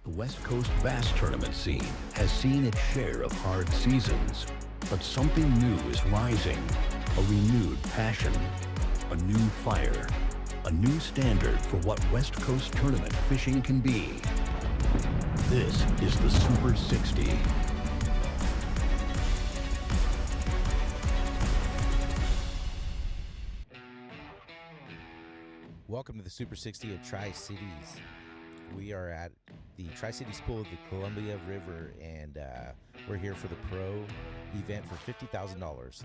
The West Coast Bass Tournament scene has seen its share of hard seasons, but something new is rising. A renewed passion, a new fire, a new standard for what West Coast tournament fishing can be. This is the Super 60. Welcome to the Super 60 at Tri-Cities. We are at the Tri-Cities pool of the Columbia River, and we're here for the pro event for $50,000. So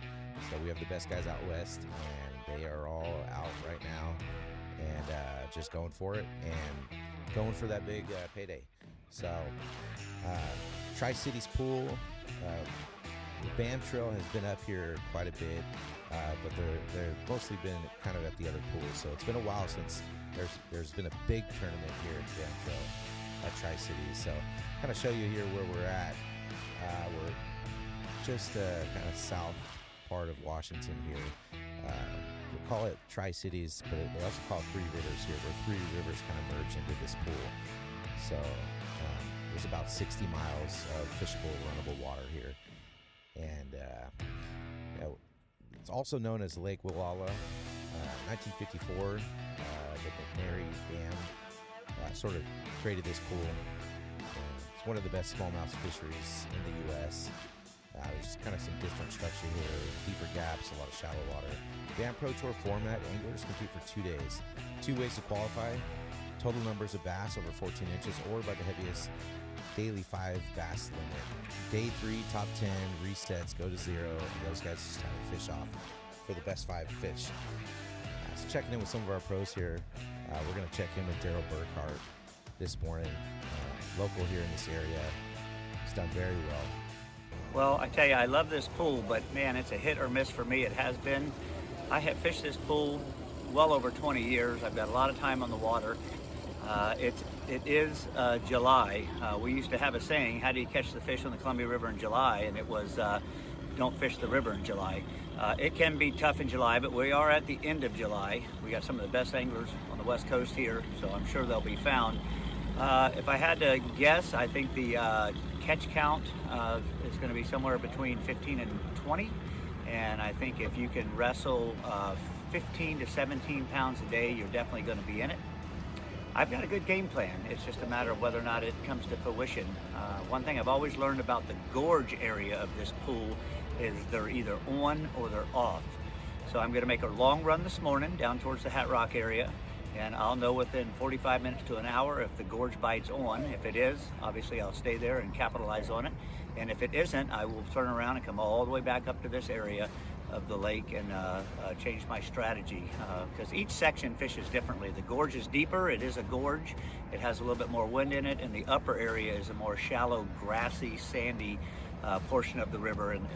we have the best guys out west, and they are all out right now and just going for it and going for that big payday. So Tri-Cities pool, the band trail has been up here quite a bit, but they're mostly been kind of at the other pools. So it's been a while since there's been a big tournament here at Band Trail at Tri-Cities. So kind of show you here where we're at. We're just kind of south part of Washington here. We call it Tri-Cities, but they also call it Three Rivers here, where Three Rivers kind of merge into this pool. So there's about 60 miles of fishable, runnable water here. And it's also known as Lake Wallala. 1954, the McNary Dam sort of created this pool. It's one of the best smallmouth fisheries in the U.S. There's kind of some different structure here, deeper gaps, a lot of shallow water. Dam Pro Tour format, anglers compete for 2 days. 2 ways to qualify: total numbers of bass over 14 inches, or by the heaviest daily 5 bass limit. Day 3, top 10, resets, go to 0, and those guys just have to fish off for the best 5 fish. So checking in with some of our pros here. We're going to check in with Daryl Burkhart this morning, local here in this area. He's done very well. Well, I tell you, I love this pool, but man, it's a hit or miss for me. It has been. I have fished this pool well over 20 years. I've got a lot of time on the water. It is July. We used to have a saying, how do you catch the fish on the Columbia River in July? And it was, don't fish the river in July. It can be tough in July, but we are at the end of July. We got some of the best anglers on the West Coast here, so I'm sure they'll be found. If I had to guess, I think the catch count is going to be somewhere between 15 and 20. And I think if you can wrestle 15 to 17 pounds a day, you're definitely going to be in it. I've got a good game plan. It's just a matter of whether or not it comes to fruition. One thing I've always learned about the gorge area of this pool is they're either on or they're off. So I'm going to make a long run this morning down towards the Hat Rock area, and I'll know within 45 minutes to an hour if the gorge bite's on. If it is, obviously I'll stay there and capitalize on it. And if it isn't, I will turn around and come all the way back up to this area of the lake and change my strategy, because each section fishes differently. The gorge is deeper. It is a gorge. It has a little bit more wind in it, and the upper area is a more shallow, grassy, sandy portion of the river, and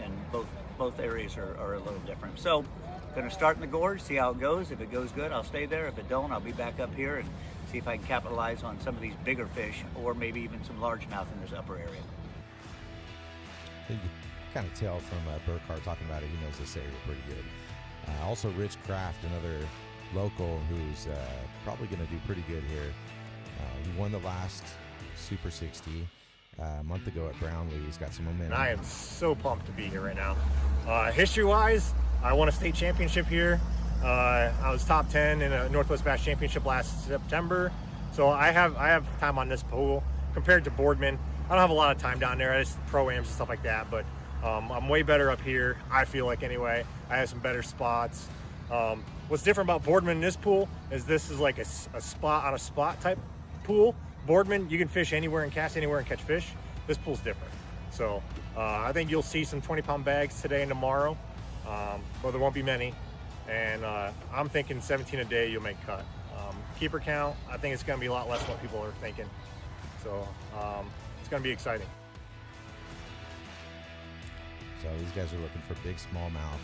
both areas are a little different. So going to start in the gorge, see how it goes. If it goes good, I'll stay there. If it don't, I'll be back up here and see if I can capitalize on some of these bigger fish, or maybe even some largemouth in this upper area. You can kind of tell from Burkhart talking about it, he knows this area pretty good. Also Rich Kraft, another local who's probably going to do pretty good here. He won the last Super 60 a month ago at Brownlee. He's got some momentum. I am so pumped to be here right now. History-wise, I won a state championship here. I was top 10 in a Northwest Bass Championship last September. So I have time on this pool compared to Boardman. I don't have a lot of time down there. I just pro-ams and stuff like that, but I'm way better up here, I feel like, anyway. I have some better spots. What's different about Boardman in this pool is this is like a spot on a spot type pool. Boardman, you can fish anywhere and cast anywhere and catch fish. This pool's different. So I think you'll see some 20-pound bags today and tomorrow, but there won't be many. And I'm thinking 17 a day, you'll make cut. Keeper count, I think it's going to be a lot less than what people are thinking. So it's going to be exciting. So these guys are looking for big smallmouth.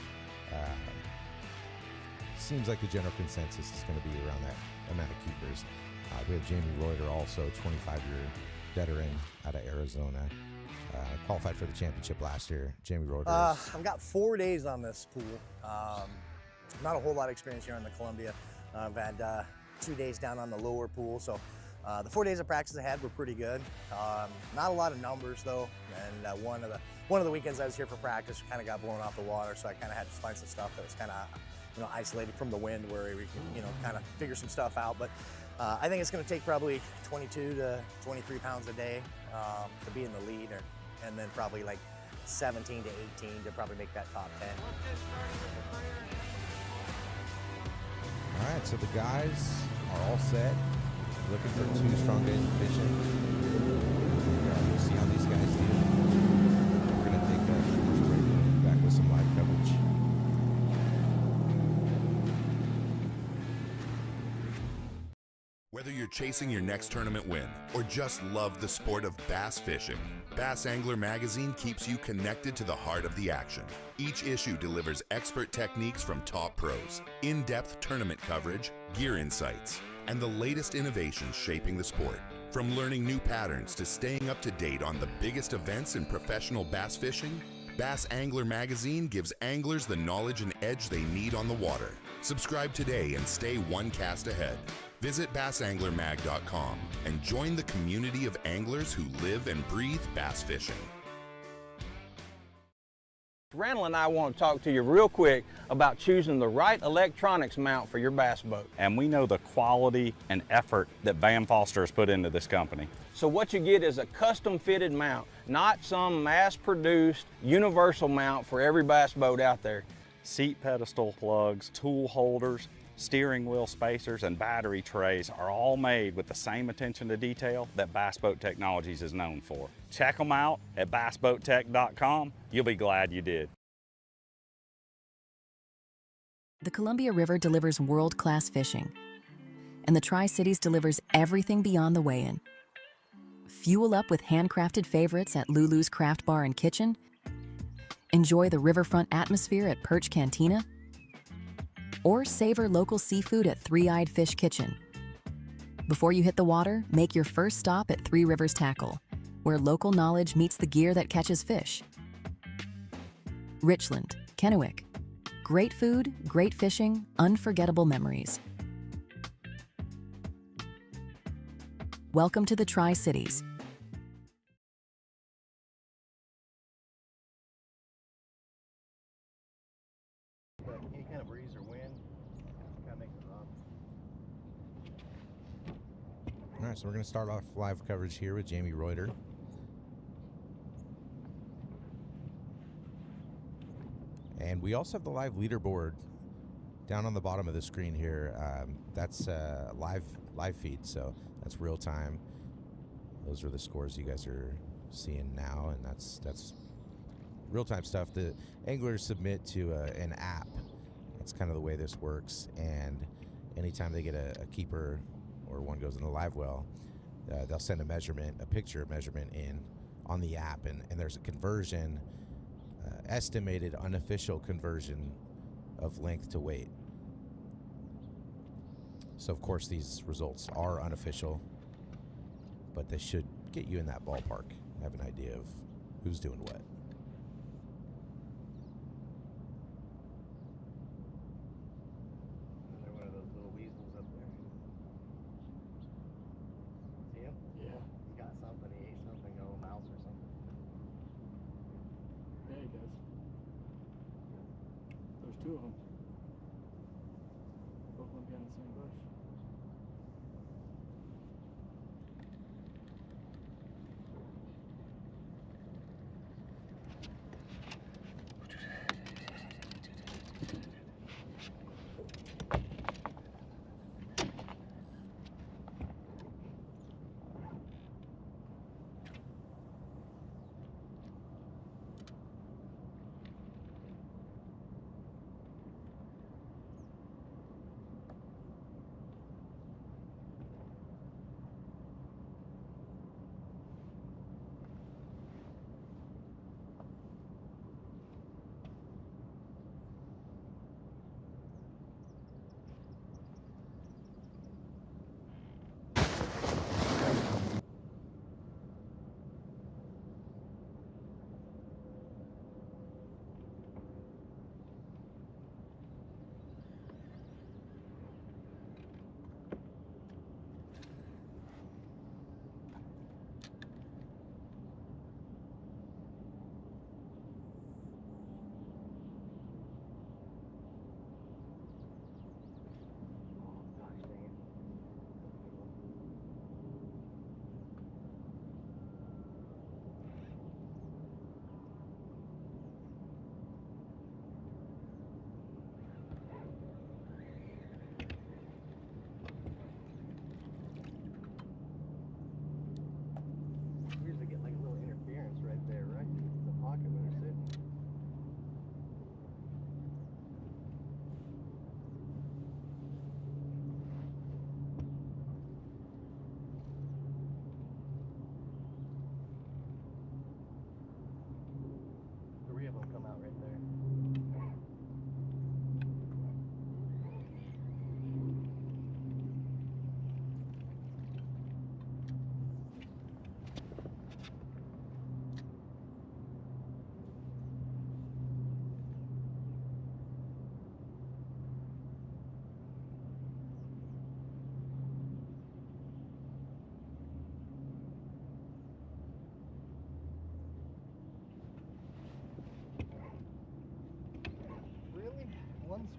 Seems like the general consensus is going to be around that amount of keepers. We have Jamie Reuter, also 25-year veteran out of Arizona. Qualified for the championship last year. Jamie Reuter. I've got 4 days on this pool. Not a whole lot of experience here on the Columbia. I've had 2 days down on the lower pool, so The 4 days of practice I had were pretty good. Not a lot of numbers though, and one of the weekends I was here for practice kind of got blown off the water, so I kind of had to find some stuff that was kind of isolated from the wind where we could kind of figure some stuff out. But I think it's going to take probably 22 to 23 pounds a day to be in the lead, and then probably like 17 to 18 to probably make that top 10. All right, so the guys are all set. Looking for 2 strong days of fishing. We'll see how these guys do. We're going to take a commercial break, back with some live coverage. Whether you're chasing your next tournament win or just love the sport of bass fishing, Bass Angler Magazine keeps you connected to the heart of the action. Each issue delivers expert techniques from top pros, in-depth tournament coverage, gear insights, and the latest innovations shaping the sport. From learning new patterns to staying up to date on the biggest events in professional bass fishing, Bass Angler Magazine gives anglers the knowledge and edge they need on the water. Subscribe today and stay one cast ahead. Visit bassanglermag.com and join the community of anglers who live and breathe bass fishing. Randall and I want to talk to you real quick about choosing the right electronics mount for your bass boat. And we know the quality and effort that Van Foster has put into this company. So what you get is a custom fitted mount, not some mass-produced universal mount for every bass boat out there. Seat pedestal plugs, tool holders, steering wheel spacers, and battery trays are all made with the same attention to detail that Bass Boat Technologies is known for. Check them out at bassboattech.com. You'll be glad you did. The Columbia River delivers world-class fishing, and the Tri-Cities delivers everything beyond the weigh-in. Fuel up with handcrafted favorites at Lulu's Craft Bar and Kitchen. Enjoy the riverfront atmosphere at Perch Cantina, or savor local seafood at Three-Eyed Fish Kitchen. Before you hit the water, make your first stop at Three Rivers Tackle, where local knowledge meets the gear that catches fish. Richland, Kennewick. Great food, great fishing, unforgettable memories. Welcome to the Tri-Cities. Any kind of breeze or wind kind of makes it rough. All right, so we're going to start off live coverage here with Jamie Reuter. And we also have the live leaderboard down on the bottom of the screen here. That's live feed, so that's real time. Those are the scores you guys are seeing now, and that's real time stuff. The anglers submit to an app. That's kind of the way this works. And anytime they get a keeper or one goes in the live well, they'll send a picture measurement in on the app, and there's a conversion. Estimated unofficial conversion of length to weight. So of course these results are unofficial, but they should get you in that ballpark, have an idea of who's doing what. Another one of those little weasels up there. See him? Yeah. He's got something. He ate something, a mouse or something. Yeah, he does. There's 2 of them. Both went behind the same bush.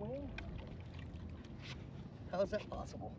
swing? How is that possible?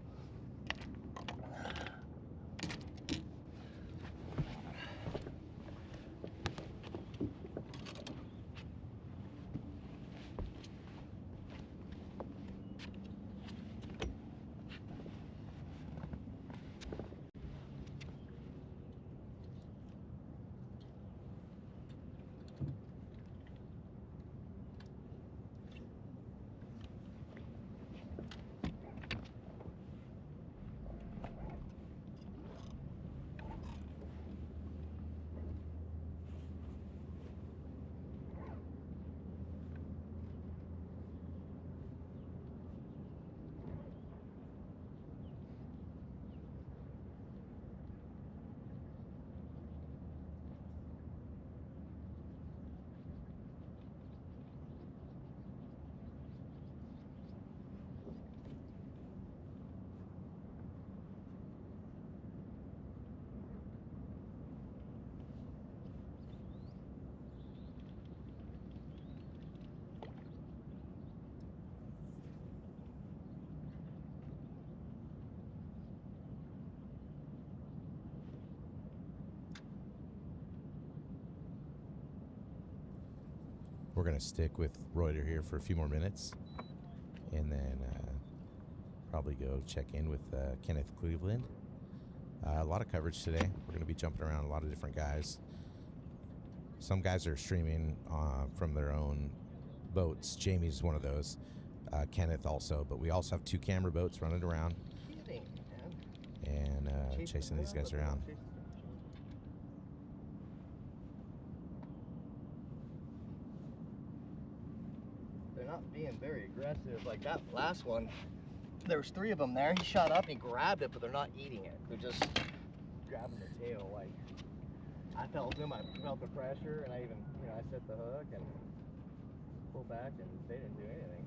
We're going to stick with Reuter here for a few more minutes and then probably go check in with Kenneth Cleveland. A lot of coverage today. We're going to be jumping around a lot of different guys. Some guys are streaming from their own boats. Jamie's one of those. Kenneth also. But we also have 2 camera boats running around and chasing these guys around. They're not being very aggressive. Like that last one, there was 3 of them there. He shot up and he grabbed it, but they're not eating it. They're just grabbing the tail. Like I felt them, I felt the pressure, and I even, I set the hook and pulled back, and they didn't do anything.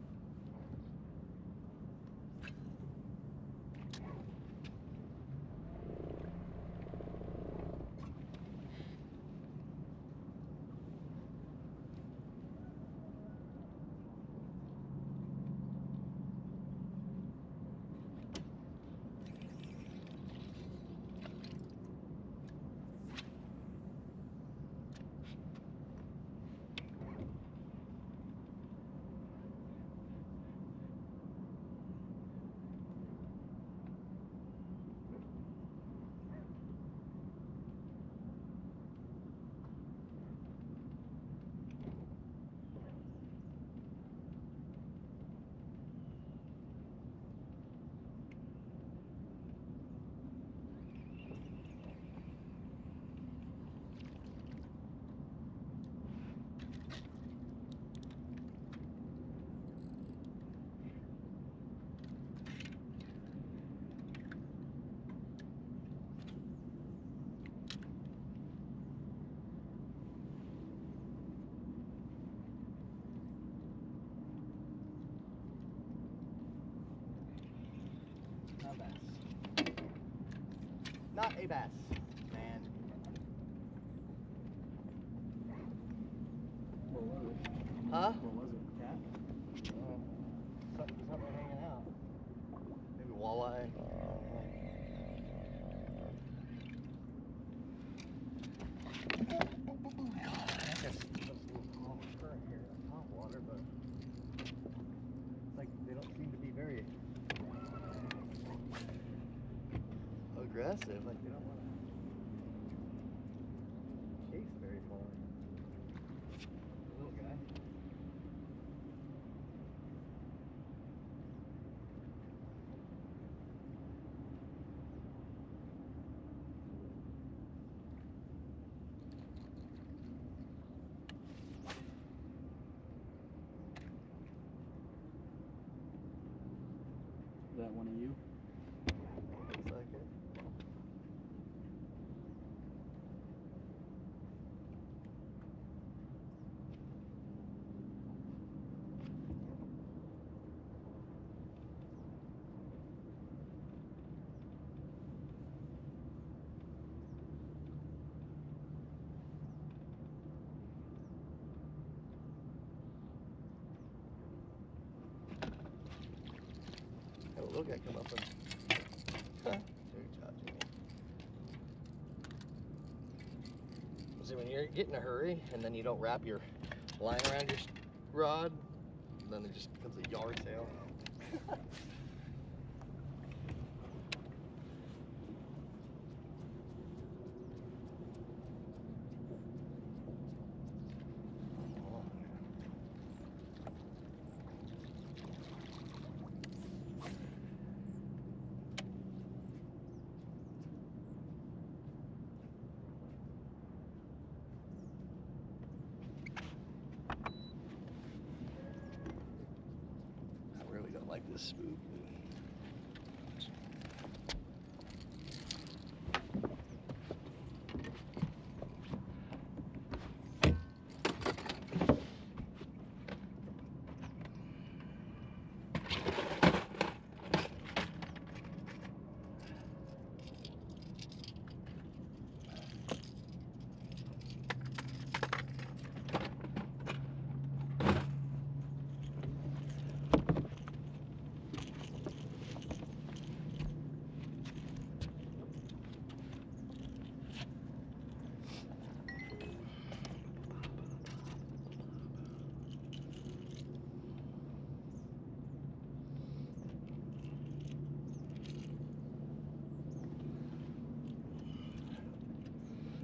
Not a bass, man. What was it? Huh? What was it? Cat? Something hanging out. Maybe walleye. That's just a little calm current here in the top water, but it's like they don't seem to be very aggressive. Like they don't want to chase very far. Little guy. Is that one of you? Looks like it. Still got to come up with. Huh. Good job, Jimmy. See, when you get in a hurry and then you don't wrap your line around your rod, then it just becomes a yard sale. Like this spook.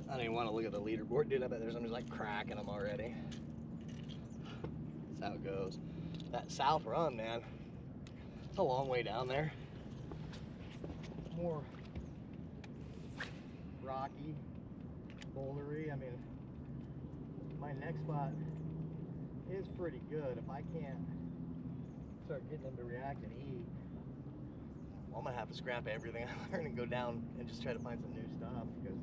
I don't even want to look at the leaderboard, dude. I bet there's somebody's like cracking them already. That's how it goes. That south run, man, it's a long way down there. More rocky, bouldery. I mean, my next spot is pretty good. If I can't start getting them to react and eat, well, I'm gonna have to scrap everything I learned and go down and just try to find some new stuff, because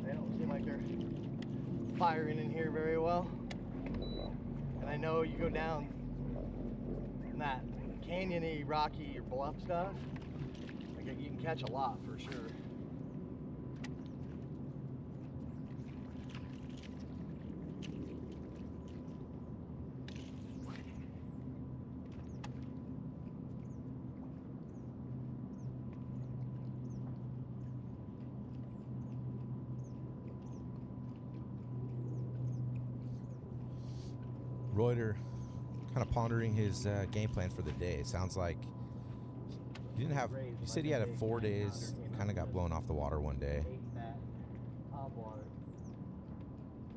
they don't seem like they're firing in here very well. And I know you go down in that canyony, rocky, or bluff stuff, like you can catch a lot for sure. Reuter kind of pondering his game plan for the day. It sounds like he didn't have, he said he had 4 days, kind of got blown off the water one day.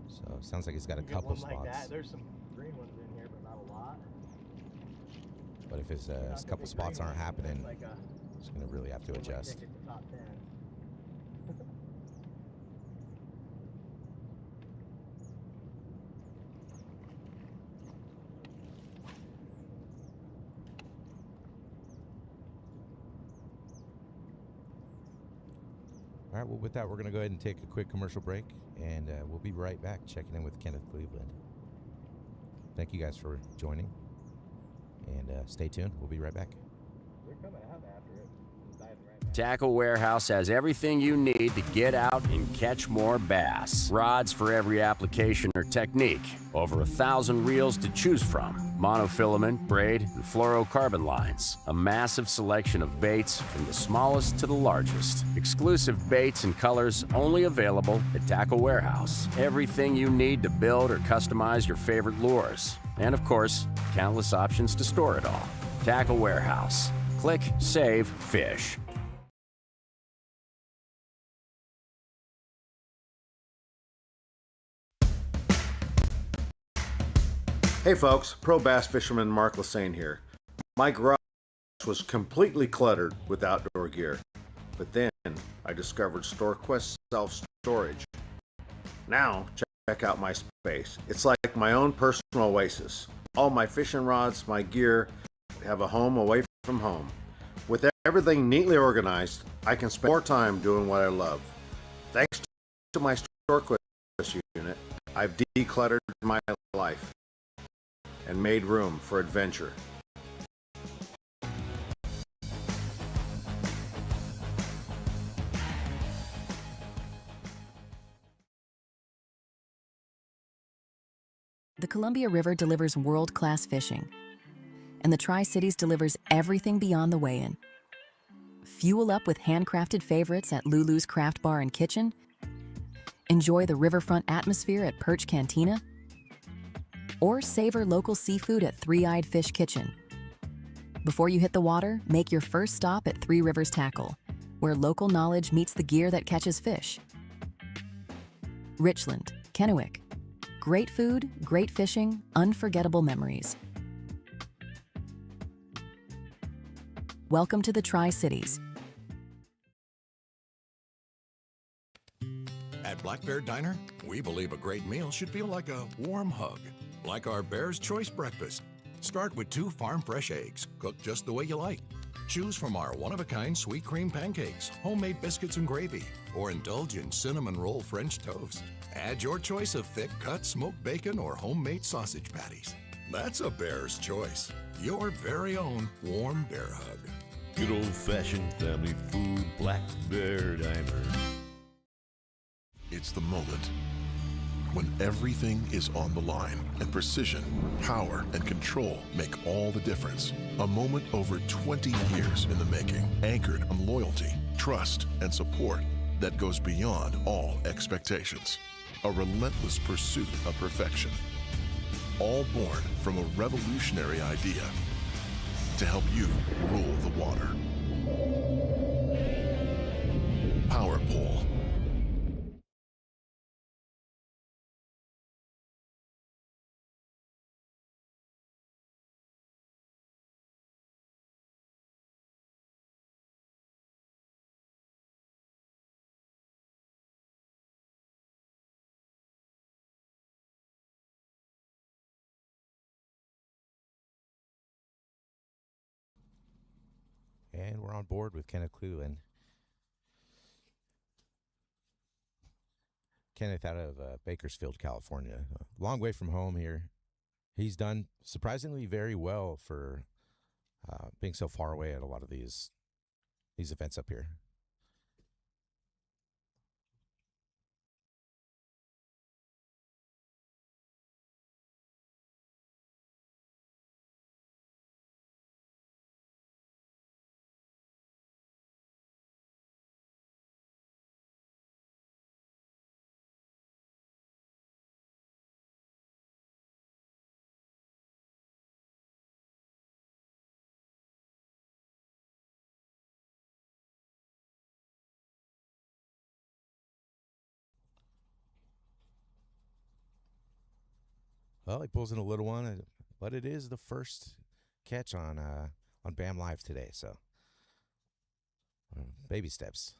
So it sounds like he's got a couple spots. Like that. There's some green ones in here, but not a lot. But if his couple spots aren't happening, he's going to really have to adjust. All right, well, with that, we're going to go ahead and take a quick commercial break, and we'll be right back checking in with Kenneth Cleveland. Thank you guys for joining, and stay tuned. We'll be right back. They're coming out after it. Tackle Warehouse has everything you need to get out and catch more bass. Rods for every application or technique. Over 1,000 reels to choose from. Monofilament, braid, and fluorocarbon lines. A massive selection of baits from the smallest to the largest. Exclusive baits and colors only available at Tackle Warehouse. Everything you need to build or customize your favorite lures. And of course, countless options to store it all. Tackle Warehouse. Click, save, fish. Hey folks, pro bass fisherman Mark Lassane here. My garage was completely cluttered with outdoor gear, but then I discovered StoreQuest self-storage. Now check out my space. It's like my own personal oasis. All my fishing rods, my gear have a home away from home. With everything neatly organized, I can spend more time doing what I love. Thanks to my StoreQuest unit, I've decluttered my life and made room for adventure. The Columbia River delivers world-class fishing. and the Tri-Cities delivers everything beyond the weigh-in. Fuel up with handcrafted favorites at Lulu's Craft Bar and Kitchen. Enjoy the riverfront atmosphere at Perch Cantina. Or savor local seafood at Three-Eyed Fish Kitchen. Before you hit the water, make your first stop at Three Rivers Tackle, where local knowledge meets the gear that catches fish. Richland, Kennewick. Great food, great fishing, unforgettable memories. Welcome to the Tri-Cities. At Black Bear Diner, we believe a great meal should feel like a warm hug, like our Bear's Choice breakfast. Start with 2 farm-fresh eggs, cooked just the way you like. Choose from our one-of-a-kind sweet cream pancakes, homemade biscuits and gravy, or indulge in cinnamon roll French toast. Add your choice of thick-cut smoked bacon or homemade sausage patties. That's a Bear's Choice, your very own warm bear hug. Good old-fashioned family food, Black Bear Diner. It's the moment when everything is on the line and precision, power, and control make all the difference. A moment over 20 years in the making, anchored on loyalty, trust, and support that goes beyond all expectations. A relentless pursuit of perfection. All born from a revolutionary idea to help you rule the water. Power Pole. And we're on board with Kenneth Cleland. Kenneth out of Bakersfield, California. A long way from home here. He's done surprisingly very well for being so far away at a lot of these events up here. Well, he pulls in a little one, but it is the first catch on BAM Live today, so baby steps.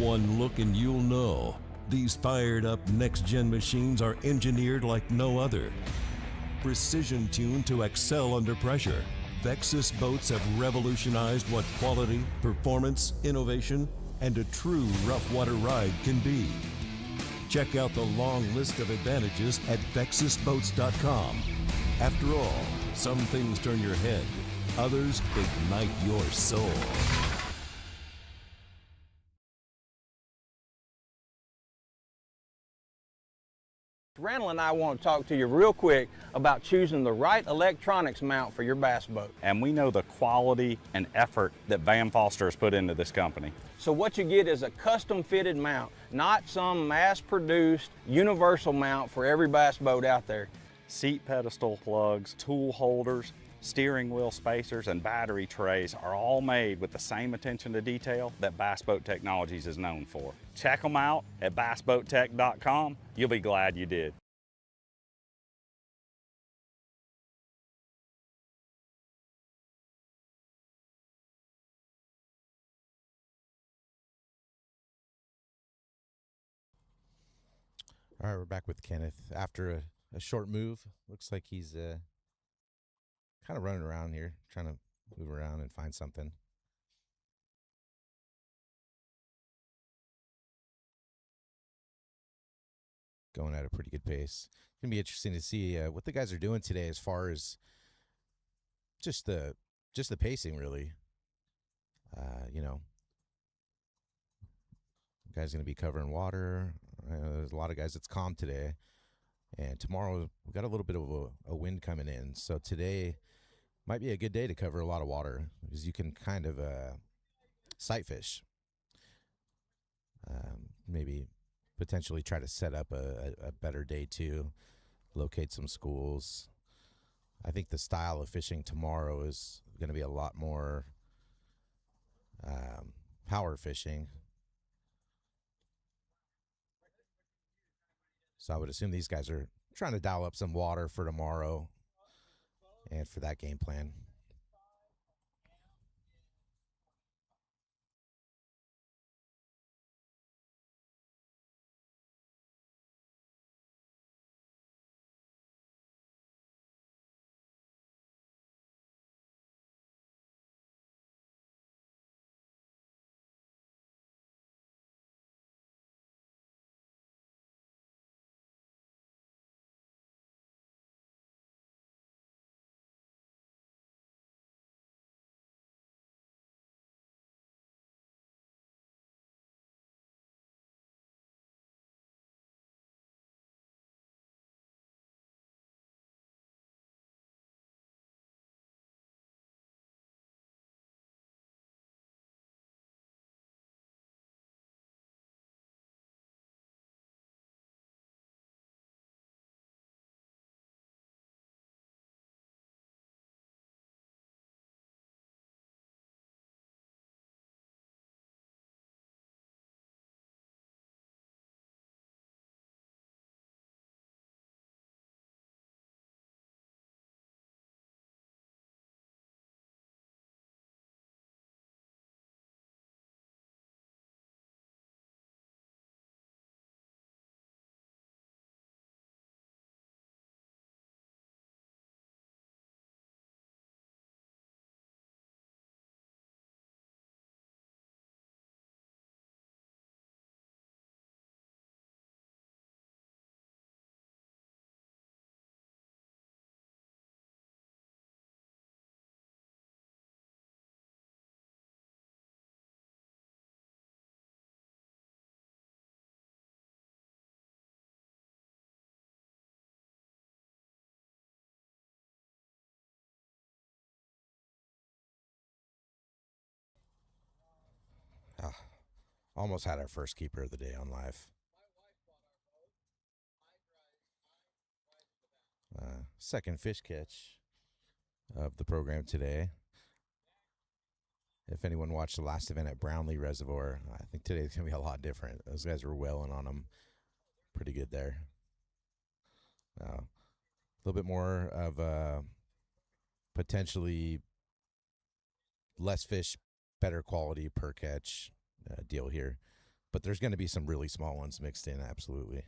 One look and you'll know. These fired up next-gen machines are engineered like no other. Precision tuned to excel under pressure, Vexus boats have revolutionized what quality, performance, innovation, and a true rough water ride can be. Check out the long list of advantages at VexusBoats.com. After all, some things turn your head, others ignite your soul. Randall and I want to talk to you real quick about choosing the right electronics mount for your bass boat. And we know the quality and effort that Van Foster has put into this company. So what you get is a custom fitted mount, not some mass-produced universal mount for every bass boat out there. Seat pedestal plugs, tool holders, steering wheel spacers, and battery trays are all made with the same attention to detail that Bass Boat Technologies is known for. Check them out at bassboattech.com. You'll be glad you did. All right, we're back with Kenneth after a short move. Looks like he's kind of running around here, trying to move around and find something. Going at a pretty good pace. It's going to be interesting to see what the guys are doing today as far as just the pacing, really. You know, guys going to be covering water. There's a lot of guys that's calm today. And tomorrow, we got a little bit of a wind coming in. So today might be a good day to cover a lot of water because you can kind of sight fish. Maybe potentially try to set up a better day too, locate some schools. I think the style of fishing tomorrow is going to be a lot more power fishing. So I would assume these guys are trying to dial up some water for tomorrow and for that game plan. Almost had our first keeper of the day on live. Second fish catch of the program today. If anyone watched the last event at Brownlee Reservoir, I think today's going to be a lot different. Those guys were wailing on them pretty good there. A little bit more of a potentially less fish, better quality per catch deal here. but there's going to be some really small ones mixed in, absolutely.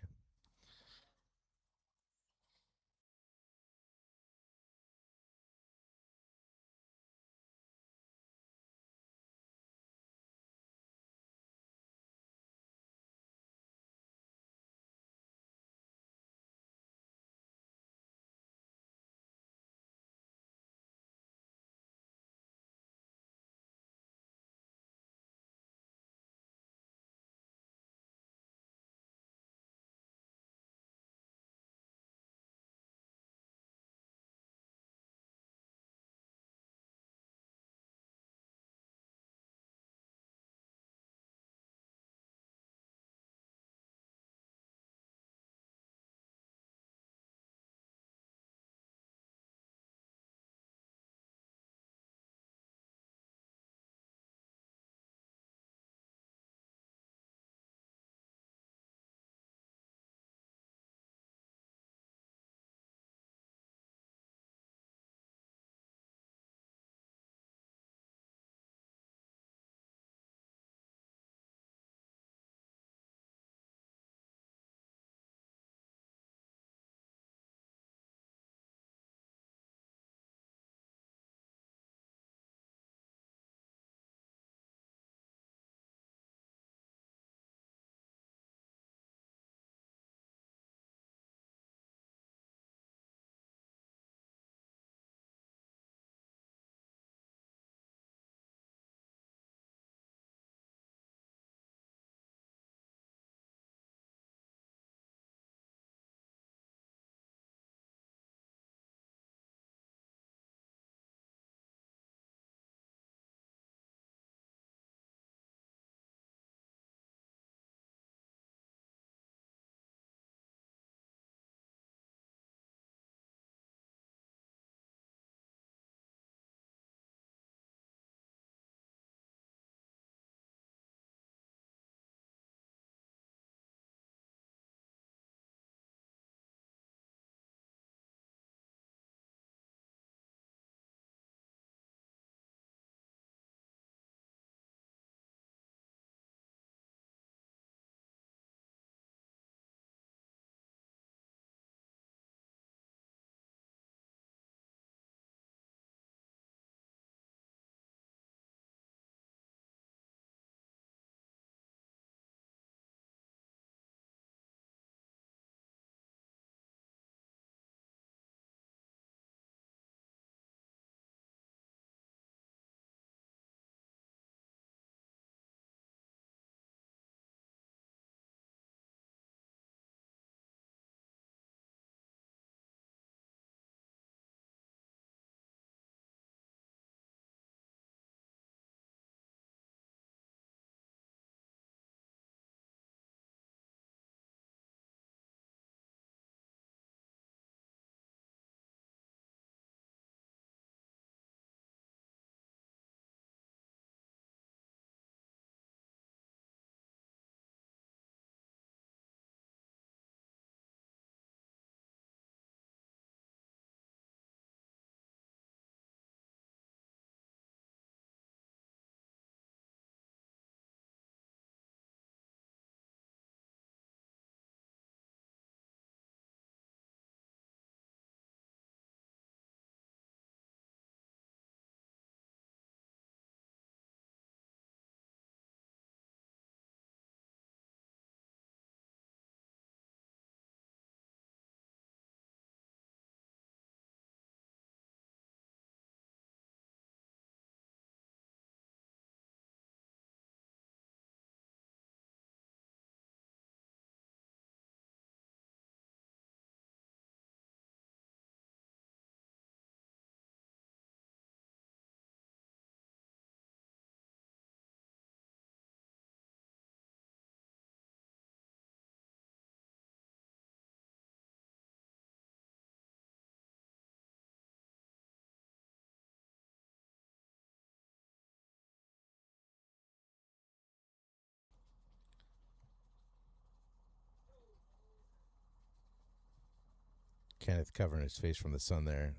Kenneth covering his face from the sun there,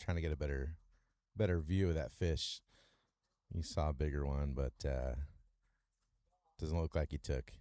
trying to get a better view of that fish. You saw a bigger one, but Doesn't look like he took.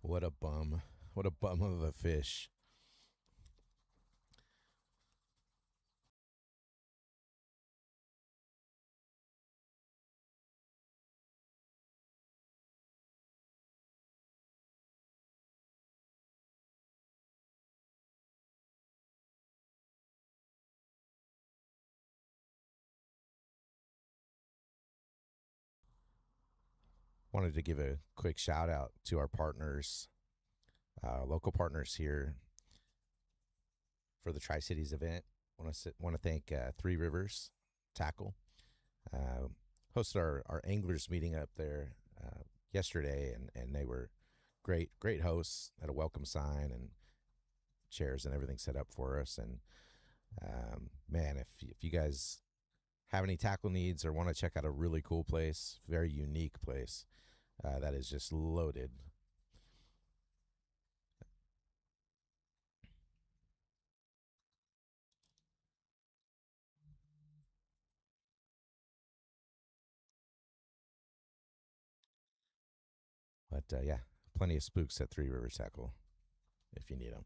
What a bum. What a bum of a fish. Wanted to give a quick shout out to our partners, local partners here for the Tri-Cities event. Want to thank Three Rivers Tackle. Hosted our anglers meeting up there yesterday, and they were great hosts. Had a welcome sign and chairs and everything set up for us. And man, if you guys have any tackle needs or want to check out a really cool place, very unique place, that is just loaded. But yeah, plenty of spooks at Three Rivers Tackle if you need them.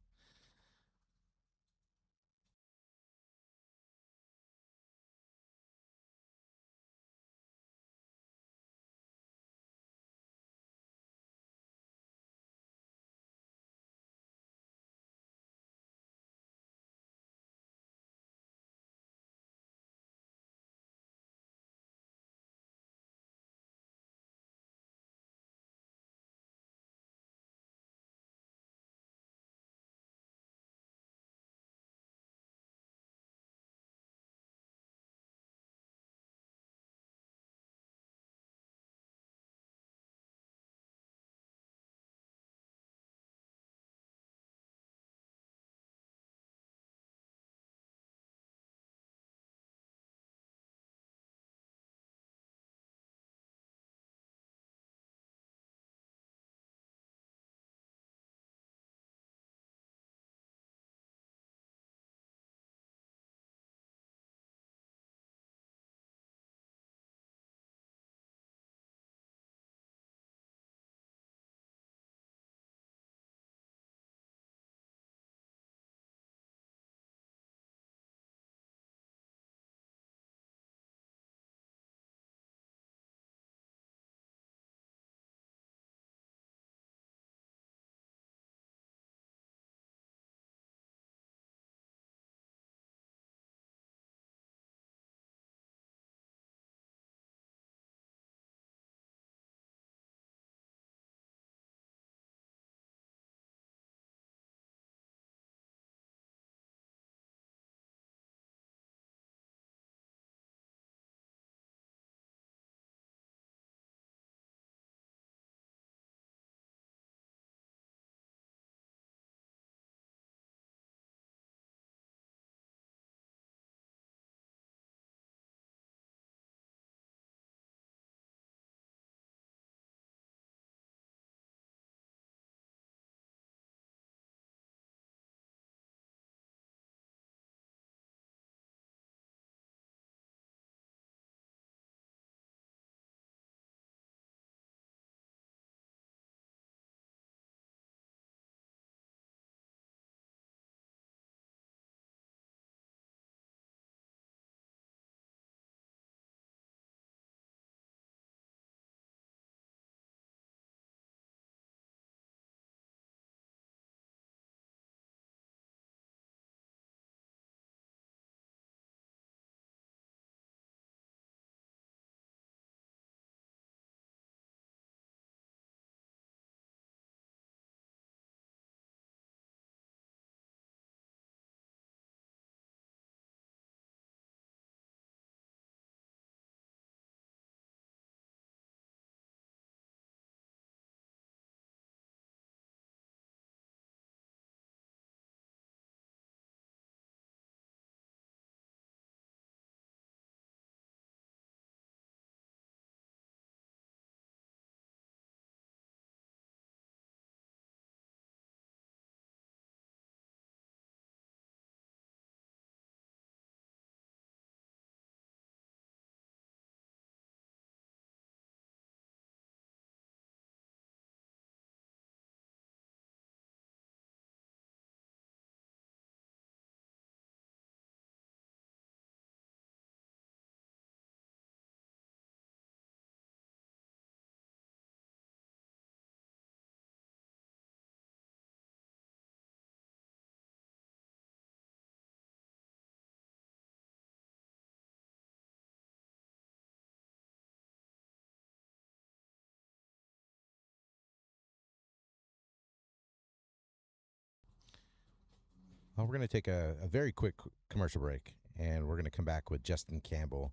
We're going to take a very quick commercial break, and we're going to come back with Justin Campbell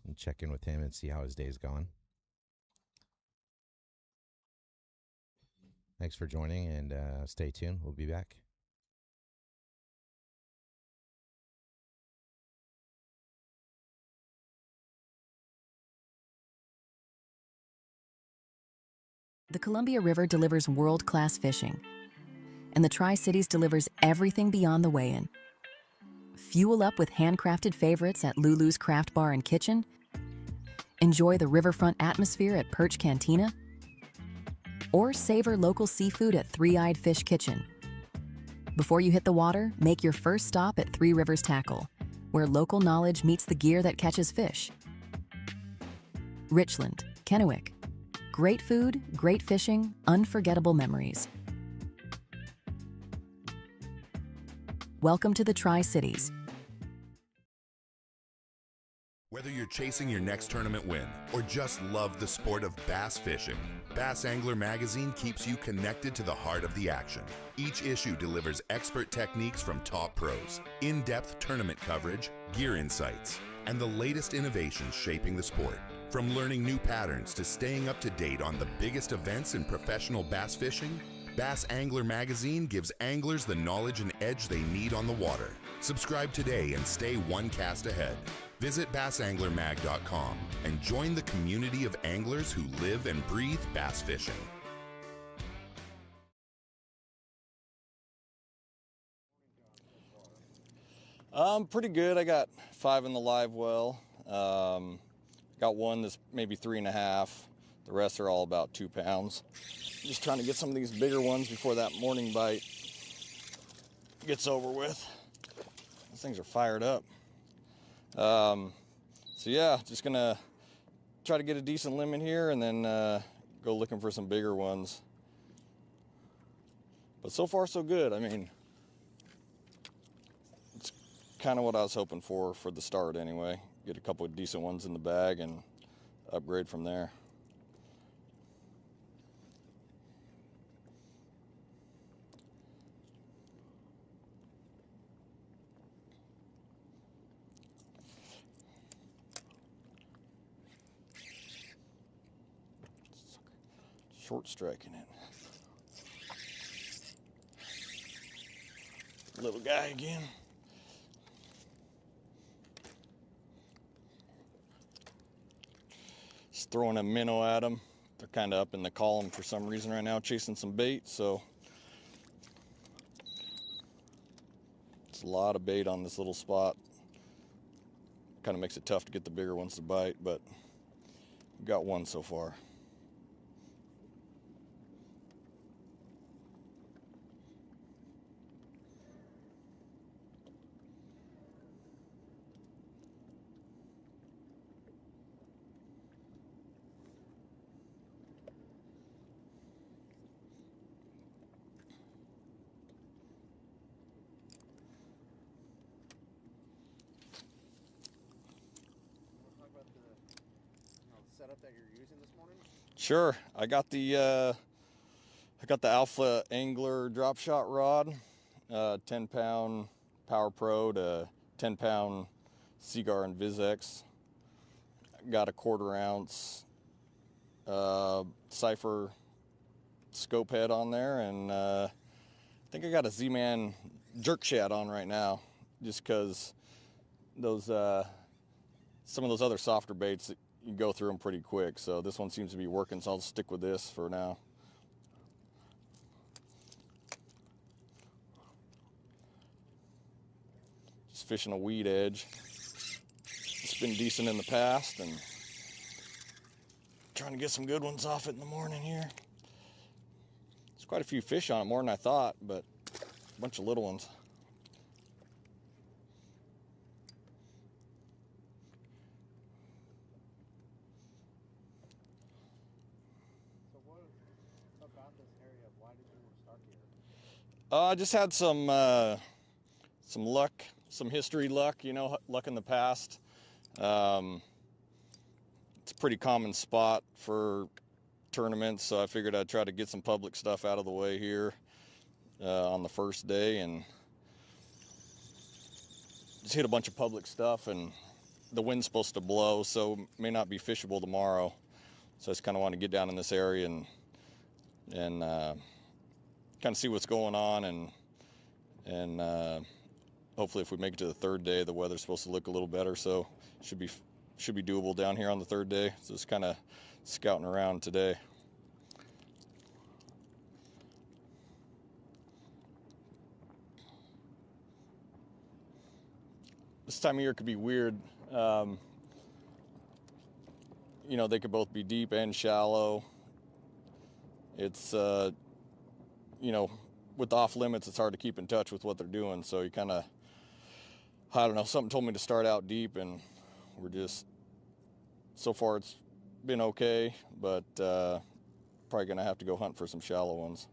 and check in with him and see how his day's going. Thanks for joining, and stay tuned. We'll be back. The Columbia River delivers world-class fishing, and the Tri-Cities delivers everything beyond the weigh-in. Fuel up with handcrafted favorites at Lulu's Craft Bar and Kitchen. Enjoy the riverfront atmosphere at Perch Cantina. Or savor local seafood at Three-Eyed Fish Kitchen. Before you hit the water, make your first stop at Three Rivers Tackle, where local knowledge meets the gear that catches fish. Richland, Kennewick. Great food, great fishing, unforgettable memories. Welcome to the Tri-Cities. Whether you're chasing your next tournament win or just love the sport of bass fishing, Bass Angler Magazine keeps you connected to the heart of the action. Each issue delivers expert techniques from top pros, in-depth tournament coverage, gear insights, and the latest innovations shaping the sport. From learning new patterns to staying up to date on the biggest events in professional bass fishing, Bass Angler Magazine gives anglers the knowledge and edge they need on the water. Subscribe today and stay one cast ahead. Visit bassanglermag.com and join the community of anglers who live and breathe bass fishing. Pretty good. I got 5 in the live well. Got one that's maybe 3.5. The rest are all about 2 pounds. Just trying to get some of these bigger ones before that morning bite gets over with. These things are fired up. So yeah, just gonna try to get a decent limit here and then go looking for some bigger ones. But so far so good. I mean, it's kind of what I was hoping for the start anyway. Get a couple of decent ones in the bag and upgrade from there. Short striking it. Little guy again. Just throwing a minnow at them. They're kind of up in the column for some reason right now, chasing some bait, so it's a lot of bait on this little spot. Kind of makes it tough to get the bigger ones to bite, but we've got one so far. Setup that you're using this morning? Sure. I got the Alpha Angler drop shot rod, 10-pound Power Pro to 10-pound Seaguar and VizX. Got a 1/4 ounce Cypher scope head on there, and I think I got a Z-Man jerk shad on right now, just because those some of those other softer baits, you can go through them pretty quick. So this one seems to be working, so I'll stick with this for now. Just fishing a weed edge. It's been decent in the past, and trying to get some good ones off it in the morning here. There's quite a few fish on it, more than I thought, but a bunch of little ones. I just had some luck, some history luck, you know, luck in the past. It's a pretty common spot for tournaments, so I figured I'd try to get some public stuff out of the way here on the first day, and just hit a bunch of public stuff, and the wind's supposed to blow, so may not be fishable tomorrow. So I just kind of want to get down in this area and kind of see what's going on, and hopefully if we make it to the third day, the weather's supposed to look a little better, so should be doable down here on the third day. So just kind of scouting around today. This time of year could be weird. You know, they could both be deep and shallow. It's, you know, with off limits, it's hard to keep in touch with what they're doing. So you kind of, I don't know, something told me to start out deep, and we're just, so far it's been okay, but probably gonna have to go hunt for some shallow ones.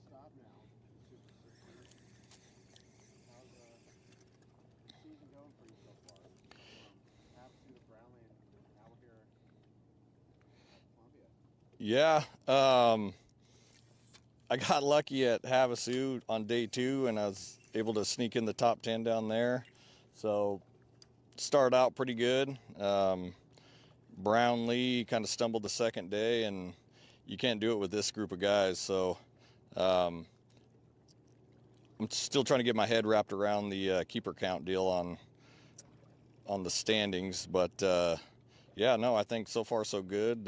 Stop now. Super 600. How's the season going for you so far? Havasu to Brownlee, and now we're here at Columbia. Yeah, I got lucky at Havasu on day 2, and I was able to sneak in the top 10 down there. So started out pretty good. Brownlee kind of stumbled the second day, and you can't do it with this group of guys. So I'm still trying to get my head wrapped around the keeper count deal on the standings, but yeah, no, I think so far so good.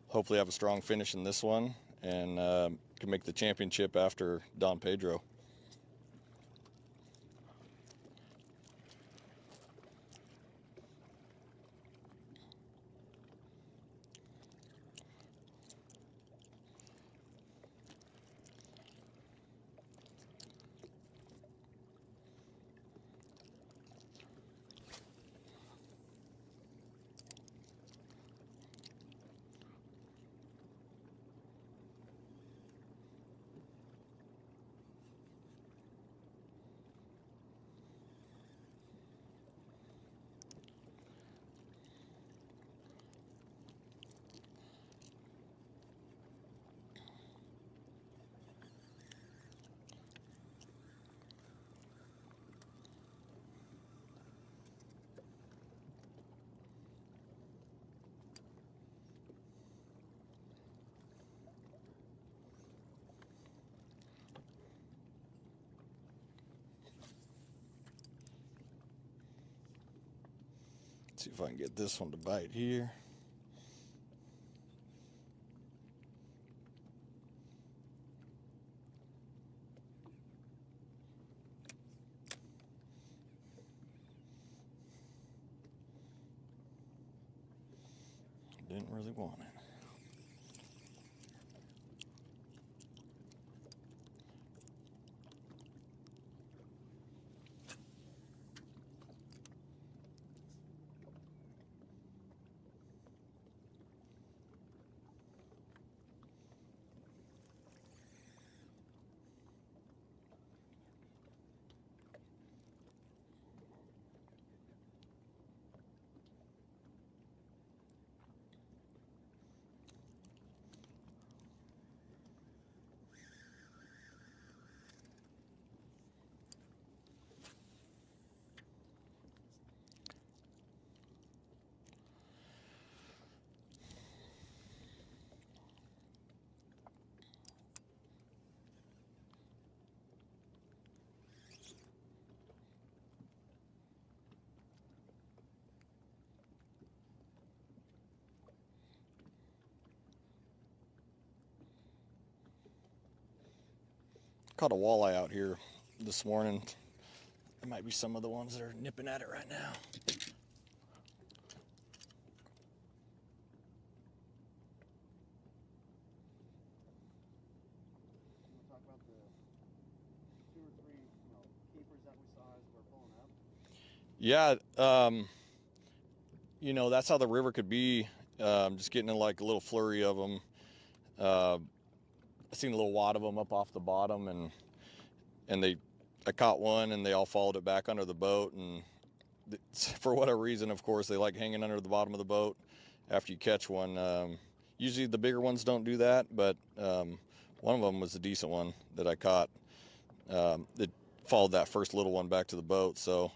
Hopefully have a strong finish in this one, and can make the championship after Don Pedro. See if I can get this one to bite here. Didn't really want it. caught a walleye out here this morning. There might be some of the ones that are nipping at it right now. Talk about the 2 or 3, keepers that we saw as we're pulling up. Yeah, that's how the river could be. Just getting in like a little flurry of them. I seen a little wad of them up off the bottom, and I caught one, and they all followed it back under the boat. And for whatever reason, of course, they like hanging under the bottom of the boat after you catch one. Usually the bigger ones don't do that, but one of them was a decent one that I caught. That followed that first little one back to the boat. So,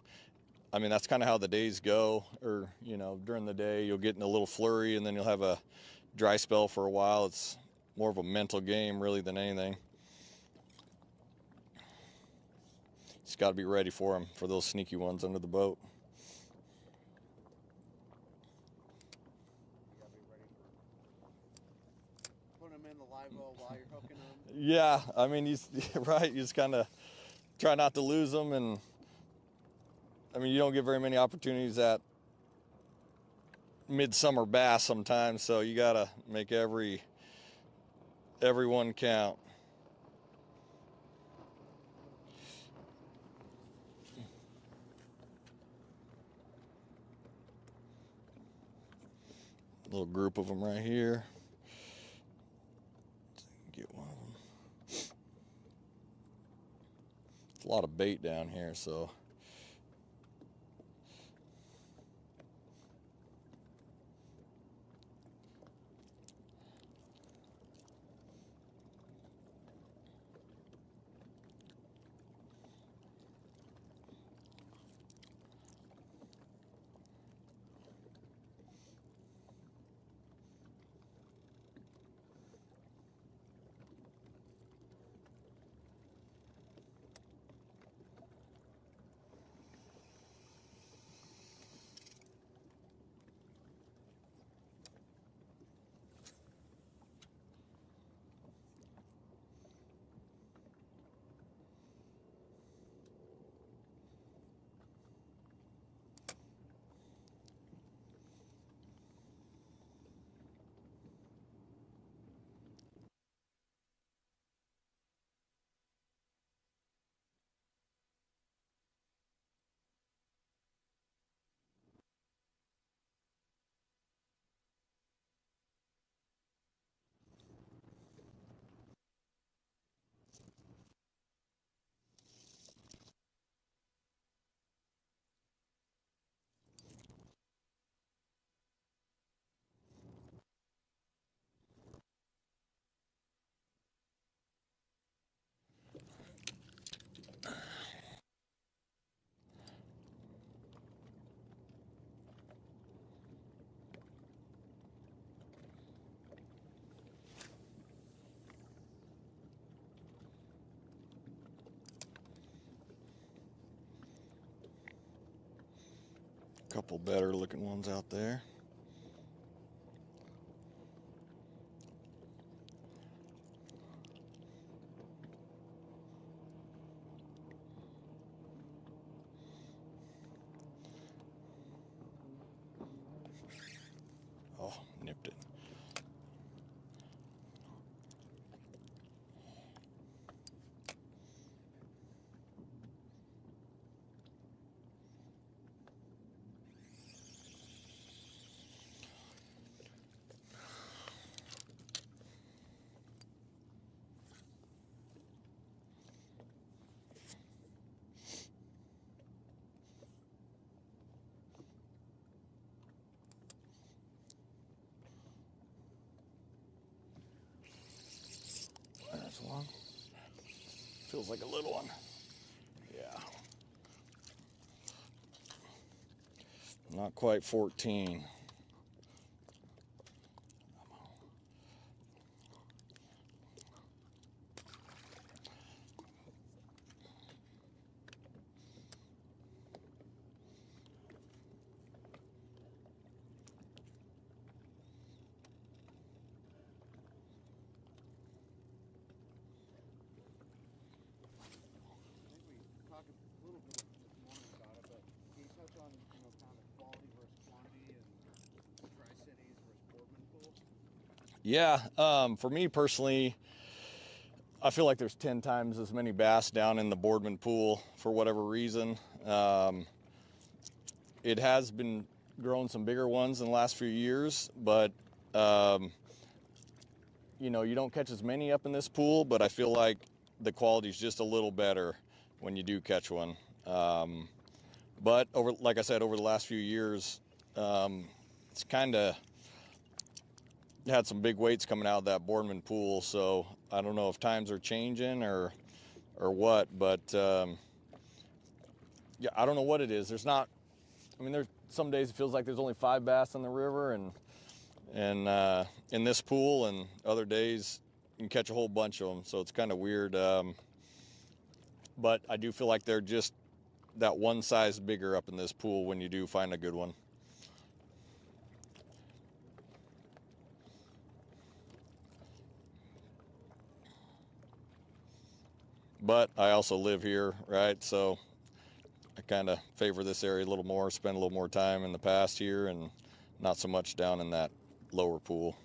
I mean, that's kind of how the days go. Or, during the day, you'll get in a little flurry, and then you'll have a dry spell for a while. It's more of a mental game, really, than anything. Just got to be ready for them, for those sneaky ones under the boat. You gotta be ready for putting them in the live well while you're hooking them. Yeah, I mean, you just kind of try not to lose them, and I mean, you don't get very many opportunities at midsummer bass sometimes, so you gotta make every one count. A little group of them right here. Get one of them. It's a lot of bait down here, so. Couple better looking ones out there. Oh, nipped it. There's one. Feels like a little one. Yeah. Not quite 14. Yeah, for me personally, I feel like there's 10 times as many bass down in the Boardman pool for whatever reason. It has been growing some bigger ones in the last few years, but you know, you don't catch as many up in this pool, but I feel like the quality is just a little better when you do catch one. But like I said, over the last few years, it's kind of had some big weights coming out of that Boardman pool. So I don't know if times are changing or what, but yeah, I don't know what it is. There's some days it feels like there's only 5 bass on the river and in this pool, and other days you can catch a whole bunch of them. So it's kind of weird. But I do feel like they're just that one size bigger up in this pool when you do find a good one. But I also live here, right? So I kind of favor this area a little more, spend a little more time in the past here and not so much down in that lower pool.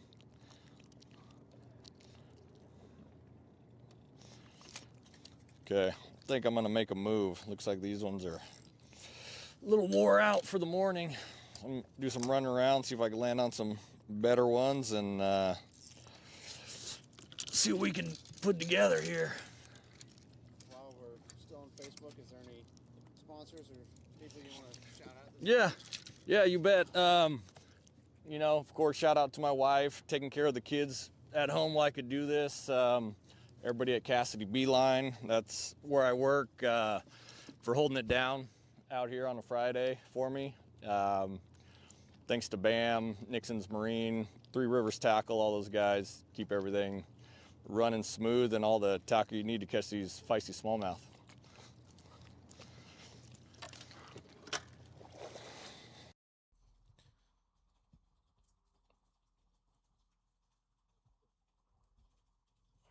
Okay, I think I'm gonna make a move. Looks like these ones are a little wore out for the morning. I'm gonna do some running around, see if I can land on some better ones and see what we can put together here. While we're still on Facebook, is there any sponsors or people you want to shout out? Yeah, you bet. You know, of course, shout out to my wife, taking care of the kids at home while I could do this. Everybody at Cassidy Beeline, that's where I work, for holding it down out here on a Friday for me. Thanks to BAM, Nixon's Marine, Three Rivers Tackle, all those guys keep everything running smooth and all the tackle you need to catch these feisty smallmouth.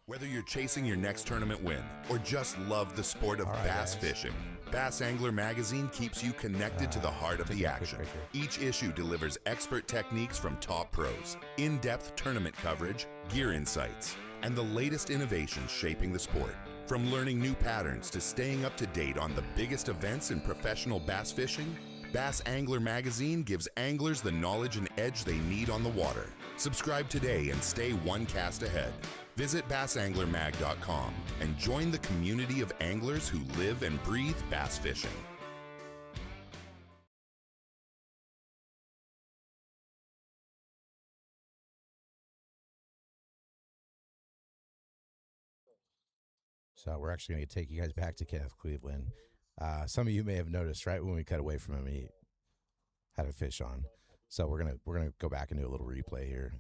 Whether you're chasing your next tournament win or just love the sport of bass fishing, Bass Angler Magazine keeps you connected to the heart of the action. Each issue delivers expert techniques from top pros, in-depth tournament coverage, gear insights, and the latest innovations shaping the sport. From learning new patterns to staying up to date on the biggest events in professional bass fishing, Bass Angler Magazine gives anglers the knowledge and edge they need on the water. Subscribe today and stay one cast ahead. Visit bassanglermag.com and join the community of anglers who live and breathe bass fishing. So we're actually going to take you guys back to Kenneth Cleveland. Some of you may have noticed right when we cut away from him, he had a fish on. So we're gonna go back and do a little replay here.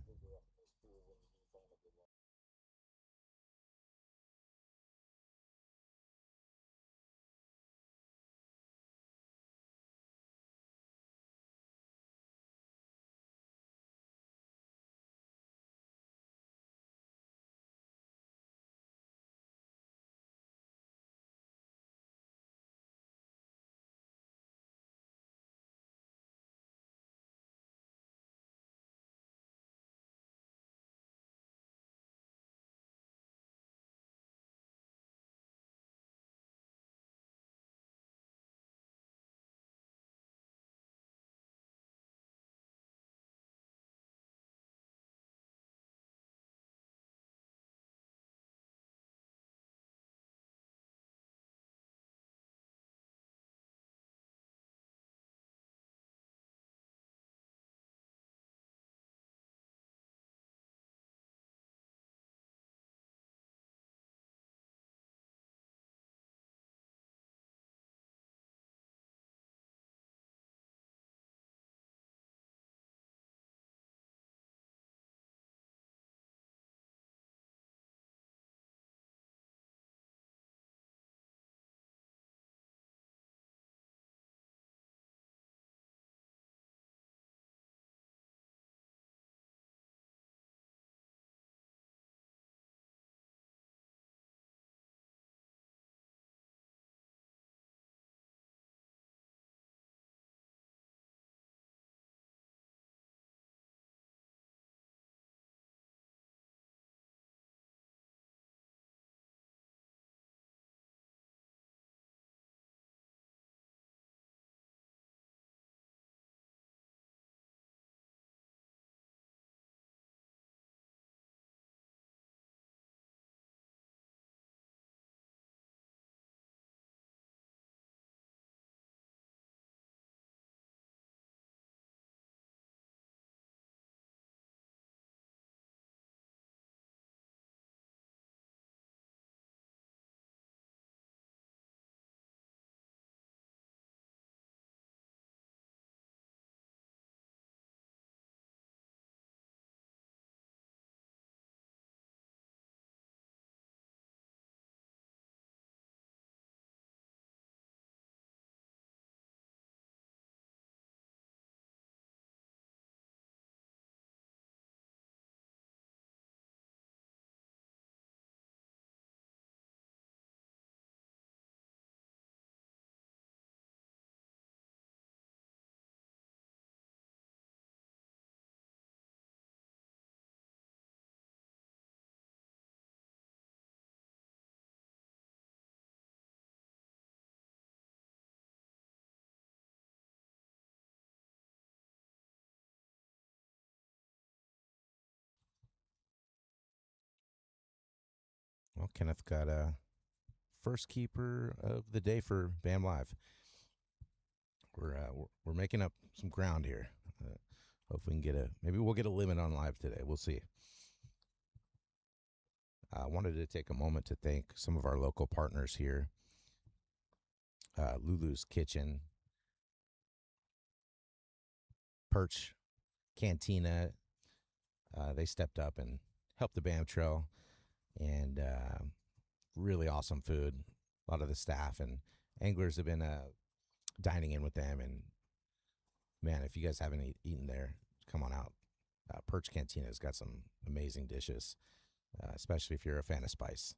Well, Kenneth got a first keeper of the day for BAM Live. We're making up some ground here. Hope we can get maybe we'll get a limit on live today. We'll see. I wanted to take a moment to thank some of our local partners here. Lulu's Kitchen, Perch Cantina. They stepped up and helped the BAM Trail, and really awesome food. A lot of the staff and anglers have been dining in with them, and man, if you guys haven't eaten there, come on out. Perch Cantina's got some amazing dishes, especially if you're a fan of spice.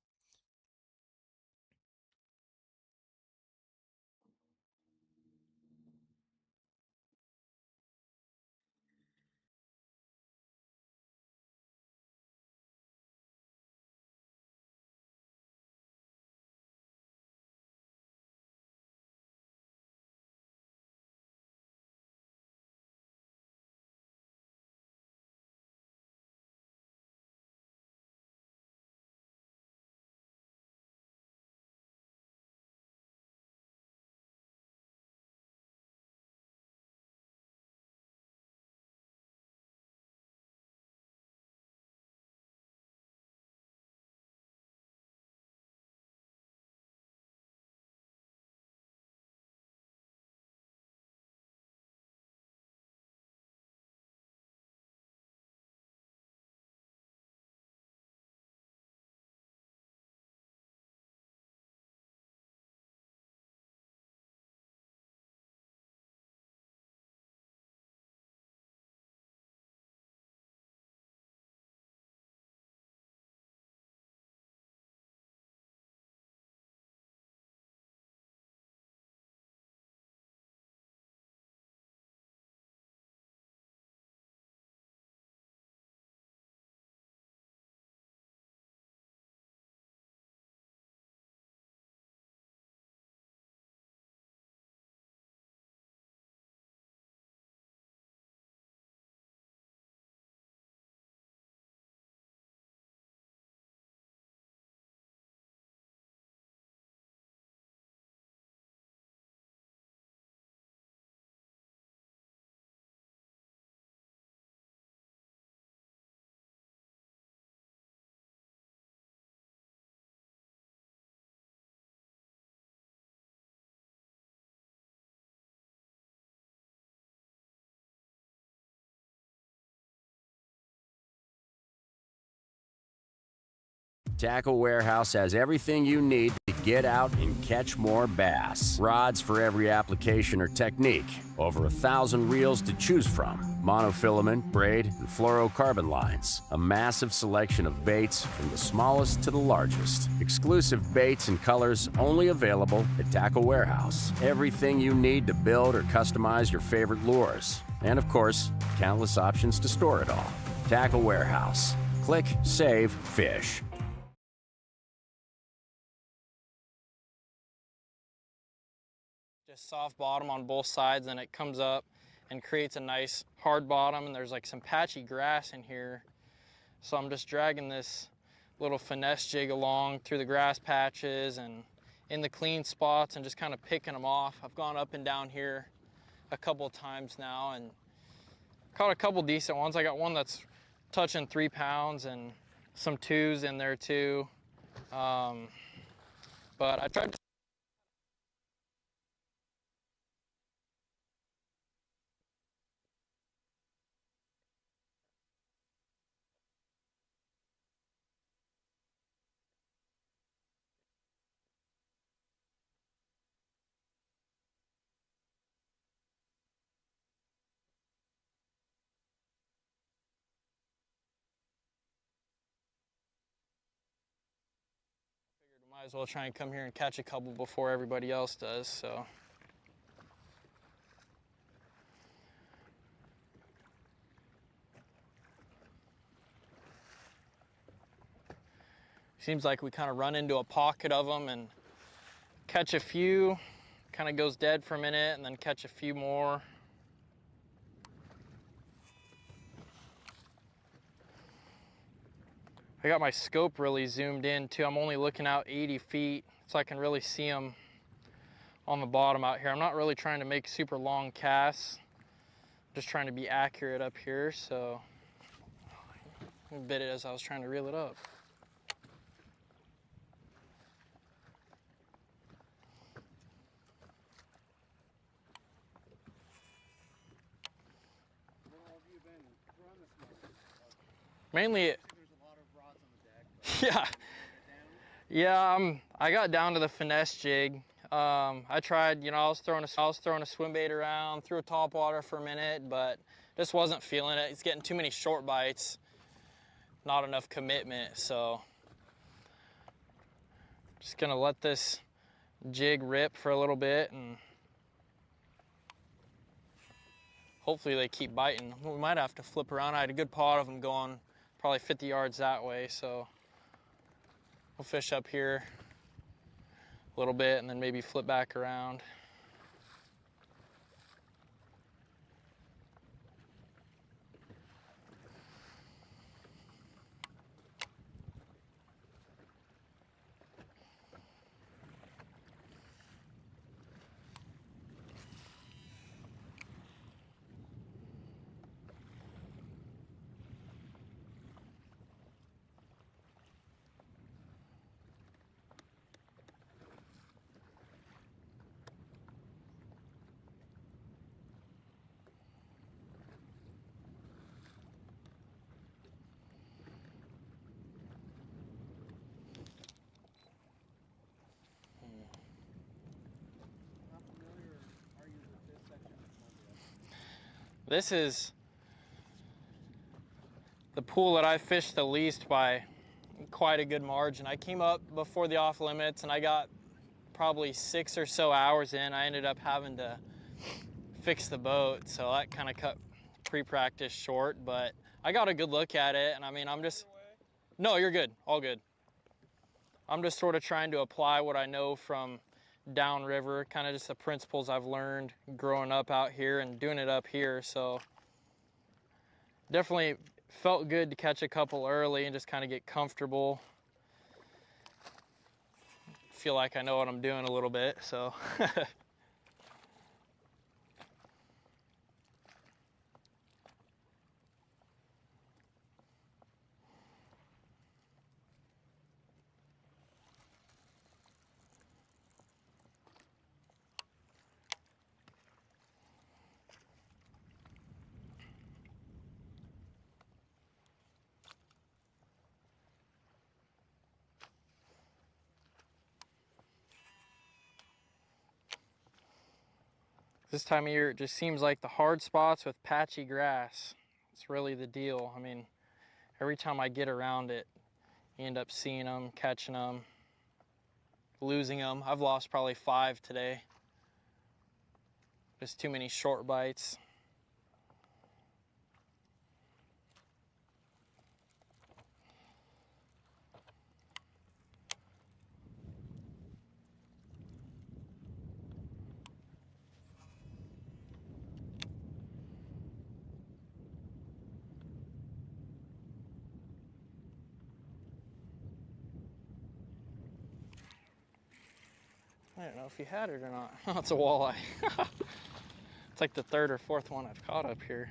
Tackle Warehouse has everything you need to get out and catch more bass. Rods for every application or technique. Over 1,000 reels to choose from. Monofilament, braid, and fluorocarbon lines. A massive selection of baits from the smallest to the largest. Exclusive baits and colors only available at Tackle Warehouse. Everything you need to build or customize your favorite lures. And of course, countless options to store it all. Tackle Warehouse. Click, save, fish. Just soft bottom on both sides, and it comes up and creates a nice hard bottom, and there's like some patchy grass in here. So I'm just dragging this little finesse jig along through the grass patches and in the clean spots and just kind of picking them off. I've gone up and down here a couple of times now and caught a couple decent ones. I got one that's touching 3 pounds and some 2s in there too. But I tried to might as well try and come here and catch a couple before everybody else does, so. Seems like we kind of run into a pocket of them and catch a few, kind of goes dead for a minute, and then catch a few more. I got my scope really zoomed in too. I'm only looking out 80 feet so I can really see them on the bottom out here. I'm not really trying to make super long casts, just trying to be accurate up here. So I bit it as I was trying to reel it up. Mainly, yeah. I got down to the finesse jig. I tried, I was throwing a swim bait around, threw a top water for a minute, but just wasn't feeling it. It's getting too many short bites, not enough commitment. So just gonna let this jig rip for a little bit, and hopefully they keep biting. We might have to flip around. I had a good pot of them going probably 50 yards that way, so we'll fish up here a little bit and then maybe flip back around. This is the pool that I fished the least by quite a good margin. I came up before the off limits and I got probably 6 or so hours in. I ended up having to fix the boat, so that kind of cut pre-practice short, but I got a good look at it, and I mean, no, you're good, all good. I'm just sort of trying to apply what I know from downriver, kind of just the principles I've learned growing up out here and doing it up here. So definitely felt good to catch a couple early and just kind of get comfortable. Feel like I know what I'm doing a little bit, so. This time of year, it just seems like the hard spots with patchy grass, it's really the deal. I mean, every time I get around it, you end up seeing them, catching them, losing them. I've lost probably 5 today. Just too many short bites. I don't know if you had it or not. Oh, it's a walleye. It's like the 3rd or 4th one I've caught up here.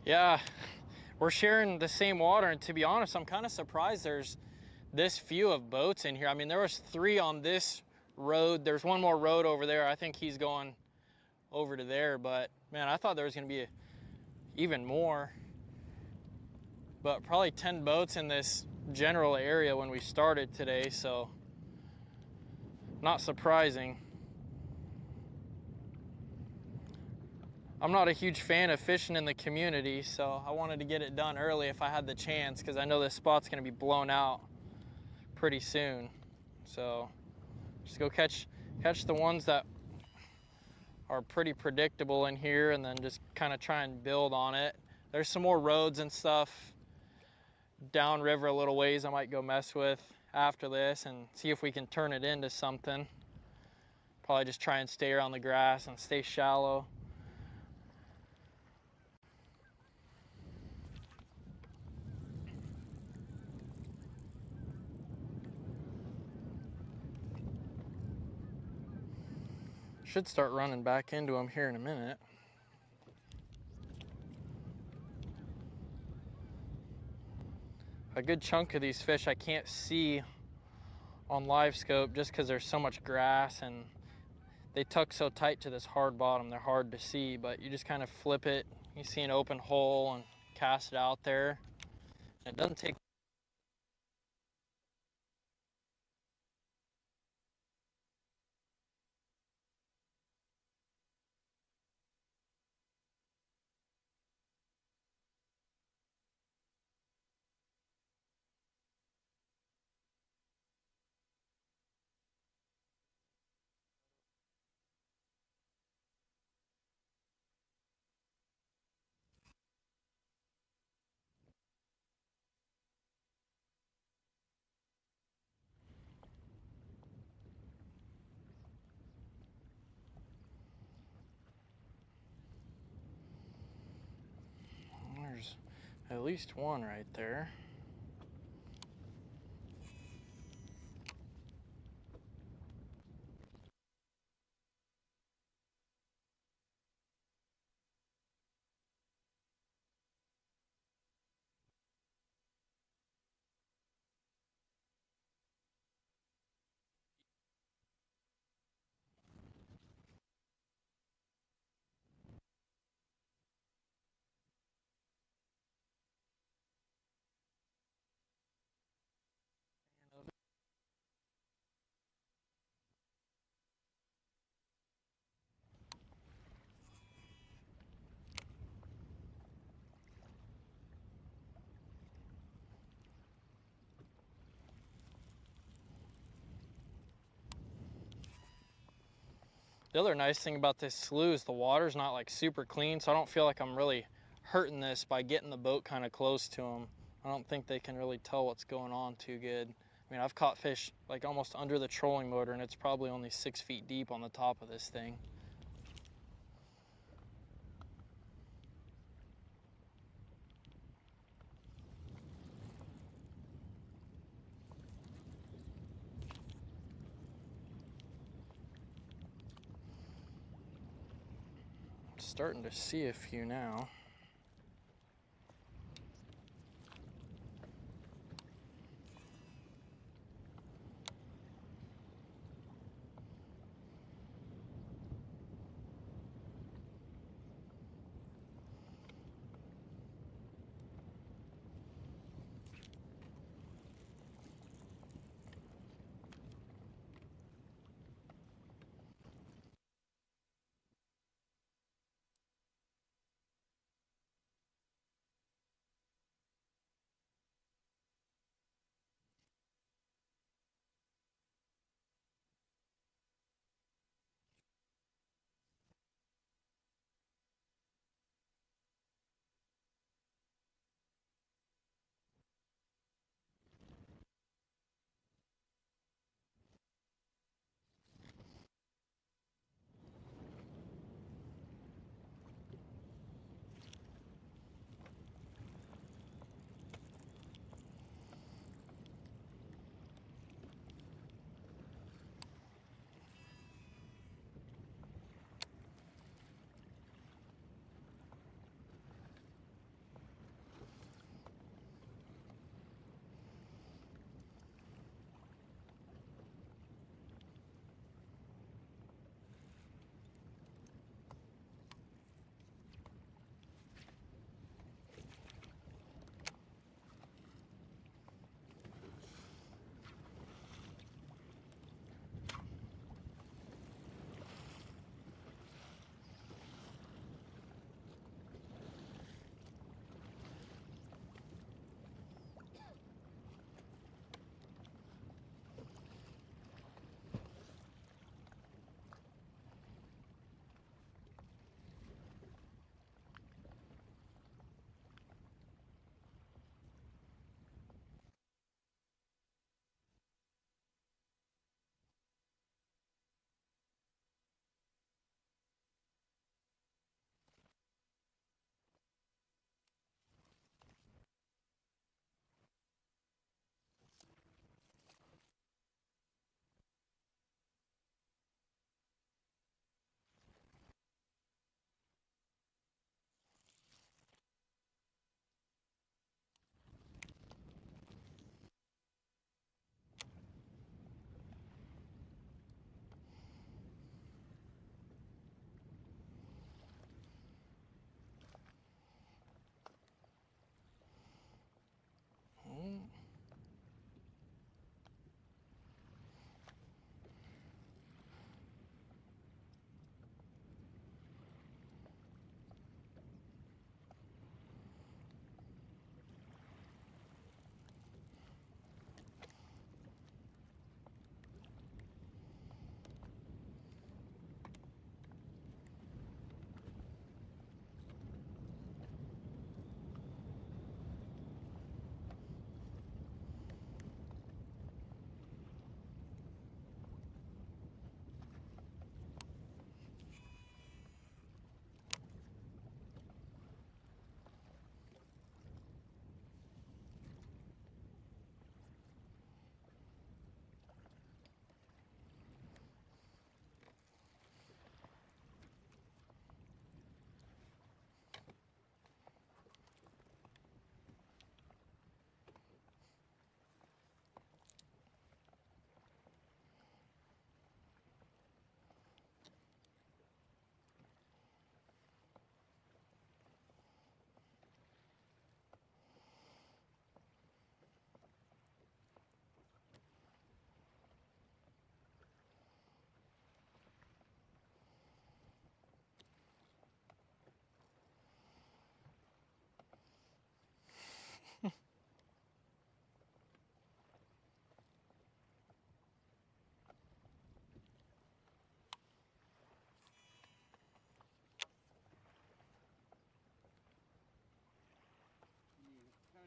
Yeah, we're sharing the same water, and to be honest, I'm kind of surprised there's this few of boats in here. I mean, there was 3 on this road. There's one more road over there. I think he's going over to there, but man, I thought there was gonna be even more, but probably 10 boats in this general area when we started today, so not surprising. I'm not a huge fan of fishing in the community, so I wanted to get it done early if I had the chance, because I know this spot's gonna be blown out pretty soon. So just go catch the ones that are pretty predictable in here, and then just kind of try and build on it. There's some more roads and stuff downriver a little ways I might go mess with after this and see if we can turn it into something. Probably just try and stay around the grass and stay shallow. Should start running back into them here in a minute. A good chunk of these fish I can't see on live scope just because there's so much grass and they tuck so tight to this hard bottom, they're hard to see, but you just kind of flip it, you see an open hole and cast it out there. It doesn't take There's at least one right there. The other nice thing about this slough is the water's not like super clean, so I don't feel like I'm really hurting this by getting the boat kind of close to them. I don't think they can really tell what's going on too good. I mean, I've caught fish like almost under the trolling motor, and it's probably only 6 feet deep on the top of this thing. Starting to see a few now.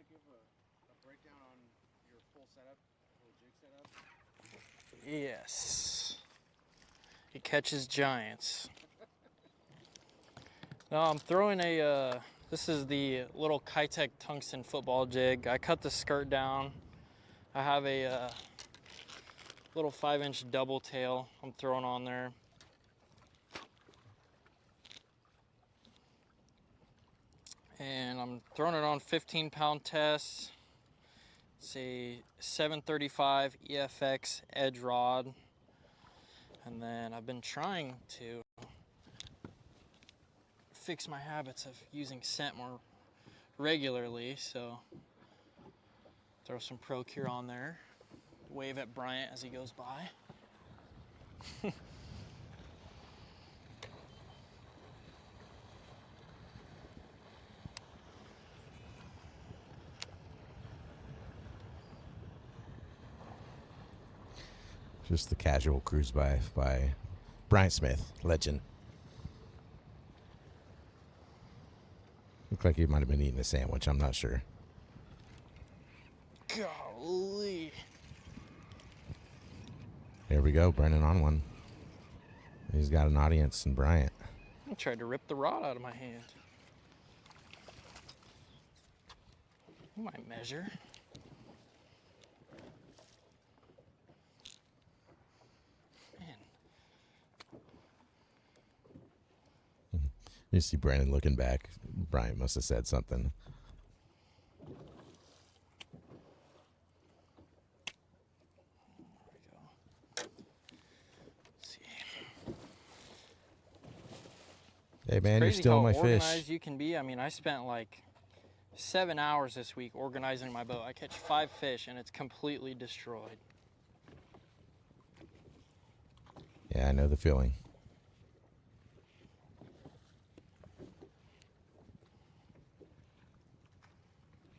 give a breakdown on your full setup, full jig setup? Yes. He catches giants. Now I'm throwing a, this is the little Kitech tungsten football jig. I cut the skirt down. I have a little 5-inch double tail I'm throwing on there. And I'm throwing it on 15-pound tests. It's a 735 EFX edge rod. And then I've been trying to fix my habits of using scent more regularly, so throw some ProCure on there. Wave at Bryant as he goes by. Just the casual cruise by Bryant Smith, legend. Looked like he might have been eating a sandwich, I'm not sure. Golly. Here we go, Brennan on one. He's got an audience in Bryant. I tried to rip the rod out of my hand. You might measure. You see Brandon looking back. Bryant must have said something. Hey man, you're still my fish. Organized you can be. I mean, I spent like 7 hours this week organizing my boat. I catch 5 fish and it's completely destroyed. Yeah, I know the feeling.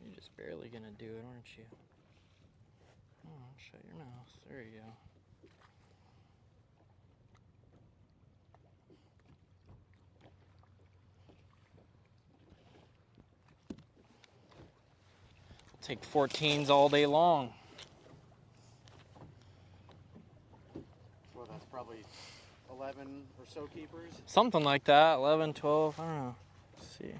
You're just barely gonna do it, aren't you? Oh, shut your mouth. There you go. Take 14s all day long. Well, that's probably 11 or so keepers. Something like that, 11, 12, I don't know. Let's see.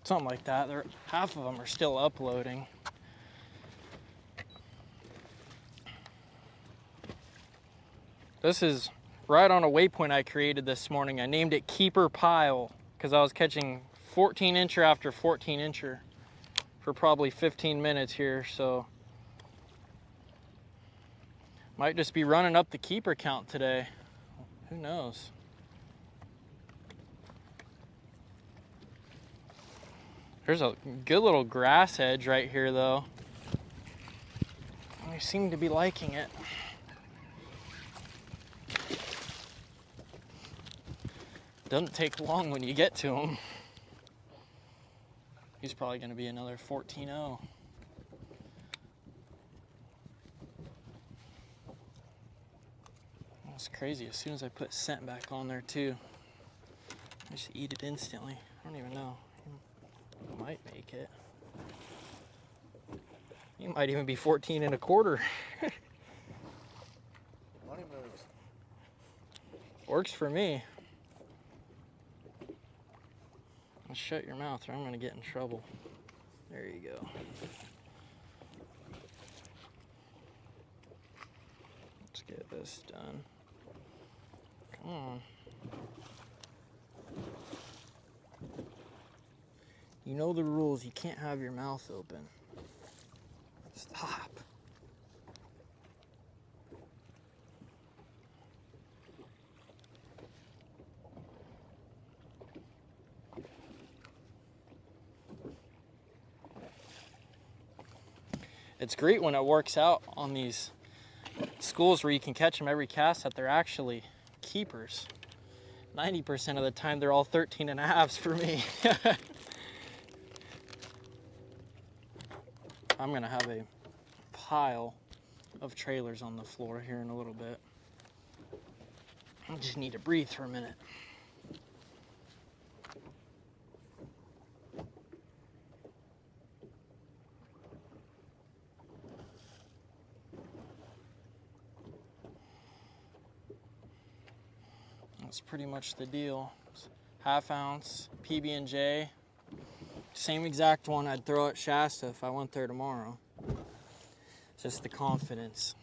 Something like that. Half of them are still uploading. This is right on a waypoint I created this morning. I named it Keeper Pile because I was catching 14-incher after 14-incher for probably 15 minutes here, so might just be running up the keeper count today. Who knows? There's a good little grass edge right here though. I seem to be liking it. Doesn't take long when you get to him. He's probably going to be another 14-0. That's crazy. As soon as I put scent back on there too, I just eat it instantly. I don't even know. He might make it. He might even be 14 1/4. Money moves. Works for me. Shut your mouth or I'm gonna get in trouble. There you go. Let's get this done. Come on. You know the rules. You can't have your mouth open. Stop. It's great when it works out on these schools where you can catch them every cast that they're actually keepers. 90% of the time they're all 13 1/2s for me. I'm gonna have a pile of trailers on the floor here in a little bit. I just need to breathe for a minute. That's pretty much the deal. Half ounce PB&J, same exact one I'd throw at Shasta if I went there tomorrow. Just the confidence.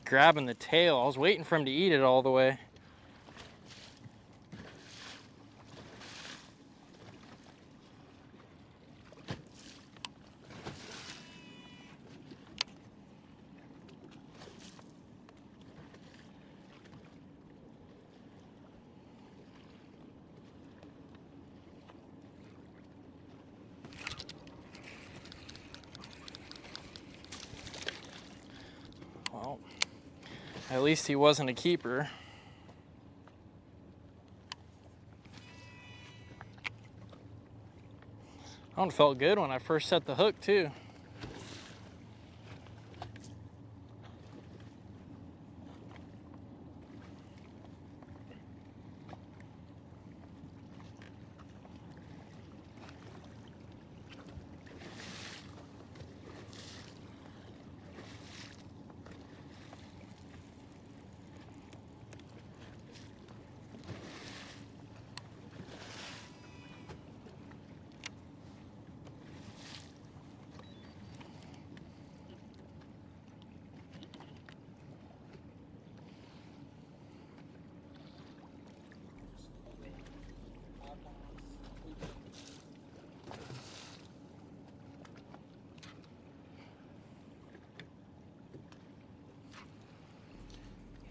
Grabbing the tail. I was waiting for him to eat it all the way. Well, at least he wasn't a keeper. That one felt good when I first set the hook too.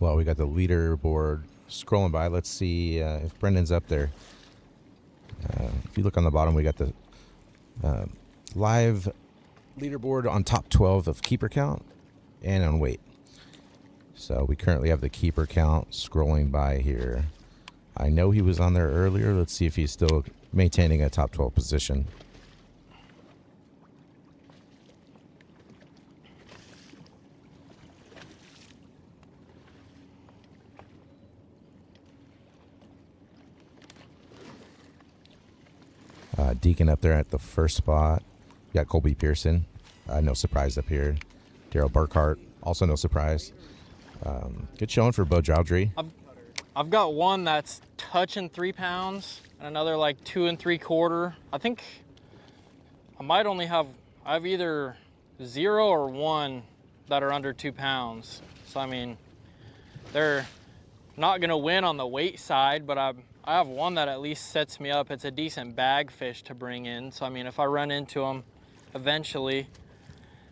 Well, we got the leaderboard scrolling by. Let's see if Brendan's up there. If you look on the bottom, we got the live leaderboard on top 12 of keeper count and on weight. So we currently have the keeper count scrolling by here. I know he was on there earlier. Let's see if he's still maintaining a top 12 position. Deacon up there at the first spot. You got Colby Pearson. No surprise up here. Daryl Burkhart. Also no surprise. Good showing for Bo Drowdry. I've got one that's touching 3 pounds and another like 2 3/4. I think I might only have, I have either 0 or 1 that are under 2 pounds. So I mean, they're not gonna win on the weight side, but I have one that at least sets me up. It's a decent bag fish to bring in. So I mean, if I run into them eventually,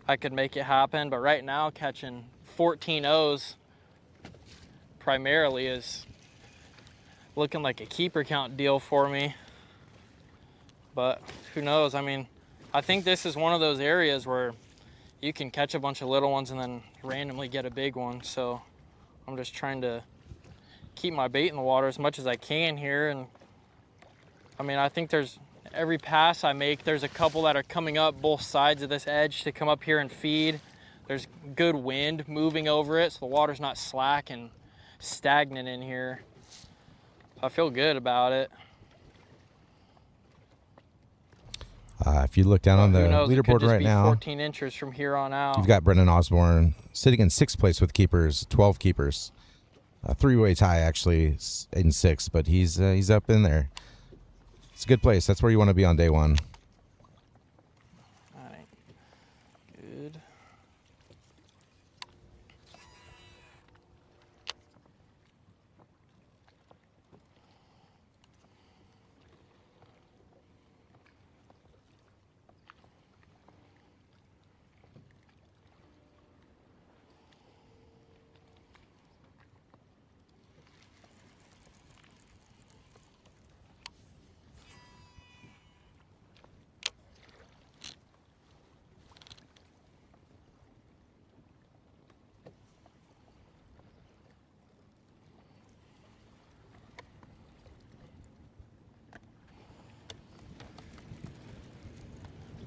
I could make it happen. But right now, catching 14 O's primarily is looking like a keeper count deal for me. But who knows? I mean, I think this is one of those areas where you can catch a bunch of little ones and then randomly get a big one. So I'm just trying to keep my bait in the water as much as I can here. And I mean, I think there's every pass I make, there's a couple that are coming up both sides of this edge to come up here and feed. There's good wind moving over it, so the water's not slack and stagnant in here. I feel good about it. If you look down on the leaderboard right now, 14 inches from here on out. You've got Brendan Osborne sitting in 6th place with keepers, 12 keepers. three-way tie actually in 6th, but he's up in there. It's a good place. That's where you want to be on day 1. All right. Good.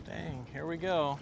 Dang, here we go.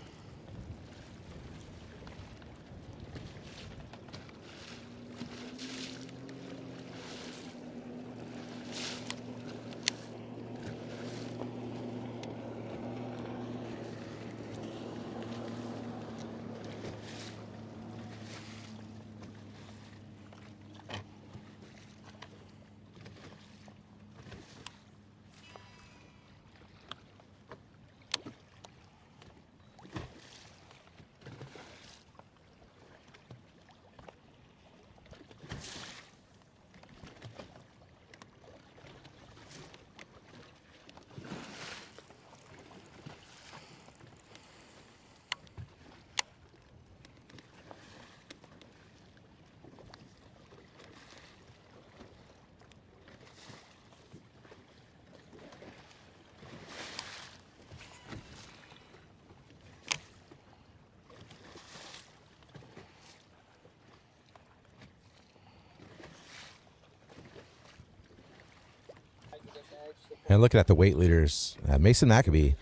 And looking at the weight leaders, Mason Maccabee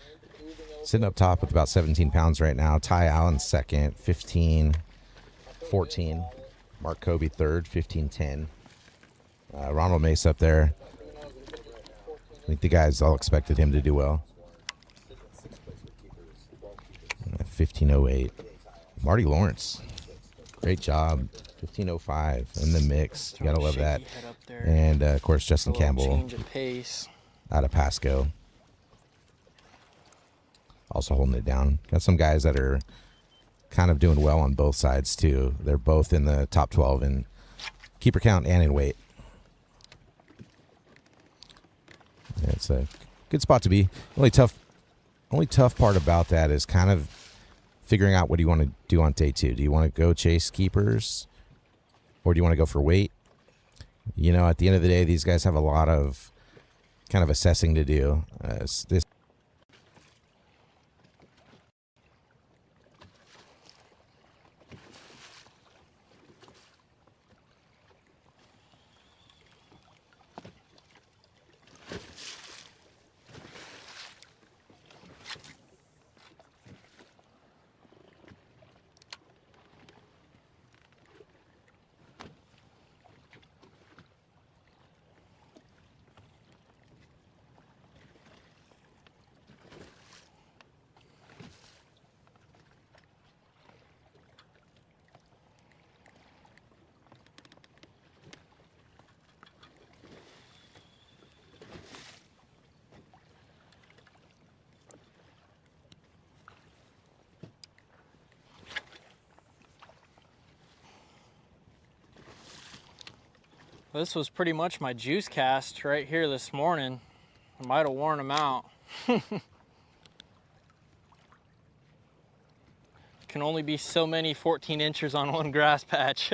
sitting up top with about 17 pounds right now. Ty Allen 2nd, 15-14. Mark Kobe 3rd, 15-10. Ronald Mace up there. I think the guys all expected him to do well. 15:08. Marty Lawrence, great job. 15:05 in the mix. You gotta love that. And of course Justin Campbell Change of pace. out of Pasco, also holding it down. Got some guys that are kind of doing well on both sides too. They're both in the top 12 in keeper count and in weight. Yeah, it's a good spot to be. Only tough part about that is kind of figuring out what do you want to do on day 2. Do you want to go chase keepers, or do you want to go for weight? You know, at the end of the day, these guys have a lot of kind of assessing to do. This This was pretty much my juice cast right here this morning. I might have worn them out. Can only be so many 14 inches on one grass patch.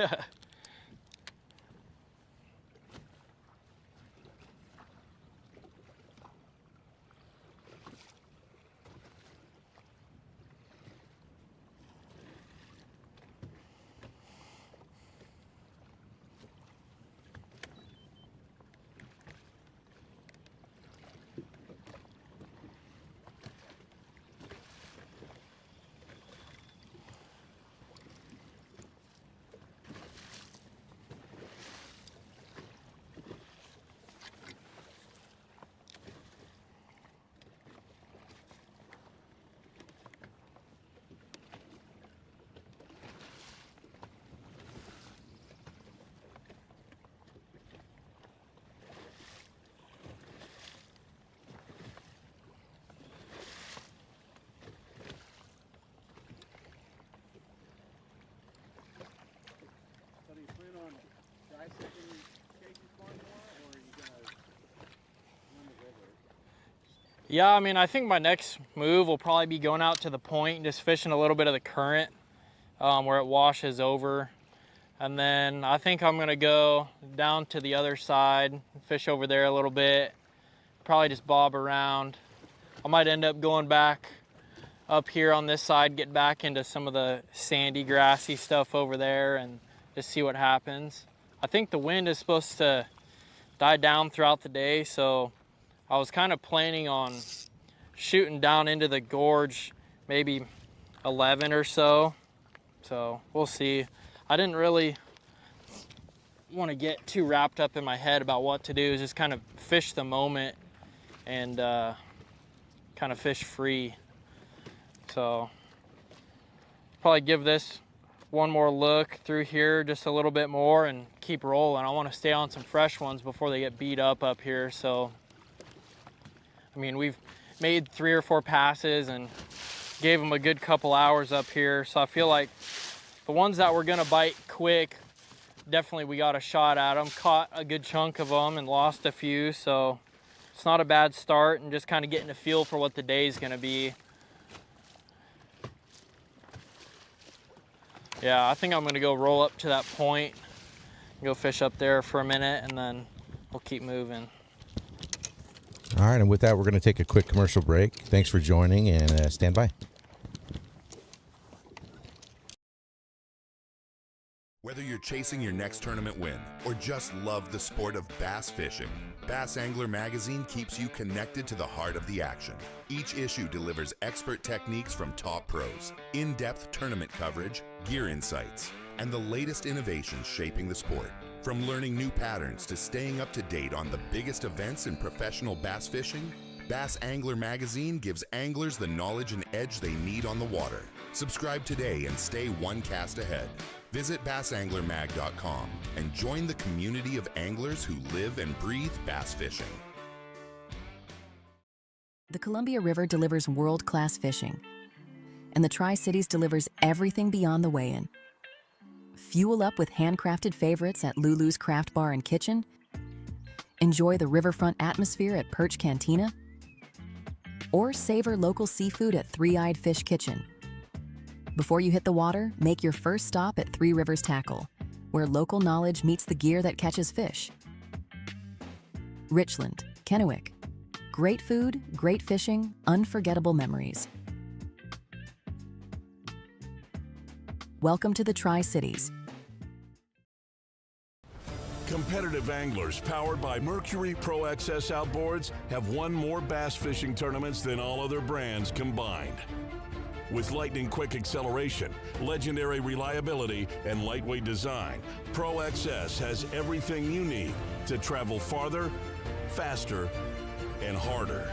Yeah, I mean, I think my next move will probably be going out to the point and just fishing a little bit of the current where it washes over. And then I think I'm gonna go down to the other side, fish over there a little bit, probably just bob around. I might end up going back up here on this side, get back into some of the sandy, grassy stuff over there and just see what happens. I think the wind is supposed to die down throughout the day, so I was kind of planning on shooting down into the gorge, maybe 11 or so. So we'll see. I didn't really want to get too wrapped up in my head about what to do, just kind of fish the moment and kind of fish free. So probably give this one more look through here just a little bit more and keep rolling. I want to stay on some fresh ones before they get beat up here. So I mean, we've made 3 or 4 passes and gave them a good couple hours up here. So I feel like the ones that were gonna bite quick, definitely we got a shot at them, caught a good chunk of them and lost a few. So it's not a bad start and just kind of getting a feel for what the day is gonna be. Yeah, I think I'm gonna go roll up to that point, go fish up there for a minute, and then we'll keep moving. All right, and with that, we're going to take a quick commercial break. Thanks for joining, and stand by. Whether you're chasing your next tournament win or just love the sport of bass fishing, Bass Angler Magazine keeps you connected to the heart of the action. Each issue delivers expert techniques from top pros, in-depth tournament coverage, gear insights, and the latest innovations shaping the sport. From learning new patterns to staying up to date on the biggest events in professional bass fishing, Bass Angler Magazine gives anglers the knowledge and edge they need on the water. Subscribe today and stay one cast ahead. Visit bassanglermag.com and join the community of anglers who live and breathe bass fishing. The Columbia River delivers world-class fishing, and the Tri-Cities delivers everything beyond the weigh-in. Fuel up with handcrafted favorites at Lulu's Craft Bar and Kitchen. Enjoy the riverfront atmosphere at Perch Cantina. Or savor local seafood at Three-Eyed Fish Kitchen. Before you hit the water, make your first stop at Three Rivers Tackle, where local knowledge meets the gear that catches fish. Richland, Kennewick. Great food, great fishing, unforgettable memories. Welcome to the Tri-Cities. Competitive anglers powered by Mercury Pro XS outboards have won more bass fishing tournaments than all other brands combined. With lightning-quick acceleration, legendary reliability, and lightweight design, Pro XS has everything you need to travel farther, faster, and harder.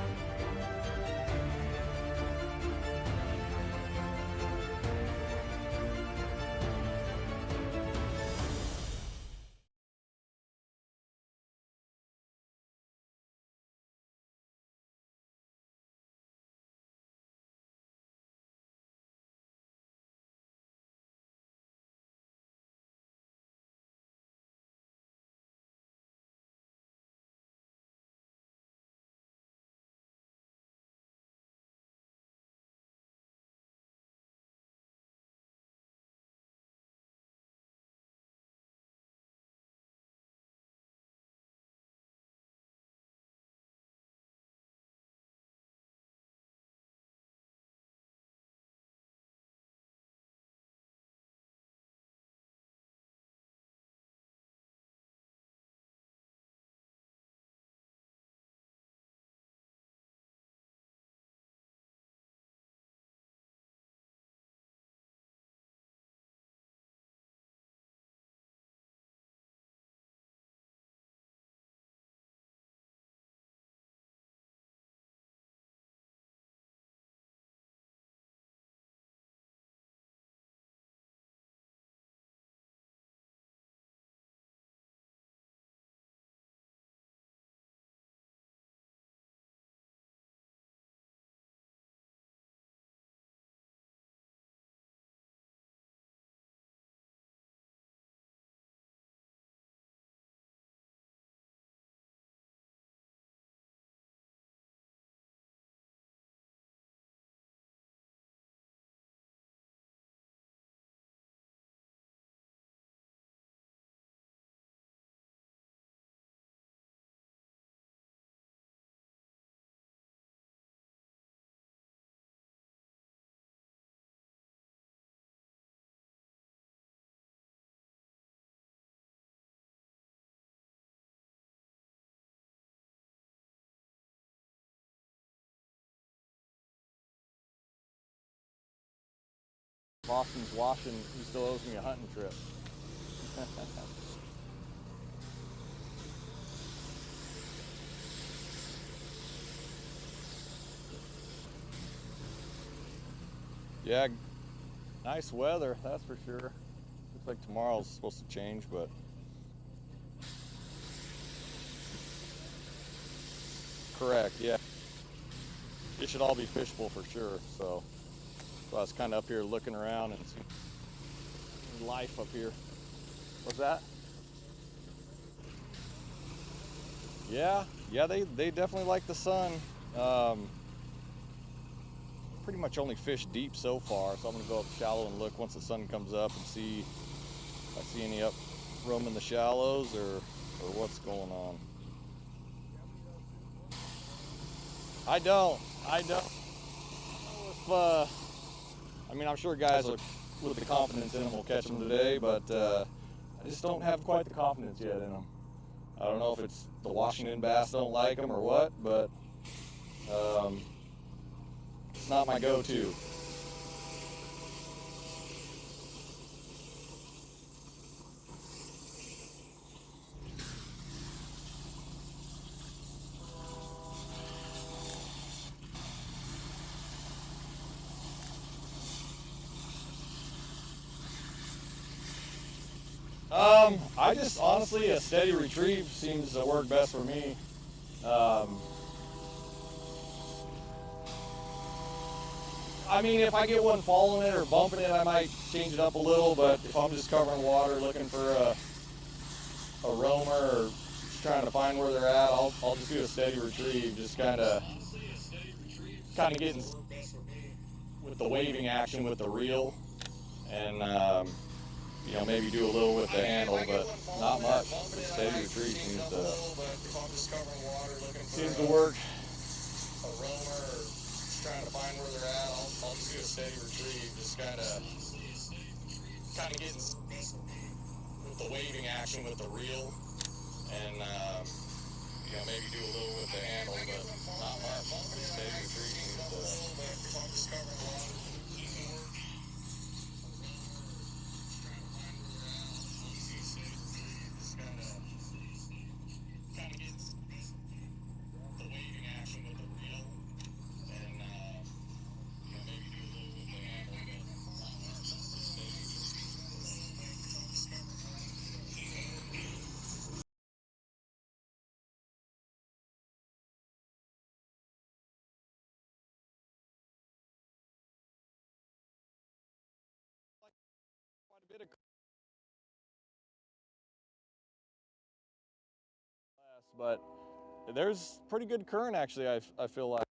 Austin's washing, he still owes me a hunting trip. Yeah, nice weather, that's for sure. Looks like tomorrow's supposed to change, but correct, yeah. It should all be fishable for sure, so I was kind of up here looking around and seeing life up here. What's that? Yeah, they definitely like the sun. Pretty much only fished deep so far, so I'm gonna go up shallow and look once the sun comes up and see if I see any up roaming the shallows or what's going on. I don't. If, I mean, I'm sure guys with the confidence in them will catch them today, but I just don't have quite the confidence yet in them. I don't know if it's the Washington bass don't like them or what, but it's not my go-to. I just honestly, a steady retrieve seems to work best for me. I mean, if I get one following it or bumping it, I might change it up a little, but if I'm just covering water looking for a roamer or just trying to find where they're at, I'll just do a steady retrieve, just kind of getting with the waving action with the reel, and you know, maybe do a little with the handle, but not much. The steady retrieve seems to work. A roamer or just trying to find where they're at, I'll just do a steady retrieve, just kind of getting with the waving action with the reel, and you know, maybe do a little with the handle, but not much. The steady retrieve seems to but there's pretty good current actually, I feel like.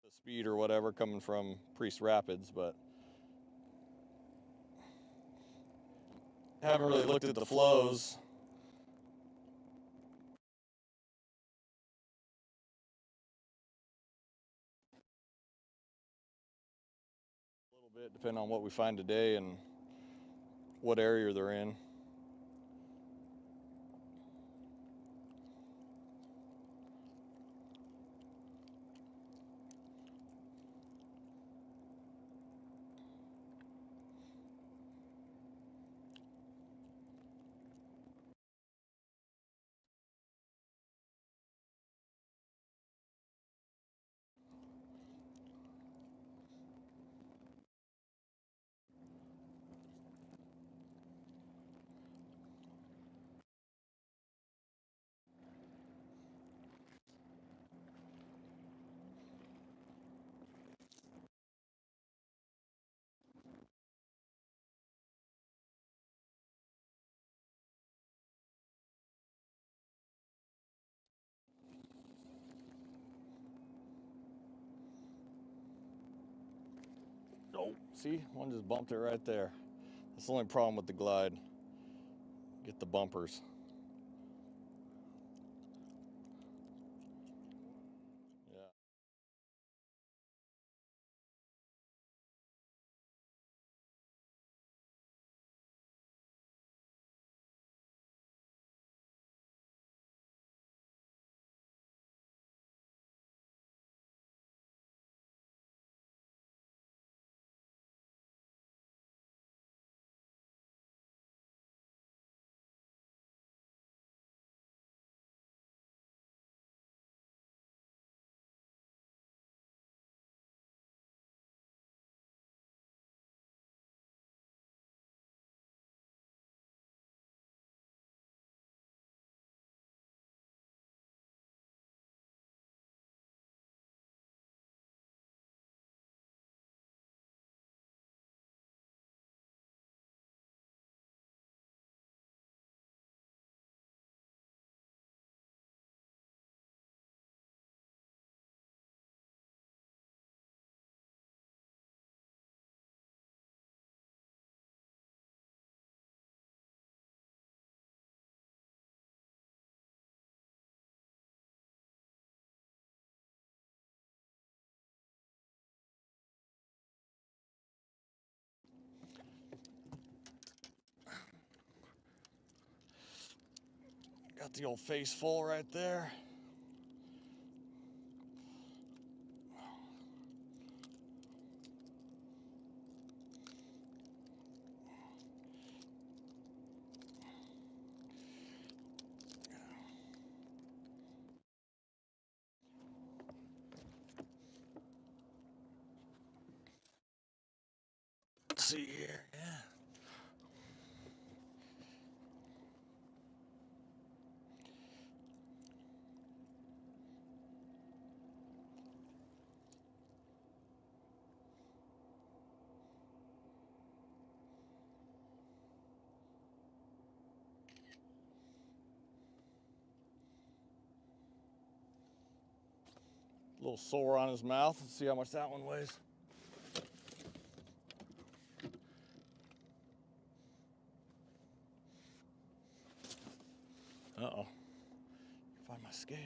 The speed or whatever coming from Priest Rapids, but haven't really looked at the flows. A little bit, depending on what we find today and what area they're in. Oh, see, one just bumped it right there. That's the only problem with the glide. Get the bumpers. Got the old face full right there. Let's see here, yeah. A little sore on his mouth. Let's see how much that one weighs. Uh-oh. Find my scale.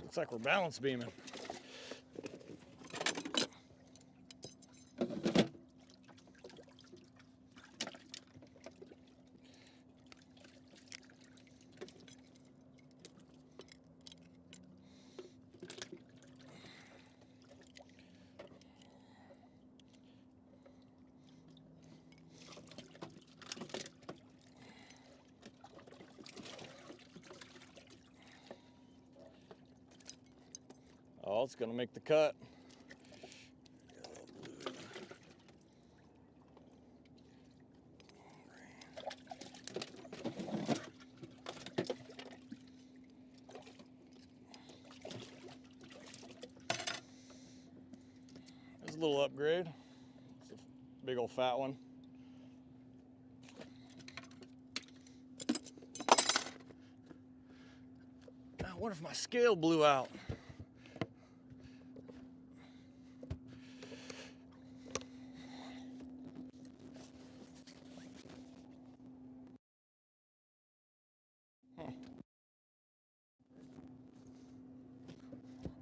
Looks like we're balance beaming. Oh, it's gonna make the cut. There's a little upgrade. It's a big old fat one. I wonder if my scale blew out.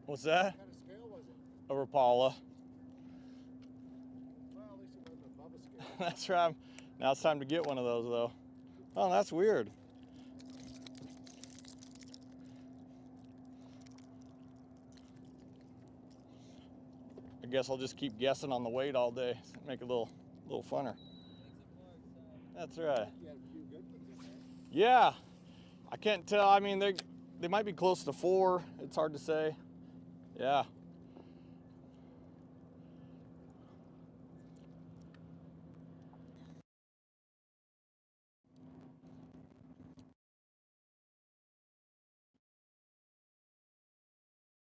What's that? What kind of scale was it? A Rapala. Well, at least it wasn't above a scale. That's right. Now it's time to get one of those, though. Oh, that's weird. I guess I'll just keep guessing on the weight all day. Make it a little funner. That's right. You had a few good ones in there. Yeah. I can't tell. I mean, they might be close to 4. It's hard to say. Yeah.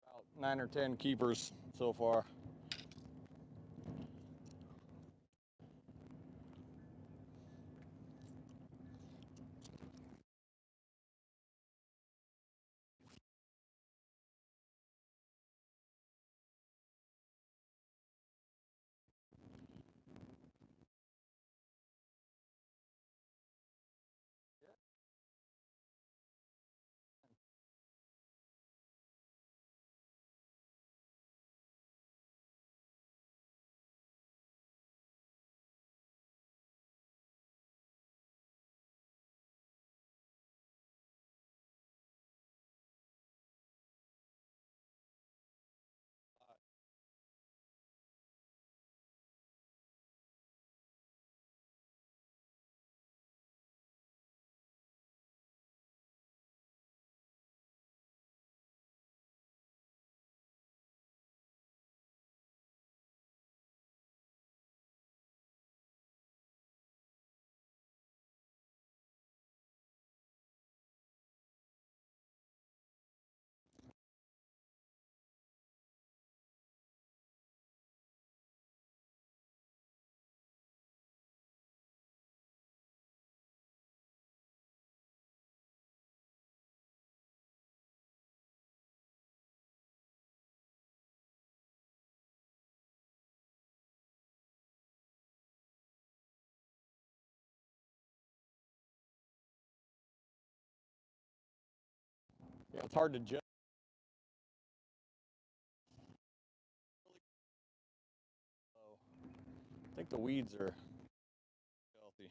About 9 or 10 keepers so far. Yeah, it's hard to judge. the weeds are healthy.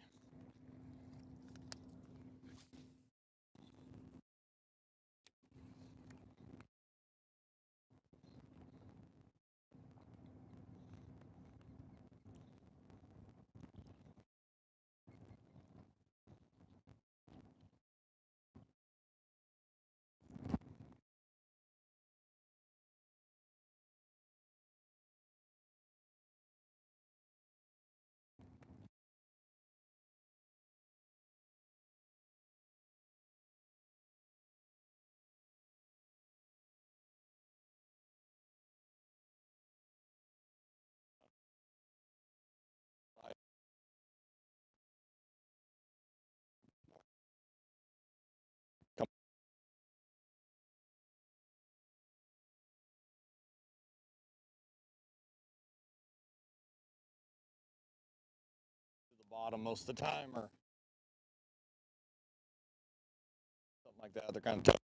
To the bottom most of the time, or something like that. They're kind of tough.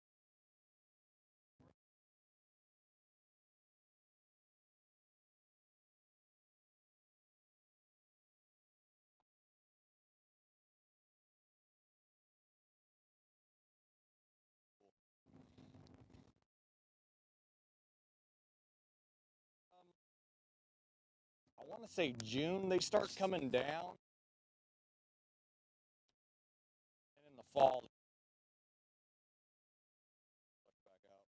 I want to say June they start coming down, and in the fall. Back out.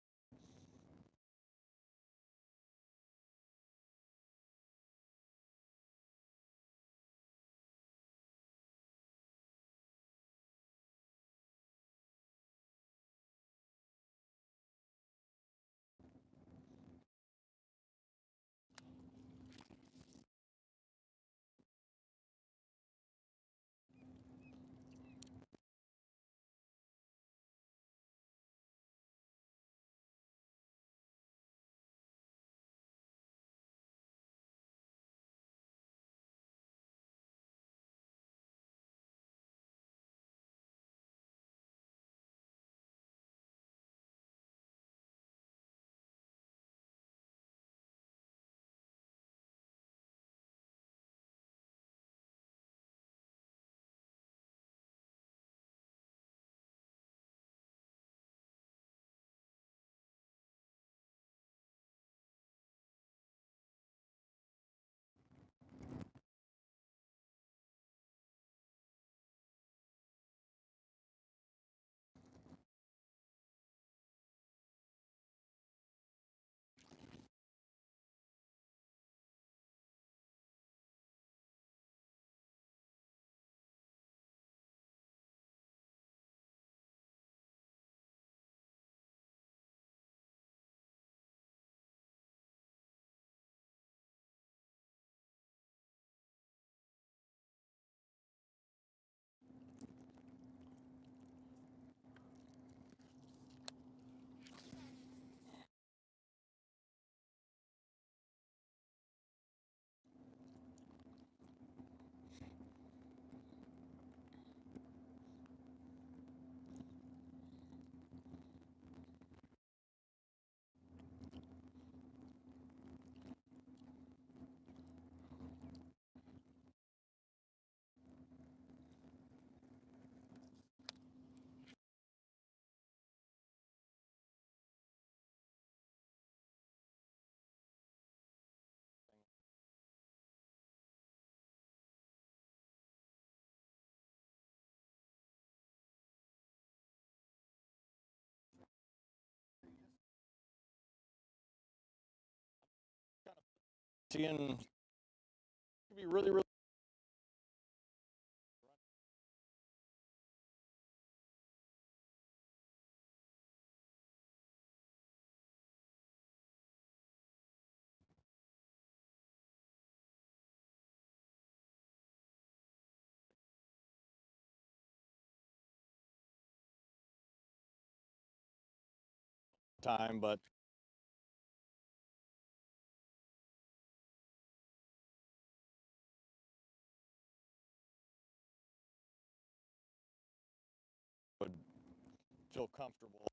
Seeing could be really, really. Time, but would feel comfortable.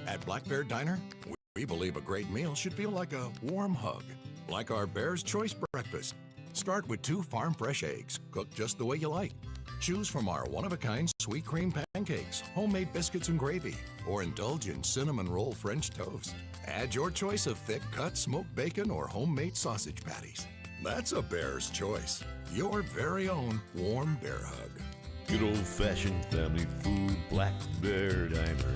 At Black Bear Diner, we believe a great meal should feel like a warm hug, like our Bear's Choice breakfast. Start with 2 farm fresh eggs, cooked just the way you like. Choose from our one-of-a-kind sweet cream pancakes, homemade biscuits and gravy, or indulge in cinnamon roll French toast. Add your choice of thick-cut smoked bacon or homemade sausage patties. That's a Bear's Choice. Your very own warm bear hug. Good old-fashioned family food, Black Bear Diner.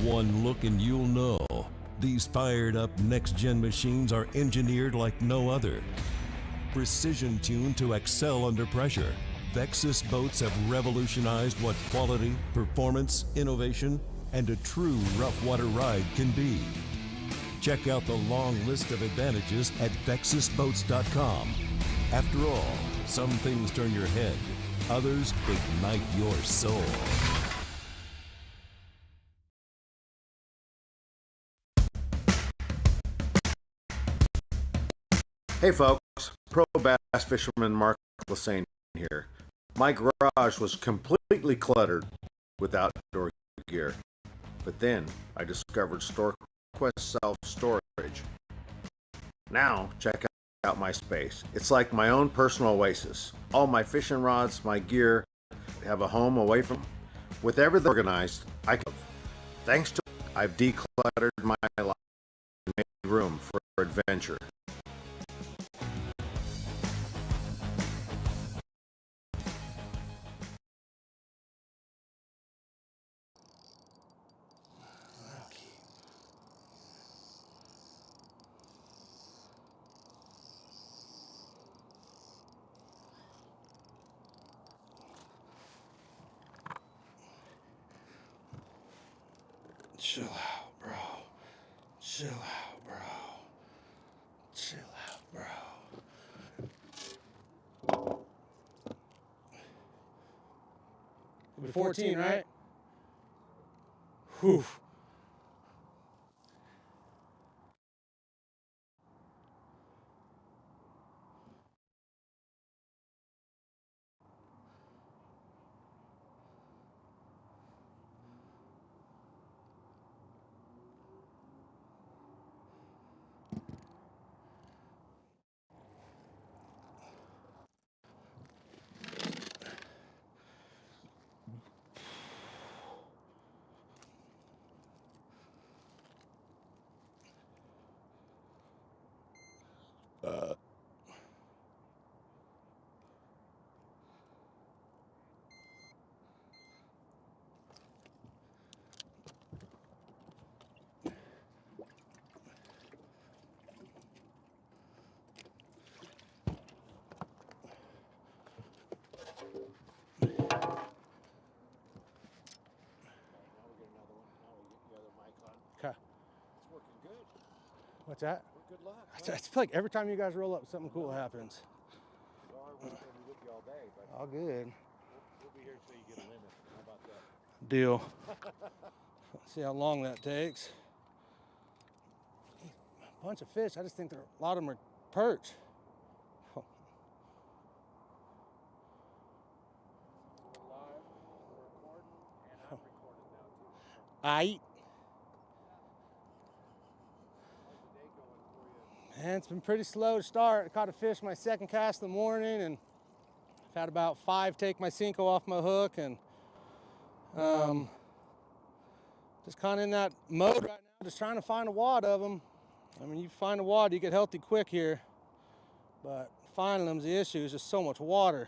One look and you'll know. These fired-up next-gen machines are engineered like no other. Precision tuned to excel under pressure, Vexus boats have revolutionized what quality, performance, innovation, and a true rough water ride can be. Check out the long list of advantages at VexusBoats.com. After all, some things turn your head, others ignite your soul. Hey folks, Pro Bass Fisherman Mark Lassane here. My garage was completely cluttered with outdoor gear, but then I discovered StoreQuest Self-Storage. Now check out my space. It's like my own personal oasis. All my fishing rods, my gear, have a home away from. With everything organized, thanks to I've decluttered my life and made room for adventure. Chill out, bro. Chill out, bro. Chill out, bro. It'll be 14, right? Whew. Okay. It's working good. What's that? Good luck. I feel like every time you guys roll up, something cool happens. Sorry, we're not going to be with you all day, but All good. we'll be here until you get a limit. How about that? Deal. See how long that takes. A bunch of fish. I just think a lot of them are perch. Aight. Man, it's been pretty slow to start. I caught a fish my second cast in the morning, and I've had about 5 take my Senko off my hook, and just kind of in that mode right now, just trying to find a wad of them. I mean, you find a wad, you get healthy quick here, but finding them's the issue. It's just so much water.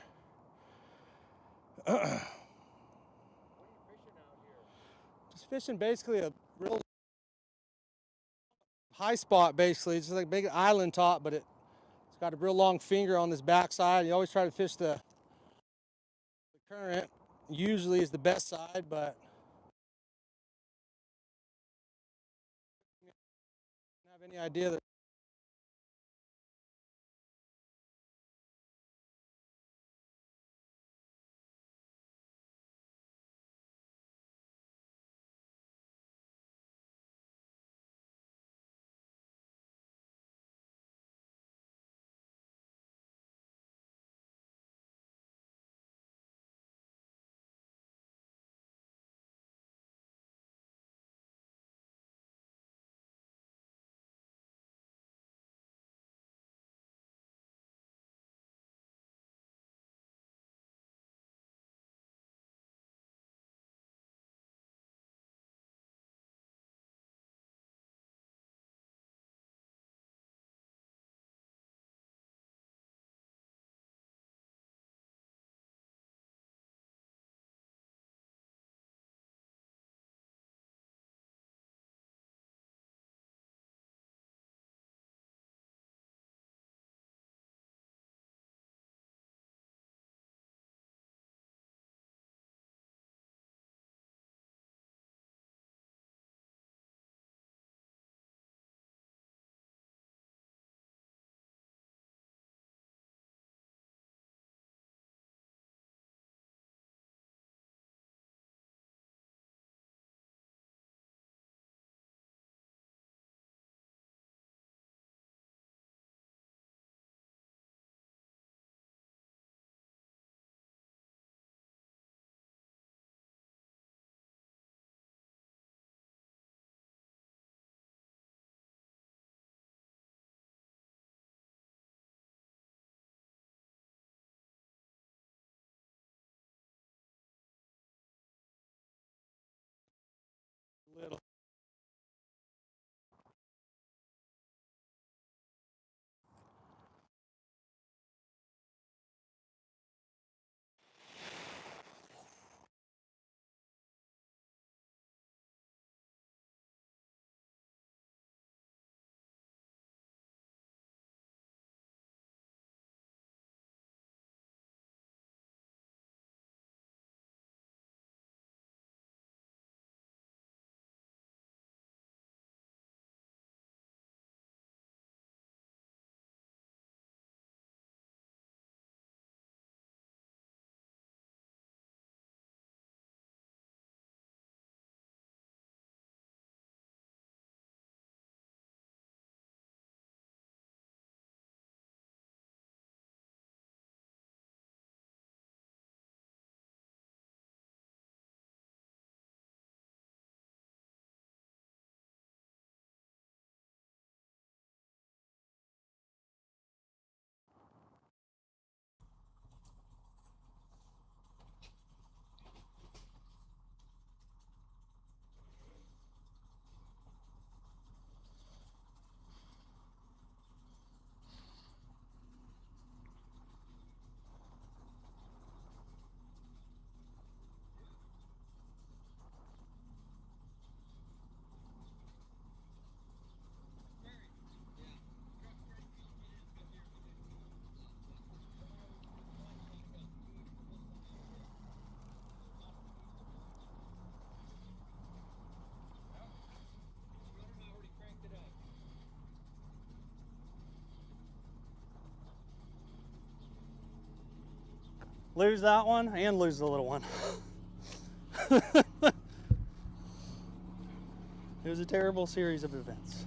Just fishing basically a real high spot, basically. It's just like a big island top, but it's got a real long finger on this backside. You always try to fish the current. Usually is the best side, but I don't have any idea that little. Lose that one and lose the little one. It was a terrible series of events.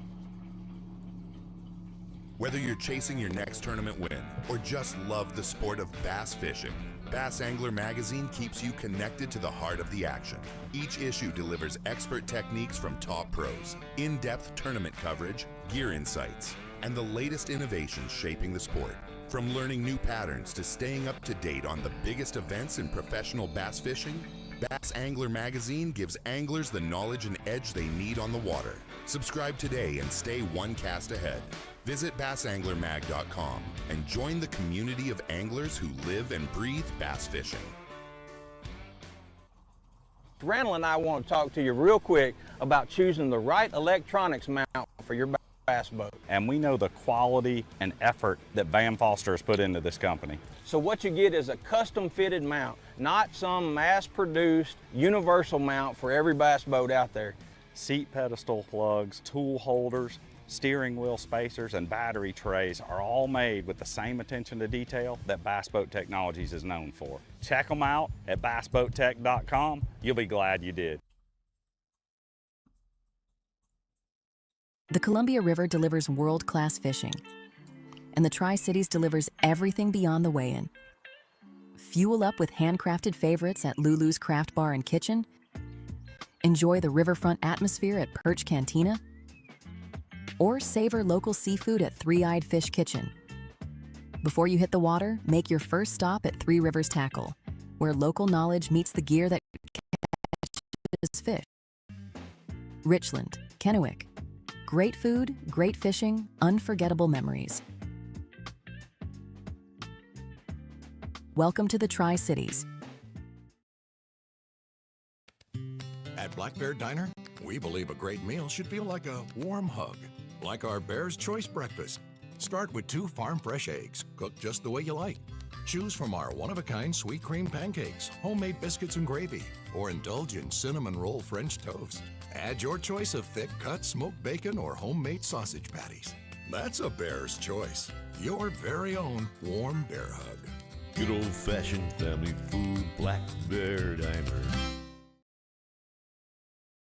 Whether you're chasing your next tournament win or just love the sport of bass fishing, Bass Angler Magazine keeps you connected to the heart of the action. Each issue delivers expert techniques from top pros, in-depth tournament coverage, gear insights, and the latest innovations shaping the sport. From learning new patterns to staying up to date on the biggest events in professional bass fishing, Bass Angler Magazine gives anglers the knowledge and edge they need on the water. Subscribe today and stay one cast ahead. Visit bassanglermag.com and join the community of anglers who live and breathe bass fishing. Randall and I want to talk to you real quick about choosing the right electronics mount for your bass boat. And we know the quality and effort that Van Foster has put into this company. So what you get is a custom fitted mount, not some mass produced universal mount for every bass boat out there. Seat pedestal plugs, tool holders, steering wheel spacers, and battery trays are all made with the same attention to detail that Bass Boat Technologies is known for. Check them out at bassboattech.com. You'll be glad you did. The Columbia River delivers world-class fishing, and the Tri-Cities delivers everything beyond the weigh-in. Fuel up with handcrafted favorites at Lulu's Craft Bar and Kitchen. Enjoy the riverfront atmosphere at Perch Cantina, or savor local seafood at Three-Eyed Fish Kitchen. Before you hit the water, make your first stop at Three Rivers Tackle, where local knowledge meets the gear that catches fish. Richland, Kennewick. Great food, great fishing, unforgettable memories. Welcome to the Tri-Cities. At Black Bear Diner, we believe a great meal should feel like a warm hug, like our Bear's Choice breakfast. Start with 2 farm-fresh eggs, cooked just the way you like. Choose from our one-of-a-kind sweet cream pancakes, homemade biscuits and gravy, or indulge in cinnamon roll French toast. Add your choice of thick-cut smoked bacon or homemade sausage patties. That's a Bear's Choice, your very own warm bear hug. Good old-fashioned family food, Black Bear Diner.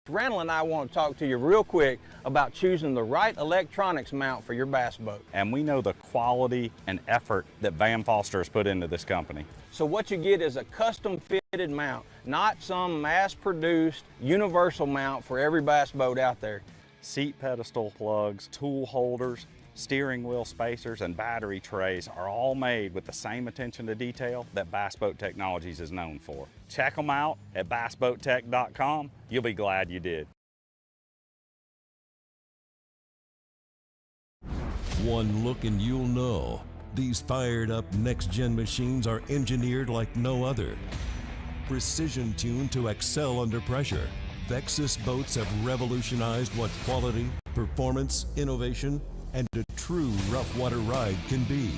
Randall and I want to talk to you real quick about choosing the right electronics mount for your bass boat. And we know the quality and effort that Van Foster has put into this company. So what you get is a custom fitted mount, not some mass produced universal mount for every bass boat out there. Seat pedestal plugs, tool holders, steering wheel spacers, and battery trays are all made with the same attention to detail that Bass Boat Technologies is known for. Check them out at bassboattech.com. You'll be glad you did. One look and you'll know. These fired up next-gen machines are engineered like no other. Precision tuned to excel under pressure, Vexus boats have revolutionized what quality, performance, innovation, and a true rough water ride can be.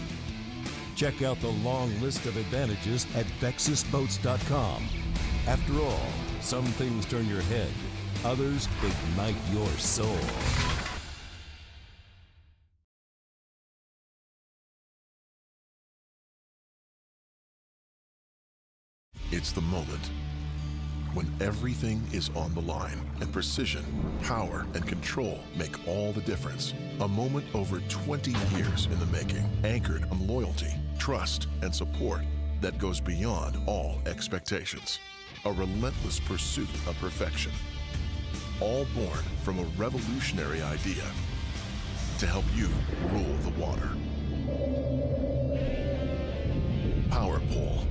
Check out the long list of advantages at VexusBoats.com. After all, some things turn your head, others ignite your soul. It's the moment when everything is on the line and precision, power, and control make all the difference. A moment over 20 years in the making, anchored on loyalty, trust, and support that goes beyond all expectations. A relentless pursuit of perfection. All born from a revolutionary idea to help you rule the water. Power Pole.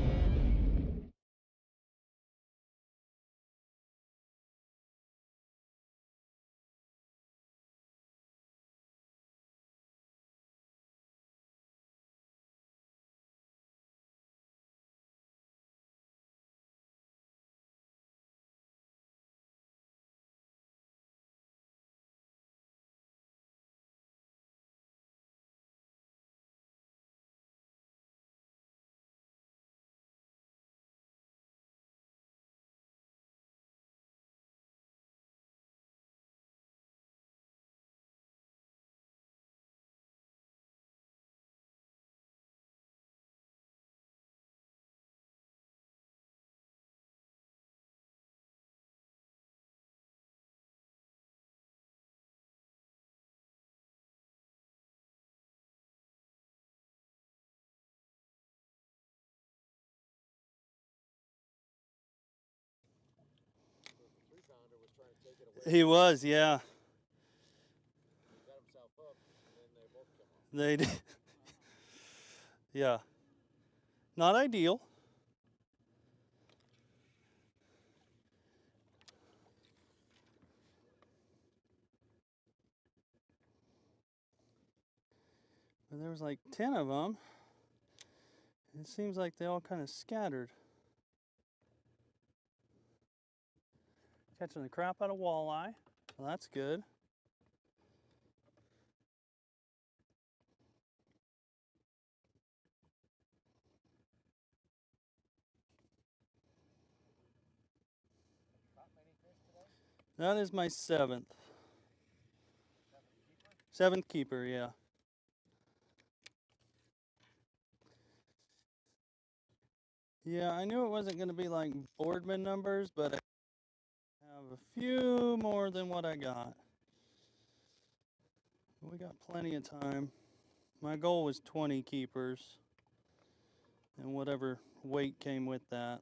He was, yeah. They did. Yeah. Not ideal. But there was like 10 of them. It seems like they all kind of scattered. Catching the crap out of walleye. Well, that's good. That is my seventh. Seventh keeper, yeah. Yeah, I knew it wasn't going to be like Boardman numbers, but I have a few more than what I got. We got plenty of time. My goal was 20 keepers and whatever weight came with that.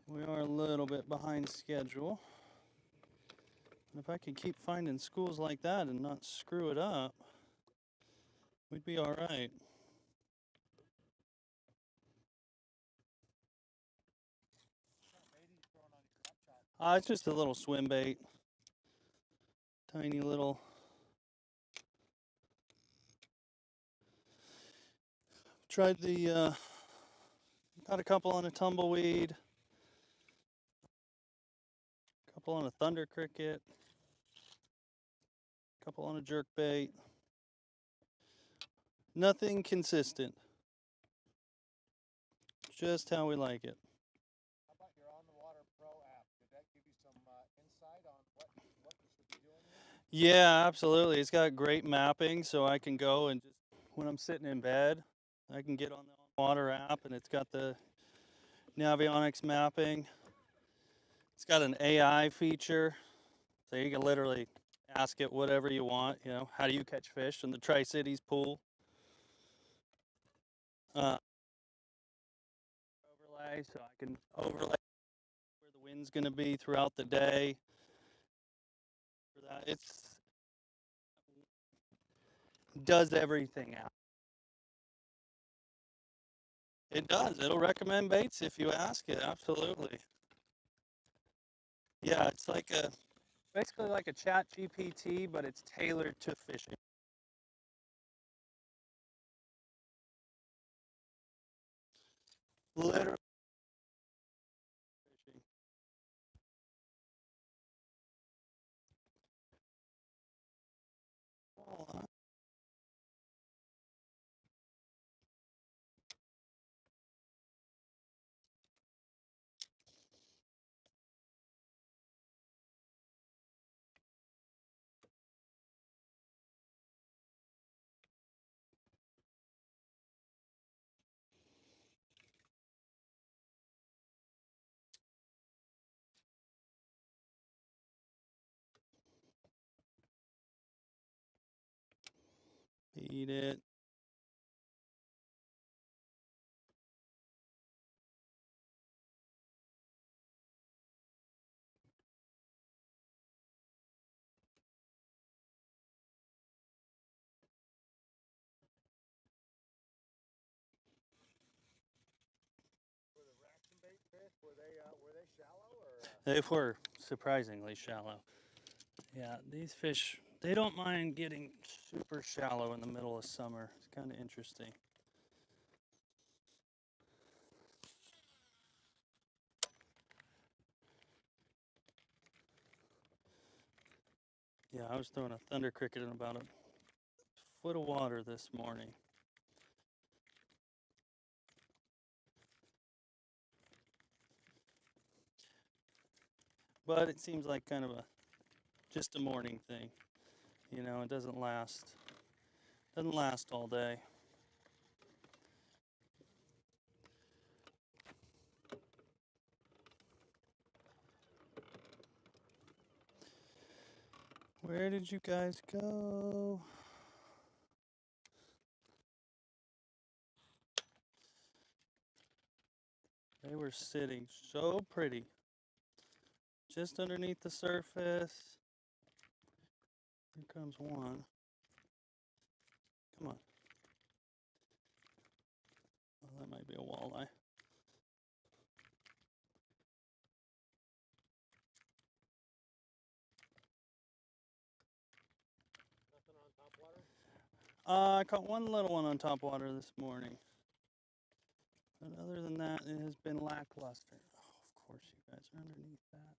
We are a little bit behind schedule. If I could keep finding schools like that and not screw it up, we'd be all right. It's just a little swim bait. Tiny little. Tried the, got a couple on a tumbleweed. Couple on a thunder cricket. Couple on a jerkbait. Nothing consistent. Just how we like it. How about your On the Water Pro app? Did that give you some insight on what you should be doing here? Yeah, absolutely. It's got great mapping, so I can go and just, when I'm sitting in bed, I can get on the Water app, and it's got the Navionics mapping. It's got an AI feature, so you can literally ask it whatever you want. You know, how do you catch fish in the Tri-Cities pool? Overlay, so I can overlay where the wind's going to be throughout the day. For that, it does everything out. It does. It'll recommend baits if you ask it. Absolutely. Yeah, it's like a basically like a chat GPT, but it's tailored to fishing. Literally fishing. Walleye. Eat it. Were they shallow or? They were surprisingly shallow. Yeah, these fish, they don't mind getting super shallow in the middle of summer. It's kind of interesting. Yeah, I was throwing a thunder cricket in about a foot of water this morning. But it seems like kind of just a morning thing. You know, it doesn't last all day. Where did you guys go? They were sitting so pretty. Just underneath the surface. Here comes one. Come on. Oh, that might be a walleye. Nothing on top water? I caught one little one on top water this morning. But other than that, it has been lackluster. Oh, of course you guys are underneath that.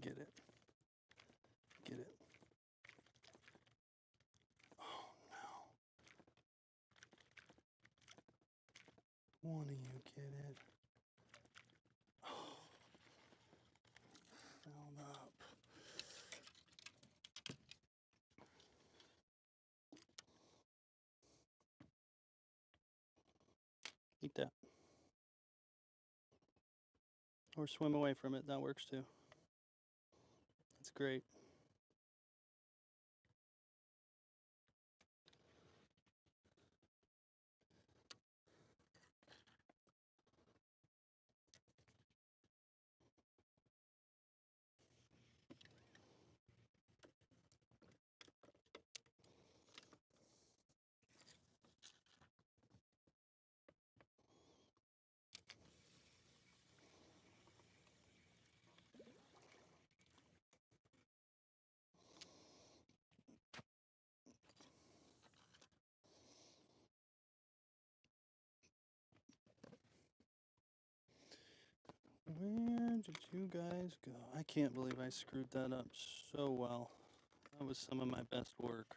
Get it. Get it. Oh no. One of you get it. Oh. Fouled up. Eat that. Or swim away from it. That works too. That's great. Where did you guys go? I can't believe I screwed that up so well. That was some of my best work.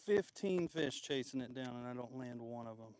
15 fish chasing it down and I don't land one of them.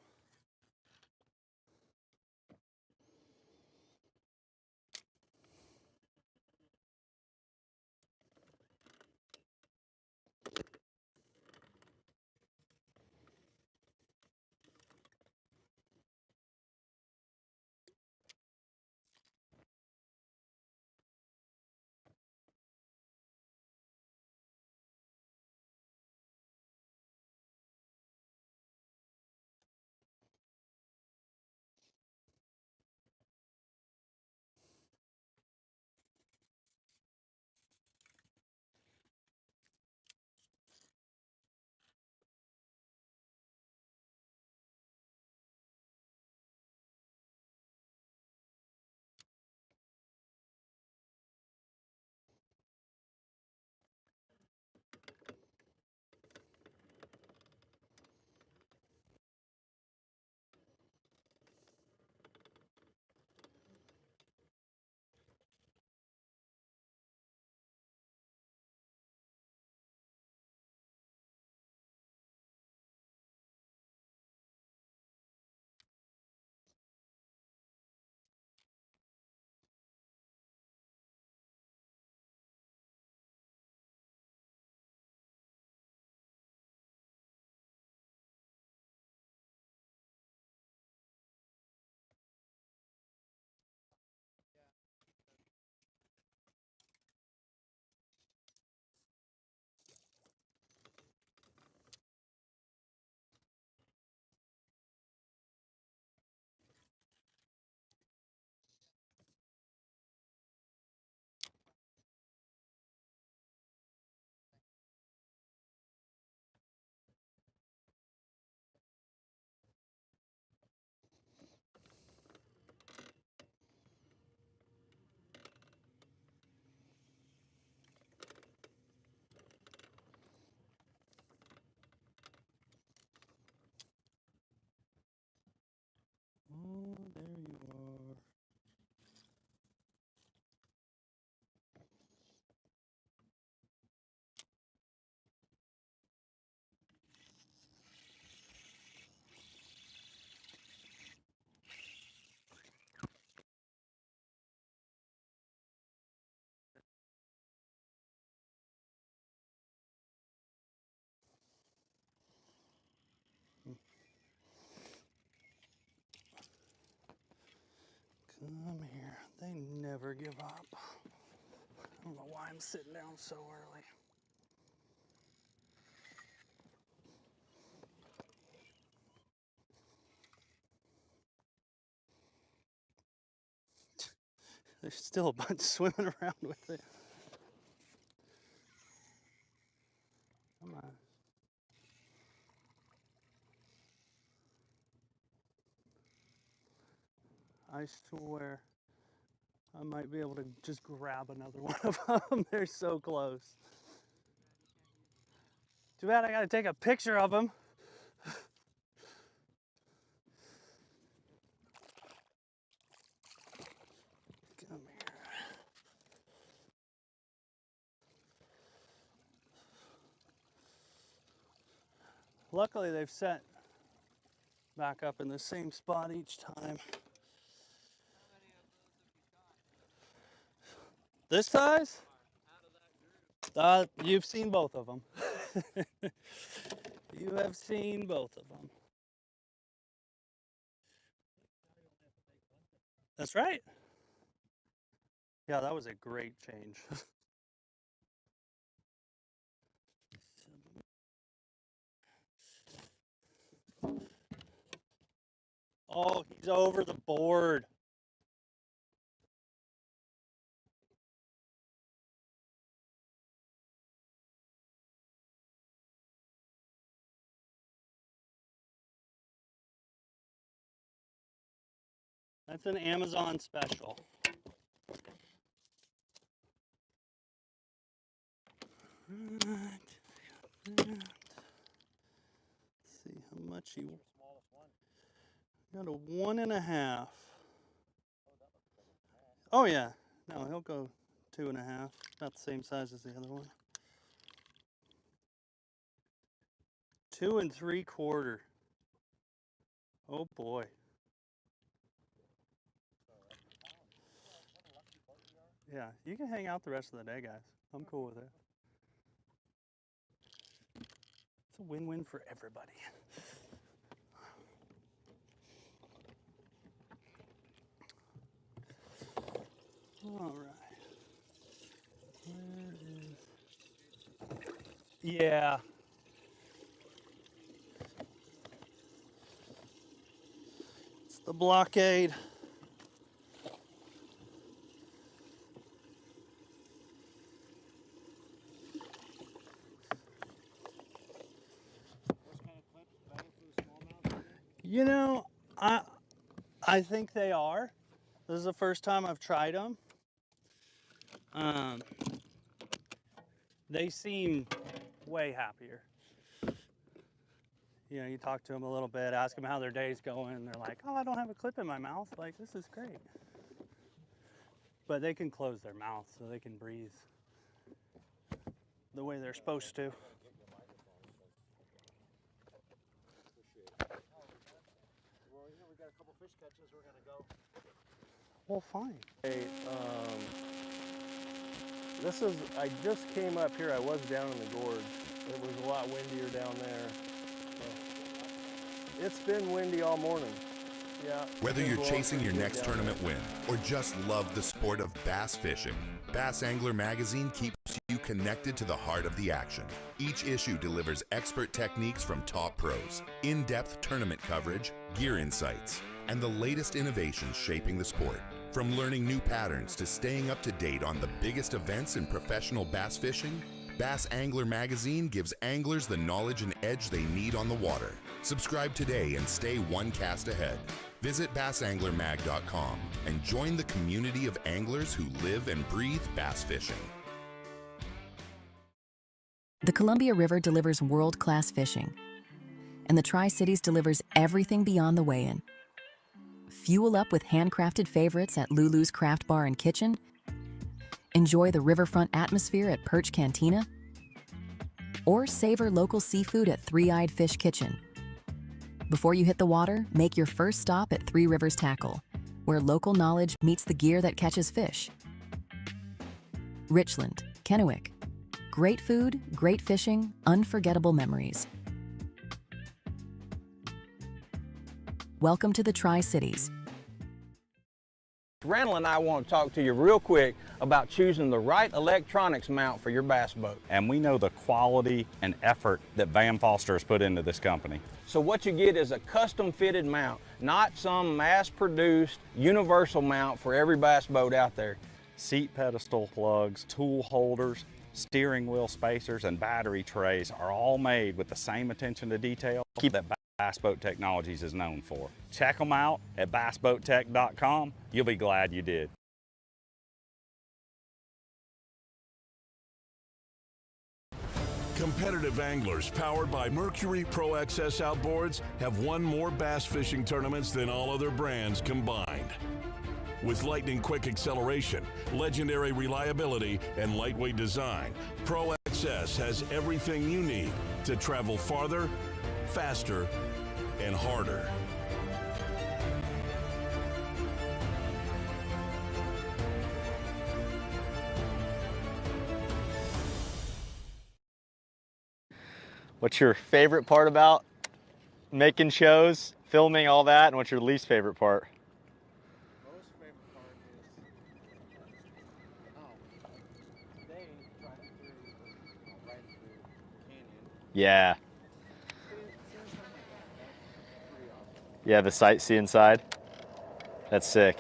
give up. I don't know why I'm sitting down so early. There's still a bunch swimming around with it. Come on. I swear I might be able to just grab another one of them. They're so close. Too bad I gotta take a picture of them. Come here. Luckily, they've set back up in the same spot each time. This size? You've seen both of them. You have seen both of them. That's right. Yeah, that was a great change. Oh, he's over the board. That's an Amazon special. Right. Let's see how much he got. A 1.5. Oh yeah, no, he'll go 2.5. Not the same size as the other one. 2 3/4. Oh boy. Yeah, you can hang out the rest of the day, guys. I'm cool with it. It's a win-win for everybody. All right. Where is... Yeah. It's the blockade. You know, I think they are. This is the first time I've tried them. They seem way happier. You know, you talk to them a little bit, ask them how their day's going, and they're like, oh, I don't have a clip in my mouth. Like, this is great. But they can close their mouth so they can breathe the way they're supposed to. Well, fine. Hey, I just came up here. I was down in the gorge. It was a lot windier down there. So it's been windy all morning. Yeah. Whether you're chasing your next tournament win or just love the sport of bass fishing, Bass Angler Magazine keeps you connected to the heart of the action. Each issue delivers expert techniques from top pros, in-depth tournament coverage, gear insights, and the latest innovations shaping the sport. From learning new patterns to staying up to date on the biggest events in professional bass fishing, Bass Angler Magazine gives anglers the knowledge and edge they need on the water. Subscribe today and stay one cast ahead. Visit bassanglermag.com and join the community of anglers who live and breathe bass fishing. The Columbia River delivers world-class fishing, and the Tri-Cities delivers everything beyond the weigh-in. Fuel up with handcrafted favorites at Lulu's Craft Bar and Kitchen. Enjoy the riverfront atmosphere at Perch Cantina. Or savor local seafood at Three-Eyed Fish Kitchen. Before you hit the water, make your first stop at Three Rivers Tackle, where local knowledge meets the gear that catches fish. Richland, Kennewick. Great food, great fishing, unforgettable memories. Welcome to the Tri-Cities. Randall and I want to talk to you real quick about choosing the right electronics mount for your bass boat. And we know the quality and effort that Van Foster has put into this company. So what you get is a custom fitted mount, not some mass produced universal mount for every bass boat out there. Seat pedestal plugs, tool holders, steering wheel spacers, and battery trays are all made with the same attention to detail that Bass Boat Technologies is known for. Check them out at bassboattech.com. You'll be glad you did. Competitive anglers powered by Mercury Pro XS outboards have won more bass fishing tournaments than all other brands combined. With lightning quick acceleration, legendary reliability, and lightweight design, Pro XS has everything you need to travel farther, faster, and harder. What's your favorite part about making shows, filming, all that, and what's your least favorite part? Most favorite part is today driving through right through the canyon. Yeah. Yeah, the sightseeing side. That's sick.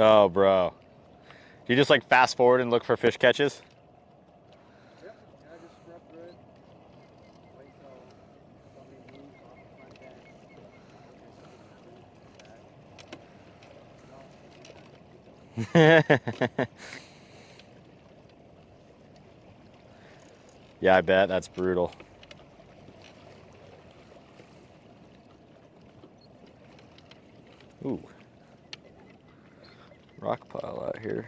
Oh, bro. Do you just like fast forward and look for fish catches? Yep, I just scrub through it. Wait till somebody moves off the front deck. Yeah, I bet. That's brutal. Ooh. Rock pile out here.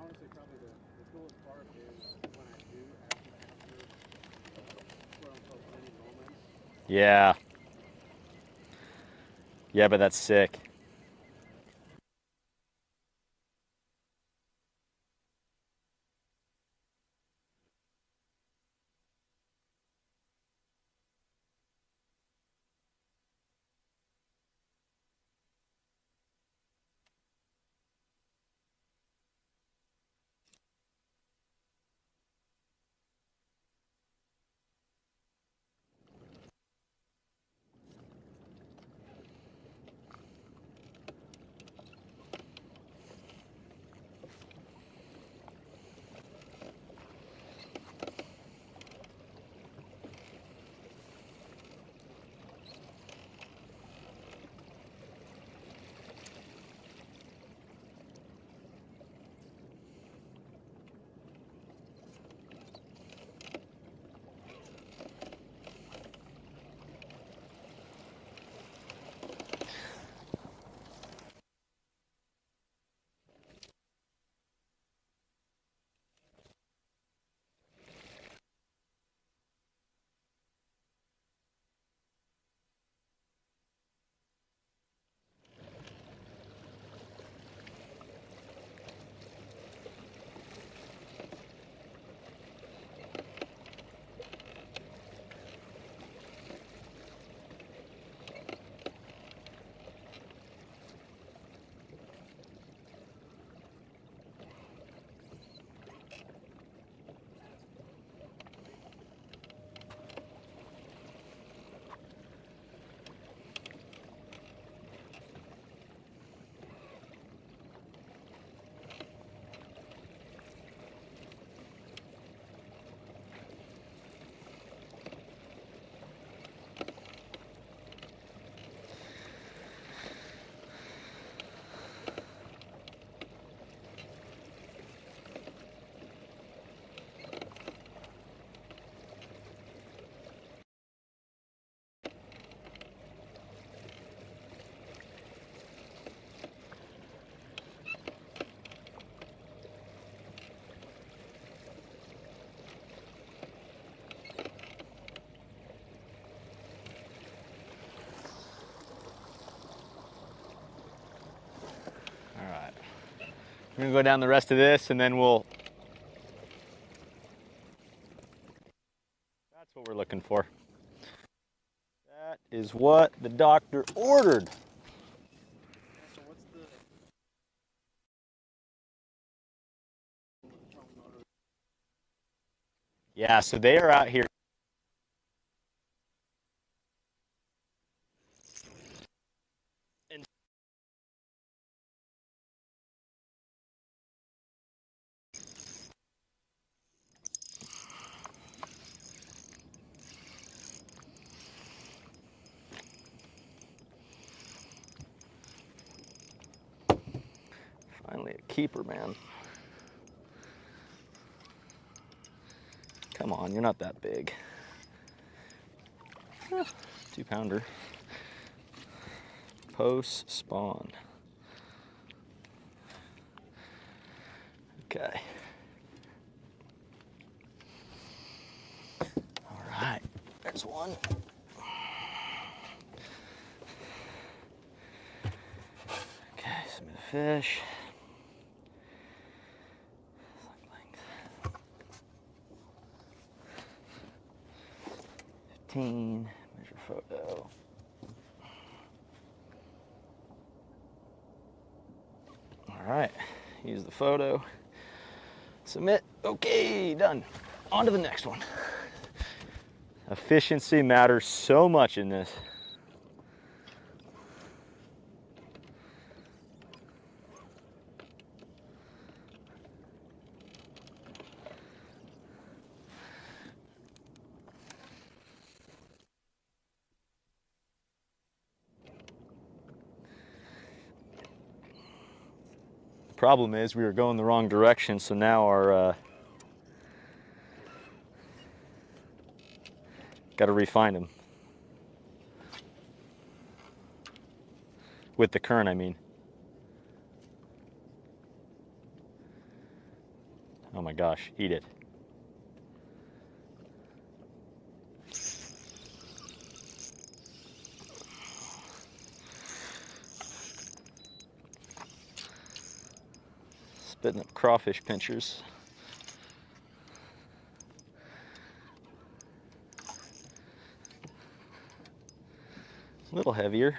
Honestly, probably the coolest part is when I do actually capture quote-unquote winning moments. Yeah. Yeah, but that's sick. We're gonna go down the rest of this and then we'll, that's what we're looking for. That is what the doctor ordered. Yeah, so they are out here. Finally a keeper, man. Come on, you're not that big. 2-pounder. Post spawn. Okay. All right, there's one. Okay, submit a fish. 15, measure photo. All right, use the photo. Submit. Okay, done. On to the next one. Efficiency matters so much in this. Problem is we were going the wrong direction, so now our got to refine them with the current, I mean. Oh my gosh, eat it. Spitting up crawfish pinchers. A little heavier.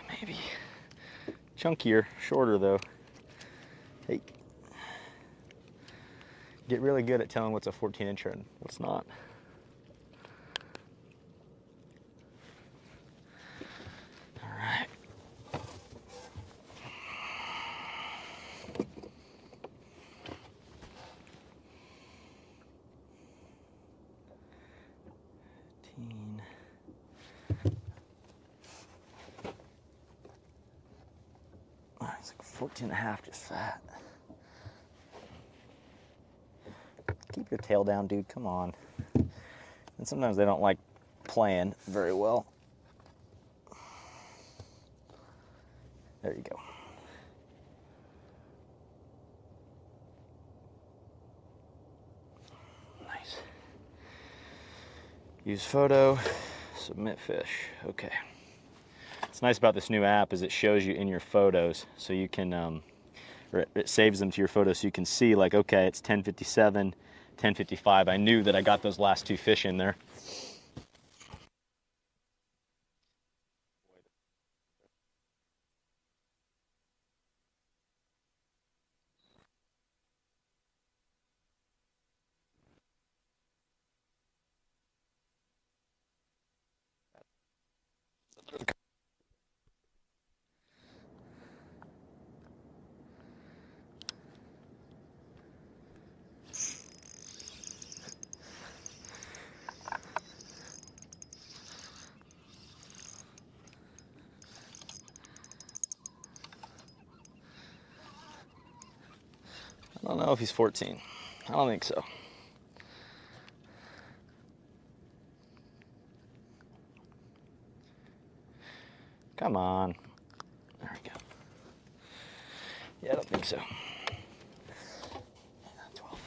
Maybe chunkier, shorter though. Hey, get really good at telling what's a 14-incher and what's not. It's like 14 and a half, just fat. Keep your tail down, dude, come on. And sometimes they don't like playing very well. There you go. Nice. Use photo, submit fish, okay. What's nice about this new app is it shows you in your photos, so you can, or it saves them to your photos so you can see like, okay, it's 10:57, 10:55. I knew that I got those last 2 fish in there. I don't know if he's 14. I don't think so. Come on. There we go. Yeah, I don't think so. Yeah, 12.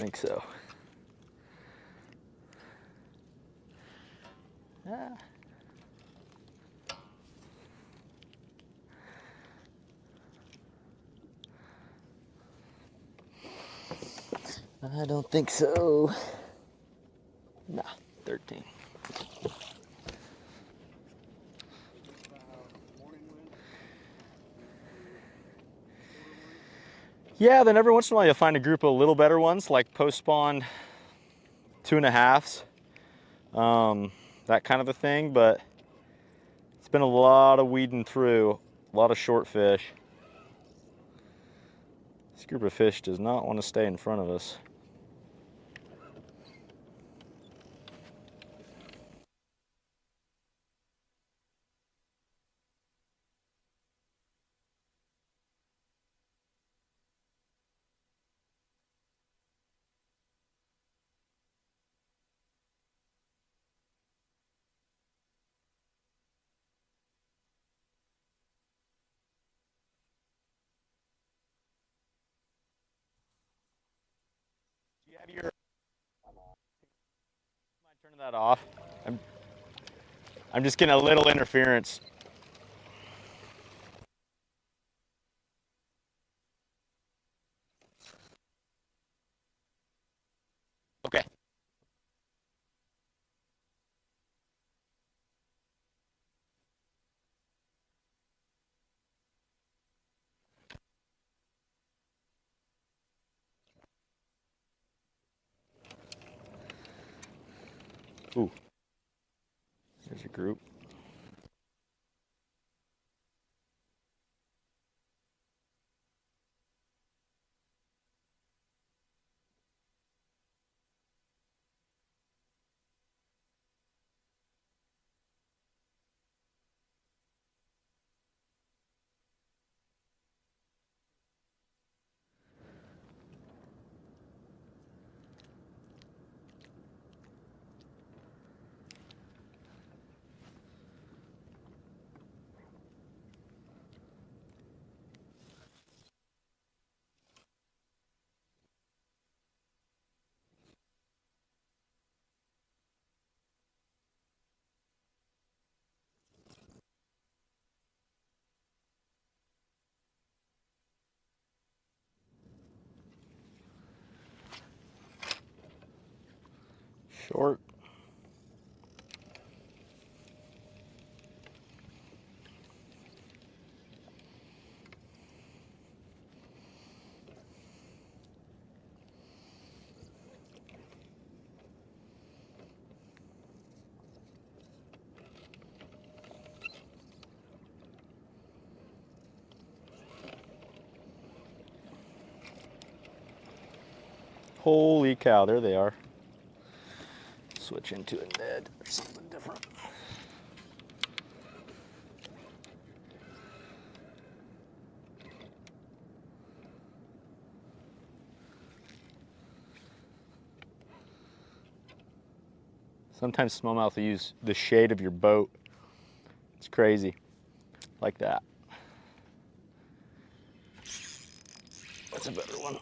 think so. Ah. I don't think so. Nah, 13. Yeah, then every once in a while you'll find a group of little better ones, like post-spawn 2.5s, that kind of a thing, but it's been a lot of weeding through, a lot of short fish. This group of fish does not want to stay in front of us. Do you have your... Mind turning that off? I'm just getting a little interference. Okay. Ooh, there's a group. Short. Holy cow, there they are. Switch into a Ned or something different. Sometimes smallmouth will use the shade of your boat. It's crazy, like that. That's a better one,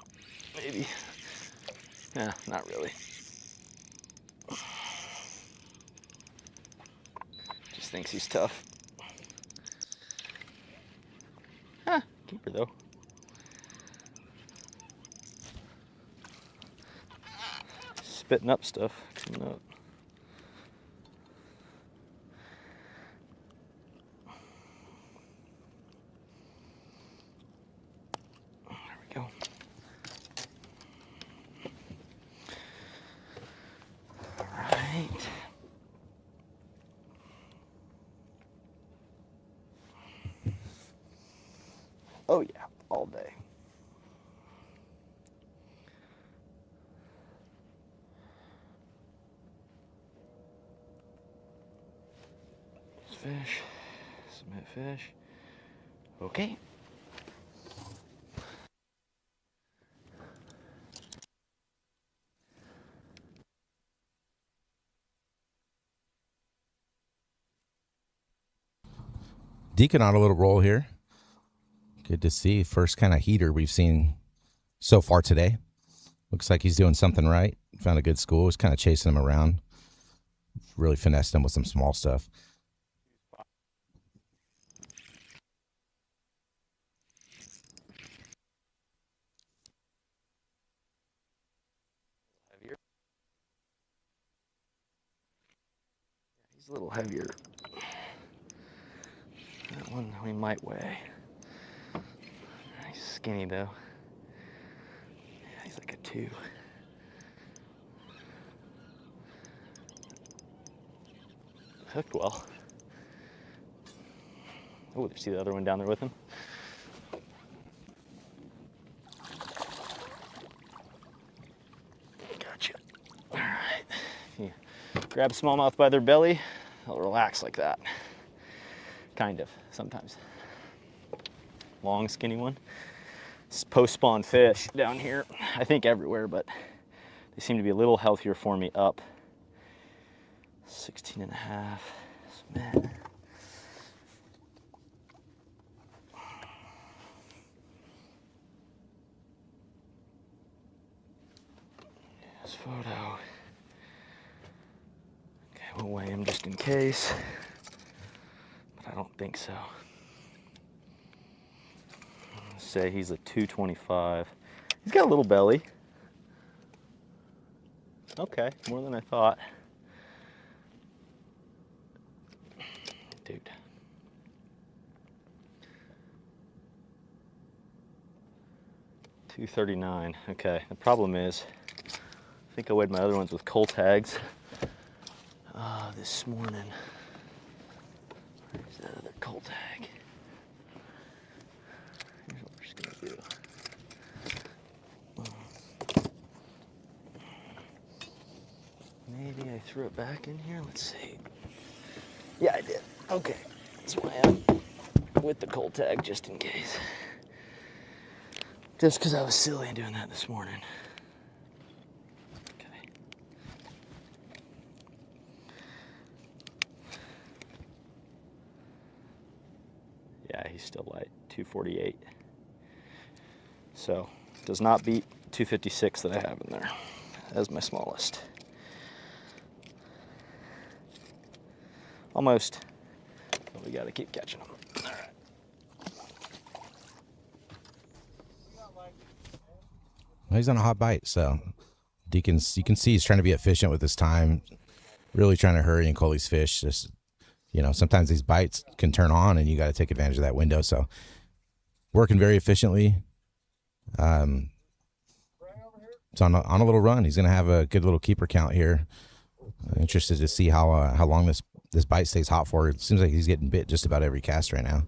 maybe. Yeah, not really. Just thinks he's tough. Huh, keeper though. Spitting up stuff, coming up. There we go. All right. Oh yeah, all day. Fish, submit fish. Okay. Deacon on a little roll here. Good to see. First kind of heater we've seen so far today. Looks like he's doing something right. Found a good school. Was kind of chasing him around. Really finessed him with some small stuff. He's a little heavier. That one we might weigh. He's skinny though. Yeah, he's like a 2. Hooked well. Oh, see the other one down there with him? Gotcha. All right. You grab smallmouth by their belly, they'll relax like that. Kind of, sometimes. Long, skinny one. This is post-spawn fish down here. I think everywhere, but they seem to be a little healthier for me up. 16 and a half. Man. This photo. Okay, we'll weigh him just in case, but I don't think so. Let's say he's a 225. He's got a little belly. Okay, more than I thought. Dude. $239. Okay, the problem is, I think I weighed my other ones with cull tags this morning. Where's that other cull tag? Here's what we're just gonna do. Maybe I threw it back in here. Let's see. Yeah, I did. Okay, that's why I'm with the cull tag just in case. Just because I was silly doing that this morning. Okay. Yeah, he's still light, 248. So, does not beat 256 that I have in there as my smallest. Almost. But we gotta keep catching them. All right. Well, he's on a hot bite, so you can see he's trying to be efficient with his time, really trying to hurry and cull these fish. Just, you know, sometimes these bites can turn on, and you got to take advantage of that window. So, working very efficiently. It's on a little run. He's gonna have a good little keeper count here. Interested to see how long this bite stays hot for. It seems like he's getting bit just about every cast right now.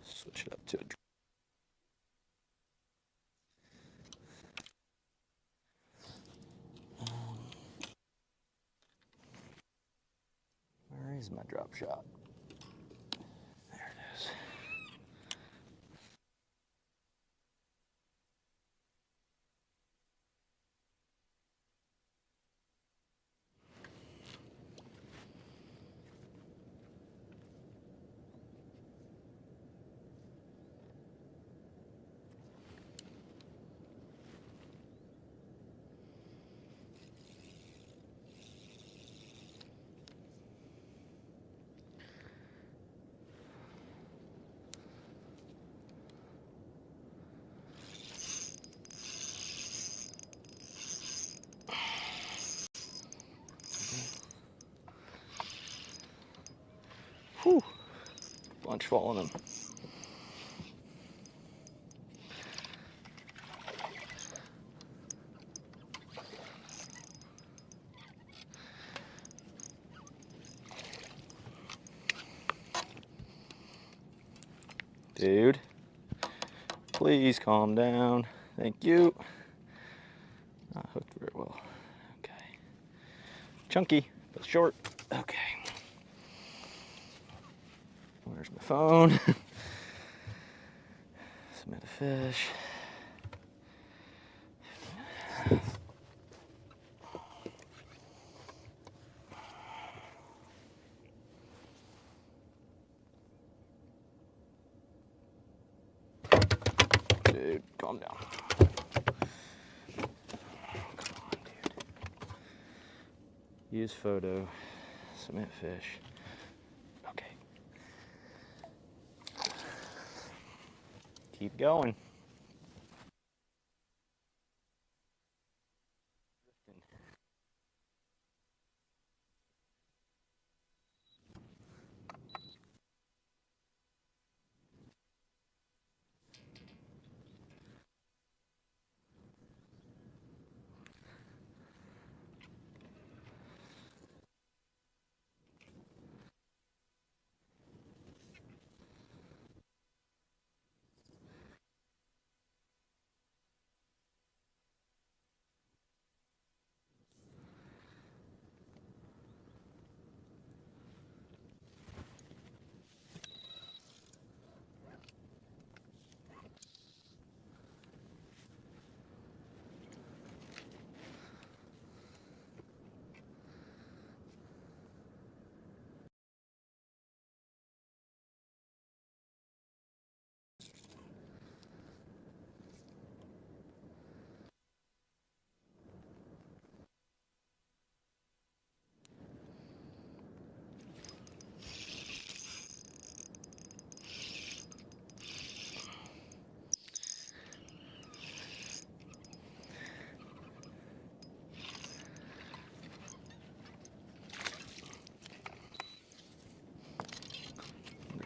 Switch it up to a where is my drop shot? There it is. Whew, bunch falling them. Dude, please calm down. Thank you. Not hooked very well. Okay. Chunky, but short. Okay. Where's my phone? So Submit a fish. Dude, calm down. Come on, dude. Use photo. Submit fish. Okay. Keep going.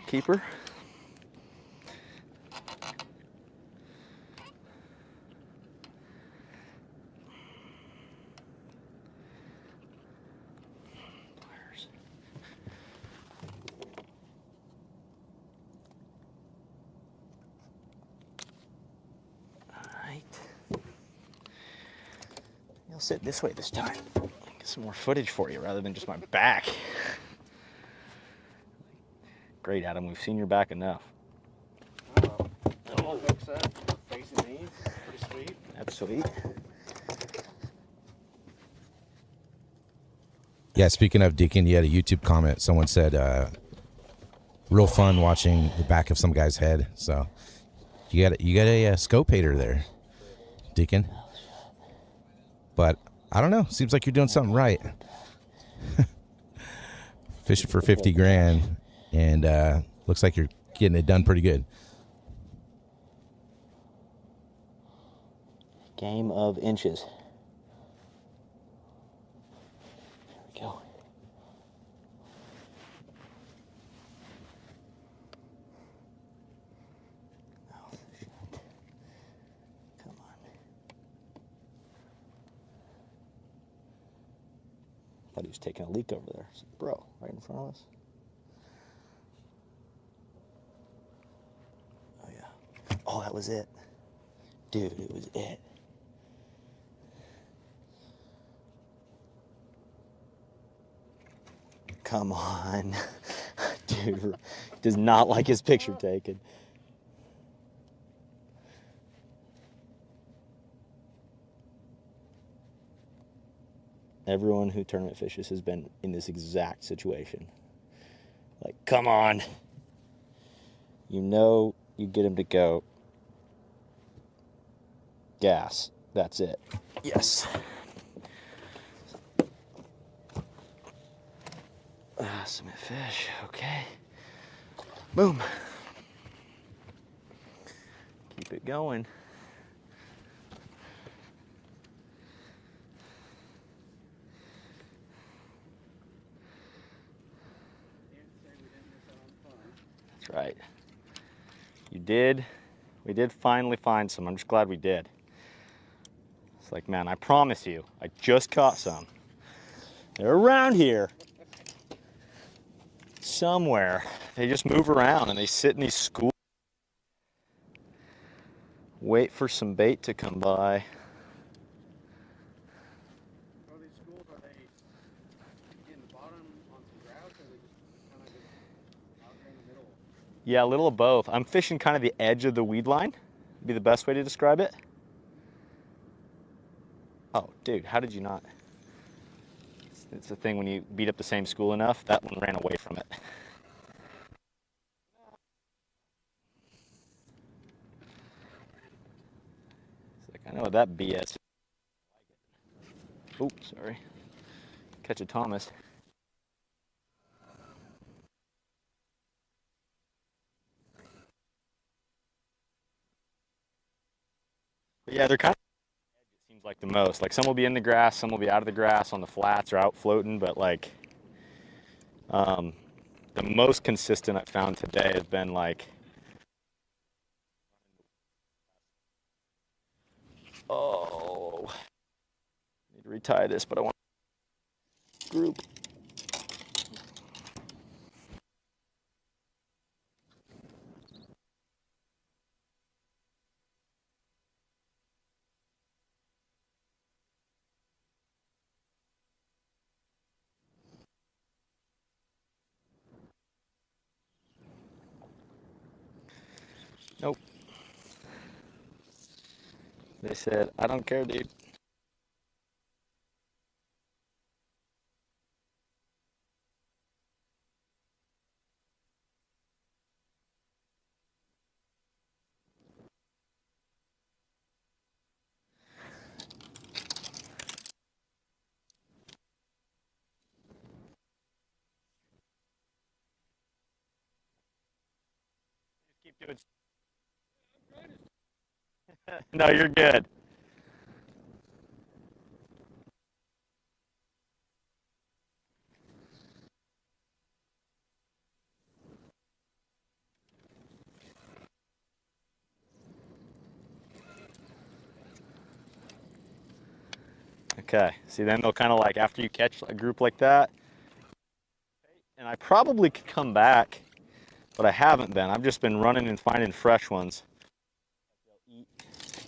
Keeper. Alright. I'll sit this way this time. Get some more footage for you rather than just my back. Great, Adam. We've seen your back enough. Little hook set facing me. Pretty sweet. That's sweet. Yeah, speaking of Deacon, you had a YouTube comment. Someone said, real fun watching the back of some guy's head. So you got a scope hater there, Deacon. But I don't know. Seems like you're doing something right. Fishing for 50 grand. And looks like you're getting it done pretty good. Game of inches. There we go. Oh, shit. Come on. Thought he was taking a leak over there. Bro, right in front of us. Oh, that was it. Dude, it was it. Come on. Dude, does not like his picture taken. Everyone who tournament fishes has been in this exact situation. Like, come on. You know you get him to go. Gas. That's it. Yes. Submit fish. Okay. Boom. Keep it going. That's right. You did. We did finally find some. I'm just glad we did. It's like, man, I promise you, I just caught some. They're around here. Somewhere. They just move around and they sit in these schools. Wait for some bait to come by. Are these schools, are they in the bottom on some grass, or are they just kind of out here in the middle? Yeah, a little of both. I'm fishing kind of the edge of the weed line. be the best way to describe it? Oh, dude, how did you not? It's the thing when you beat up the same school enough, that one ran away from it. It's like, I know what that BS is. Oh, sorry. Catch a Thomas. But yeah, they're kind of, it seems like the most. Like some will be in the grass, some will be out of the grass on the flats or out floating, but like the most consistent I've found today has been like, oh, I need to retie this, but I want group. Nope. They said, I don't care, dude. Keep doing. No, you're good. Okay, see then they'll kind of like, after you catch a group like that, and I probably could come back, but I haven't been. I've just been running and finding fresh ones. They'll eat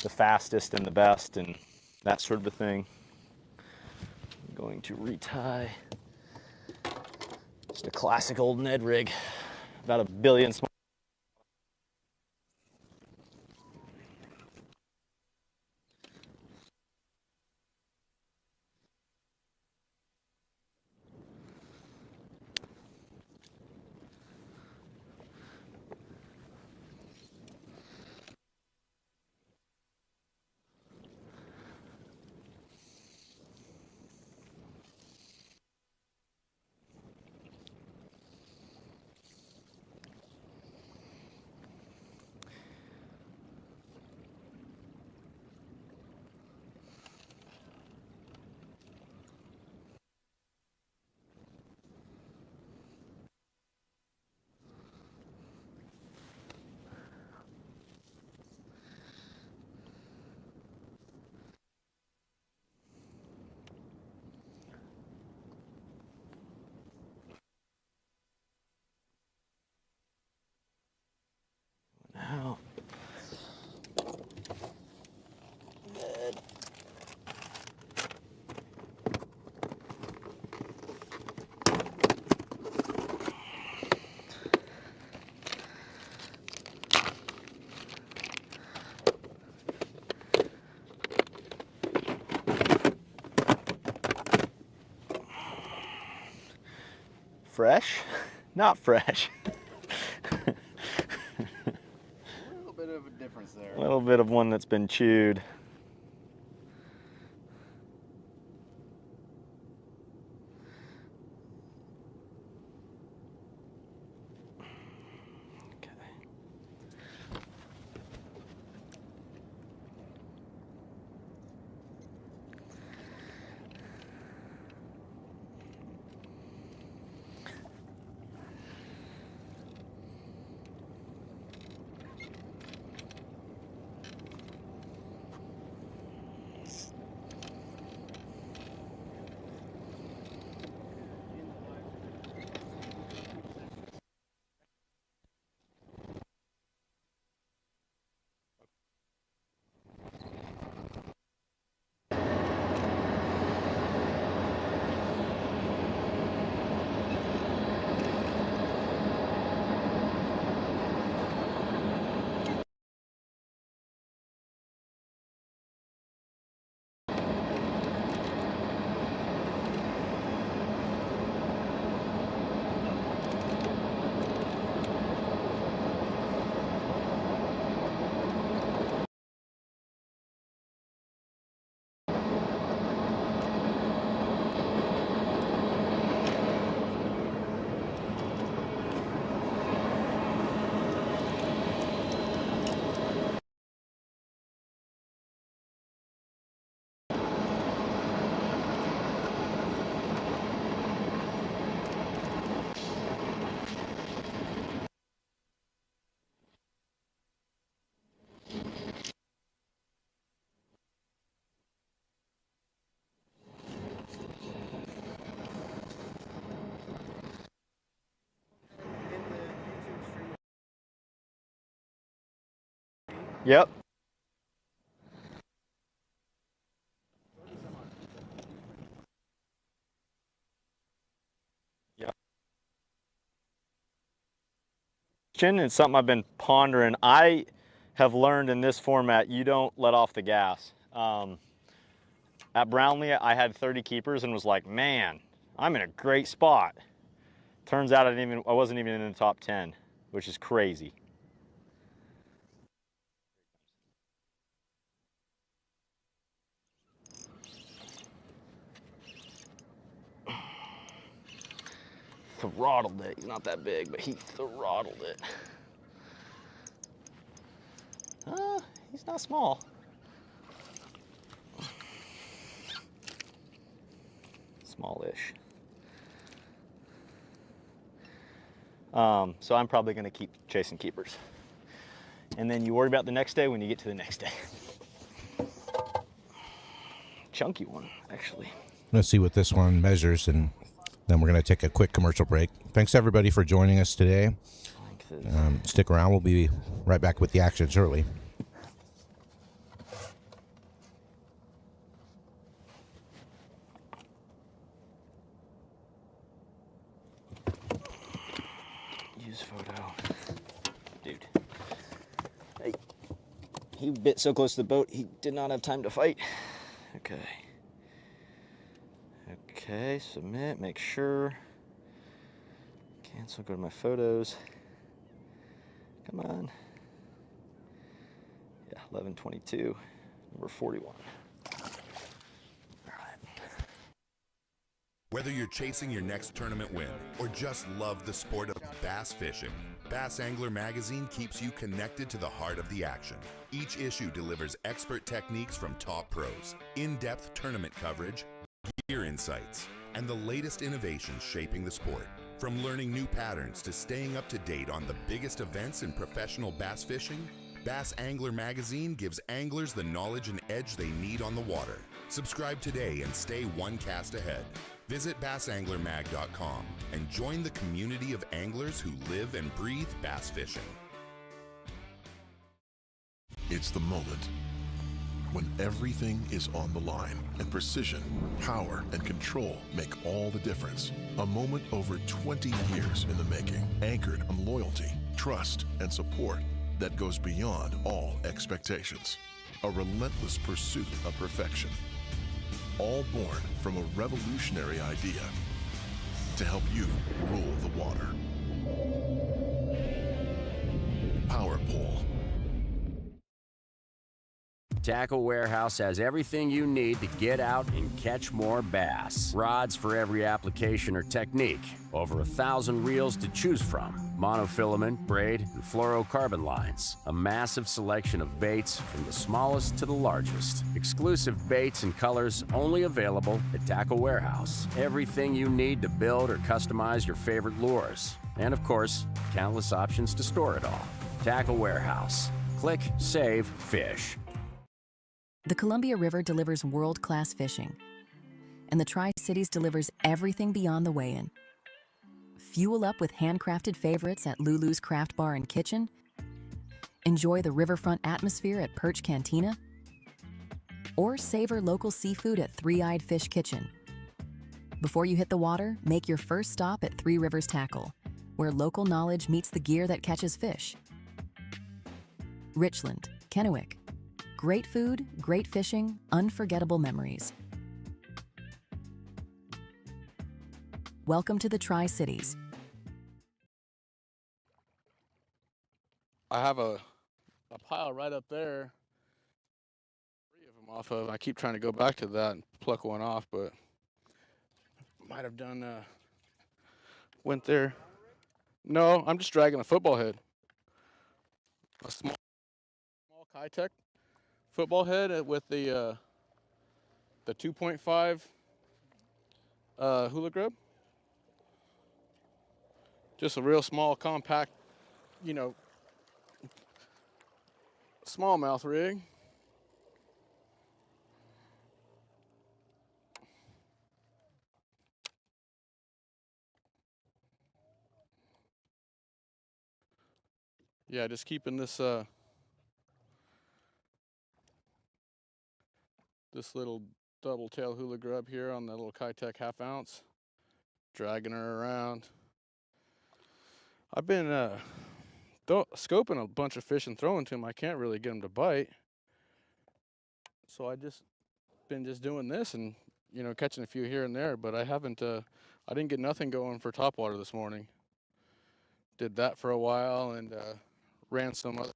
the fastest and the best and that sort of a thing. I'm going to retie. Just a classic old Ned rig. About 1 billion small. Now, Ned. Fresh? Not fresh. A little bit of a difference there. A little bit of one that's been chewed. Yep. Yep. It's something I've been pondering. I have learned in this format, you don't let off the gas. At Brownlee, I had 30 keepers and was like, man, I'm in a great spot. Turns out I wasn't even in the top 10, which is crazy. Throttled it. He's not that big, but he throttled it. He's not small. Smallish. So I'm probably going to keep chasing keepers. And then you worry about the next day when you get to the next day. Chunky one, actually. Let's see what this one measures, and then we're going to take a quick commercial break. Thanks, everybody, for joining us today. Stick around. We'll be right back with the action shortly. Use photo. Dude. Hey. He bit so close to the boat, he did not have time to fight. Okay. Okay, submit, make sure. Cancel, go to my photos. Come on. Yeah, 1122, number 41. Whether you're chasing your next tournament win or just love the sport of bass fishing, Bass Angler Magazine keeps you connected to the heart of the action. Each issue delivers expert techniques from top pros, in-depth tournament coverage, gear insights, and the latest innovations shaping the sport. From learning new patterns to staying up to date on the biggest events in professional bass fishing, Bass Angler Magazine gives anglers the knowledge and edge they need on the water. Subscribe today and stay one cast ahead. Visit bassanglermag.com and join the community of anglers who live and breathe bass fishing. It's the moment when everything is on the line and precision, power, and control make all the difference. A moment over 20 years in the making, anchored on loyalty, trust, and support that goes beyond all expectations. A relentless pursuit of perfection. All born from a revolutionary idea to help you rule the water. Power Pole. Tackle Warehouse has everything you need to get out and catch more bass. Rods for every application or technique. Over 1,000 reels to choose from. Monofilament, braid, and fluorocarbon lines. A massive selection of baits from the smallest to the largest. Exclusive baits and colors only available at Tackle Warehouse. Everything you need to build or customize your favorite lures. And of course, countless options to store it all. Tackle Warehouse. Click, save, fish. The Columbia River delivers world-class fishing, and the Tri-Cities delivers everything beyond the weigh-in. Fuel up with handcrafted favorites at Lulu's Craft Bar and Kitchen. Enjoy the riverfront atmosphere at Perch Cantina. Or savor local seafood at Three-Eyed Fish Kitchen. Before you hit the water, make your first stop at Three Rivers Tackle, where local knowledge meets the gear that catches fish. Richland, Kennewick. Great food, great fishing, unforgettable memories. Welcome to the Tri-Cities. I have a pile right up there. 3 of them off of. I keep trying to go back to that and pluck one off, but might have done. Went there. No, I'm just dragging a football head. A small Kitech football head with the 2.5 hula grub. Just a real small, compact, you know, smallmouth rig. Yeah, just keeping this this little double tail hula grub here on the little Kitech 1/2 ounce, dragging her around. I've been scoping a bunch of fish and throwing to them. I can't really get them to bite, so I just been doing this and catching a few here and there. But I haven't. I didn't get nothing going for topwater this morning. Did that for a while and ran some other.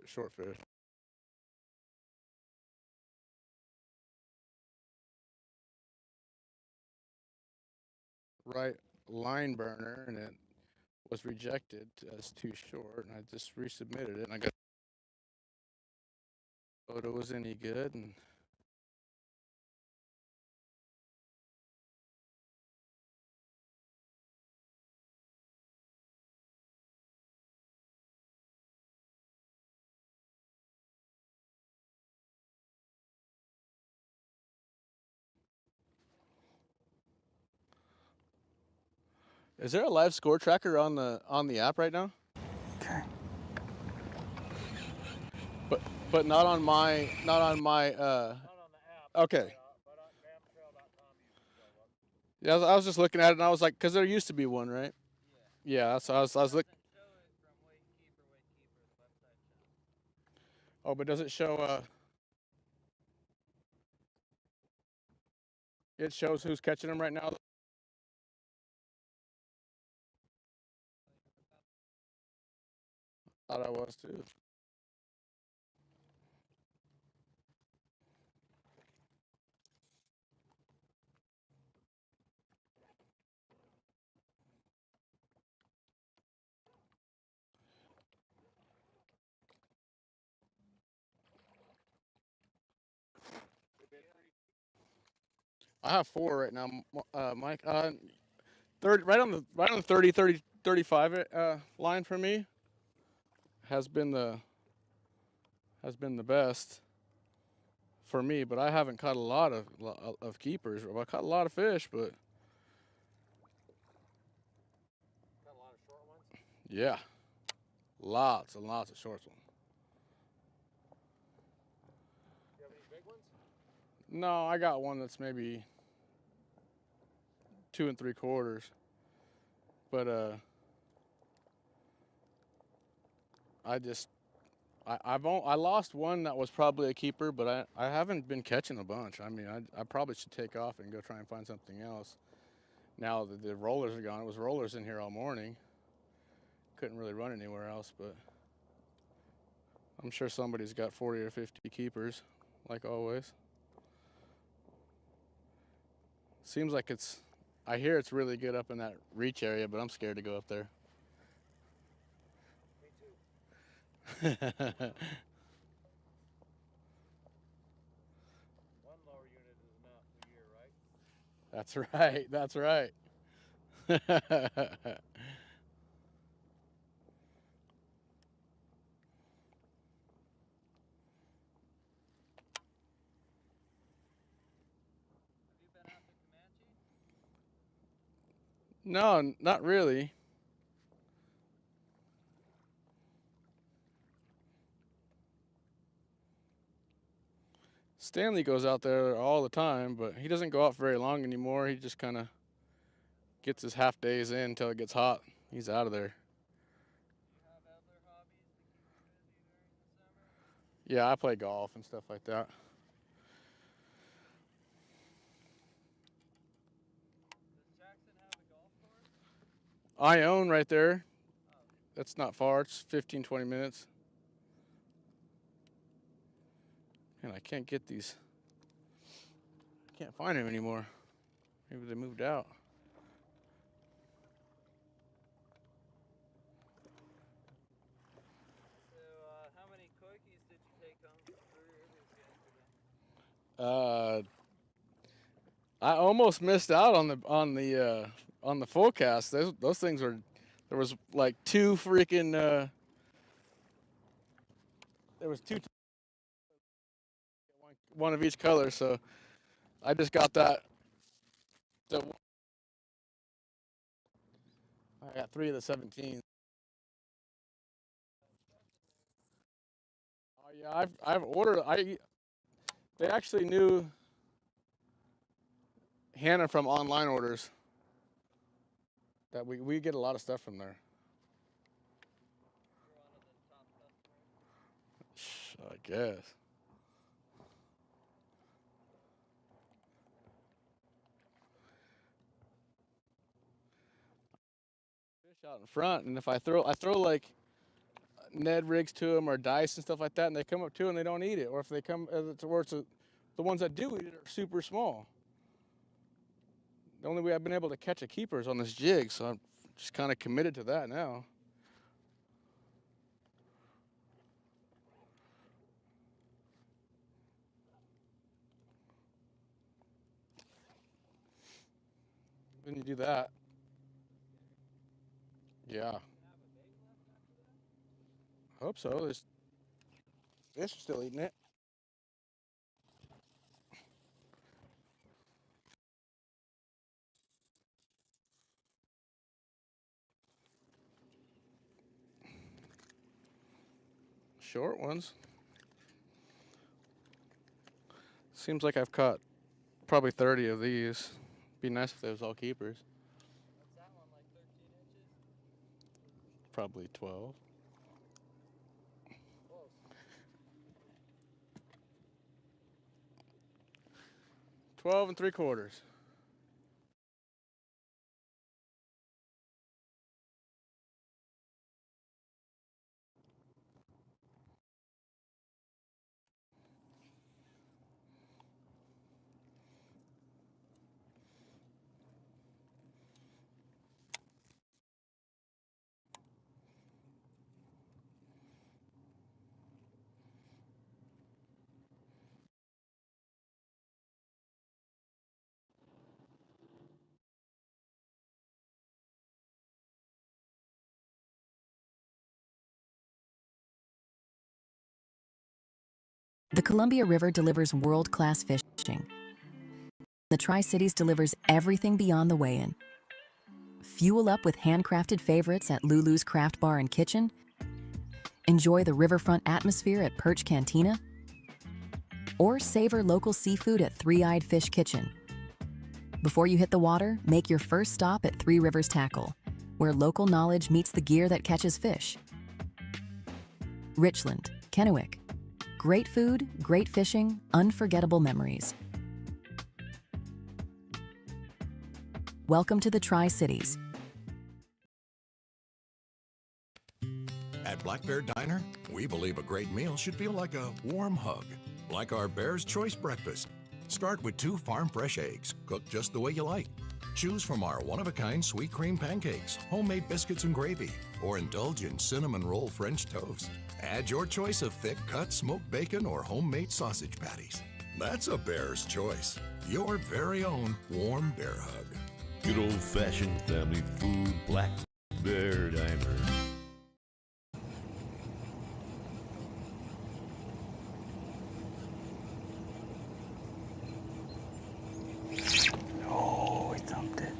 Short fish. Right line burner, and it was rejected as too short, and I just resubmitted it, and I got photo was any good, and is there a live score tracker on the app right now? Okay. But not on my okay. Yeah, I was just looking at it and I was like, because there used to be one, right? Yeah, so I was looking. Oh, but does it show? It shows who's catching them right now. Thought I was too. I have 4 right now, Mike. 30, right on the 30, 35 line for me has been the best for me, but I haven't caught a lot of keepers. I caught a lot of fish, but Got a lot of short ones? yeah, lots and lots of short ones. You have any big ones? No, I got one that's maybe 2 3/4, but I lost one that was probably a keeper, but I haven't been catching a bunch. I mean, I probably should take off and go try and find something else. Now that the rollers are gone, it was rollers in here all morning. Couldn't really run anywhere else, but I'm sure somebody's got 40 or 50 keepers, like always. Seems like I hear it's really good up in that reach area, but I'm scared to go up there. Me too. One lower unit is enough a year, right? That's right. That's right. No, not really. Stanley goes out there all the time, but he doesn't go out very long anymore. He just kind of gets his half days in until it gets hot. He's out of there. Yeah, I play golf and stuff like that. I own right there. That's not far. It's 15, 20 minutes. And I can't get these. I can't find them anymore. Maybe they moved out. I almost missed out on the full cast. Those things were, there was like two freaking there was two, one of each color. So I just got that. So I got 3 of the 17. Oh yeah, I've ordered. They actually knew Hannah from online orders. That we get a lot of stuff from there. I guess. Fish out in front, and if I throw like Ned rigs to them or dice and stuff like that, and they come up to it and they don't eat it, or if they come towards the ones that do eat it are super small. The only way I've been able to catch a keeper is on this jig, so I'm just kind of committed to that now. When you do that, yeah. I hope so. There's fish still eating it. Short ones. Seems like I've caught probably 30 of these. Be nice if they was all keepers. What's that one, like 13 inches? Probably 12. Close. 12 3/4. The Columbia River delivers world-class fishing. The Tri-Cities delivers everything beyond the weigh-in. Fuel up with handcrafted favorites at Lulu's Craft Bar and Kitchen. Enjoy the riverfront atmosphere at Perch Cantina. Or savor local seafood at Three-Eyed Fish Kitchen. Before you hit the water, make your first stop at Three Rivers Tackle, where local knowledge meets the gear that catches fish. Richland, Kennewick. Great food, great fishing, unforgettable memories. Welcome to the Tri-Cities. At Black Bear Diner, we believe a great meal should feel like a warm hug, like our Bear's Choice breakfast. Start with 2 farm-fresh eggs, cooked just the way you like. Choose from our one-of-a-kind sweet cream pancakes, homemade biscuits and gravy, or indulge in cinnamon roll French toast. Add your choice of thick-cut smoked bacon or homemade sausage patties. That's a Bear's Choice. Your very own warm bear hug. Good old-fashioned family food, Black Bear Diner. Oh, he thumped it.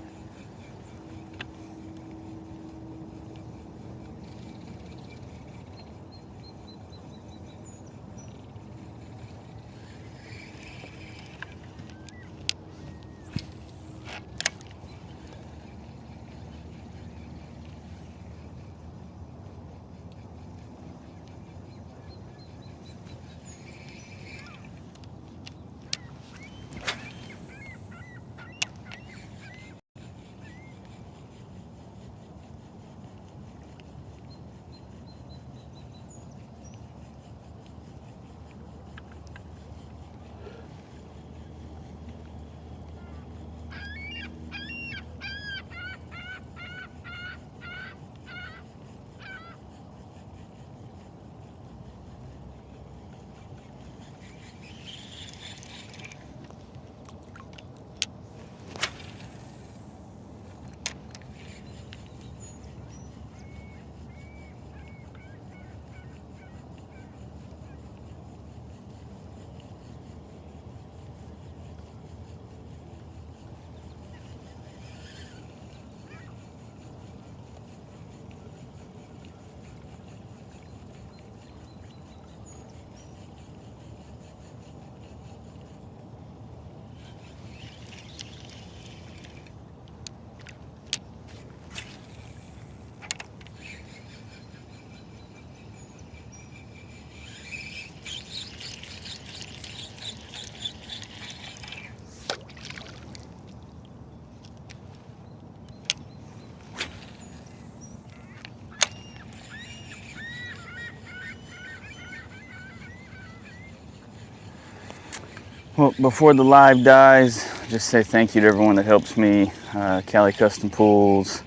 Well, before the live dies, just say thank you to everyone that helps me. Cali Custom Pools,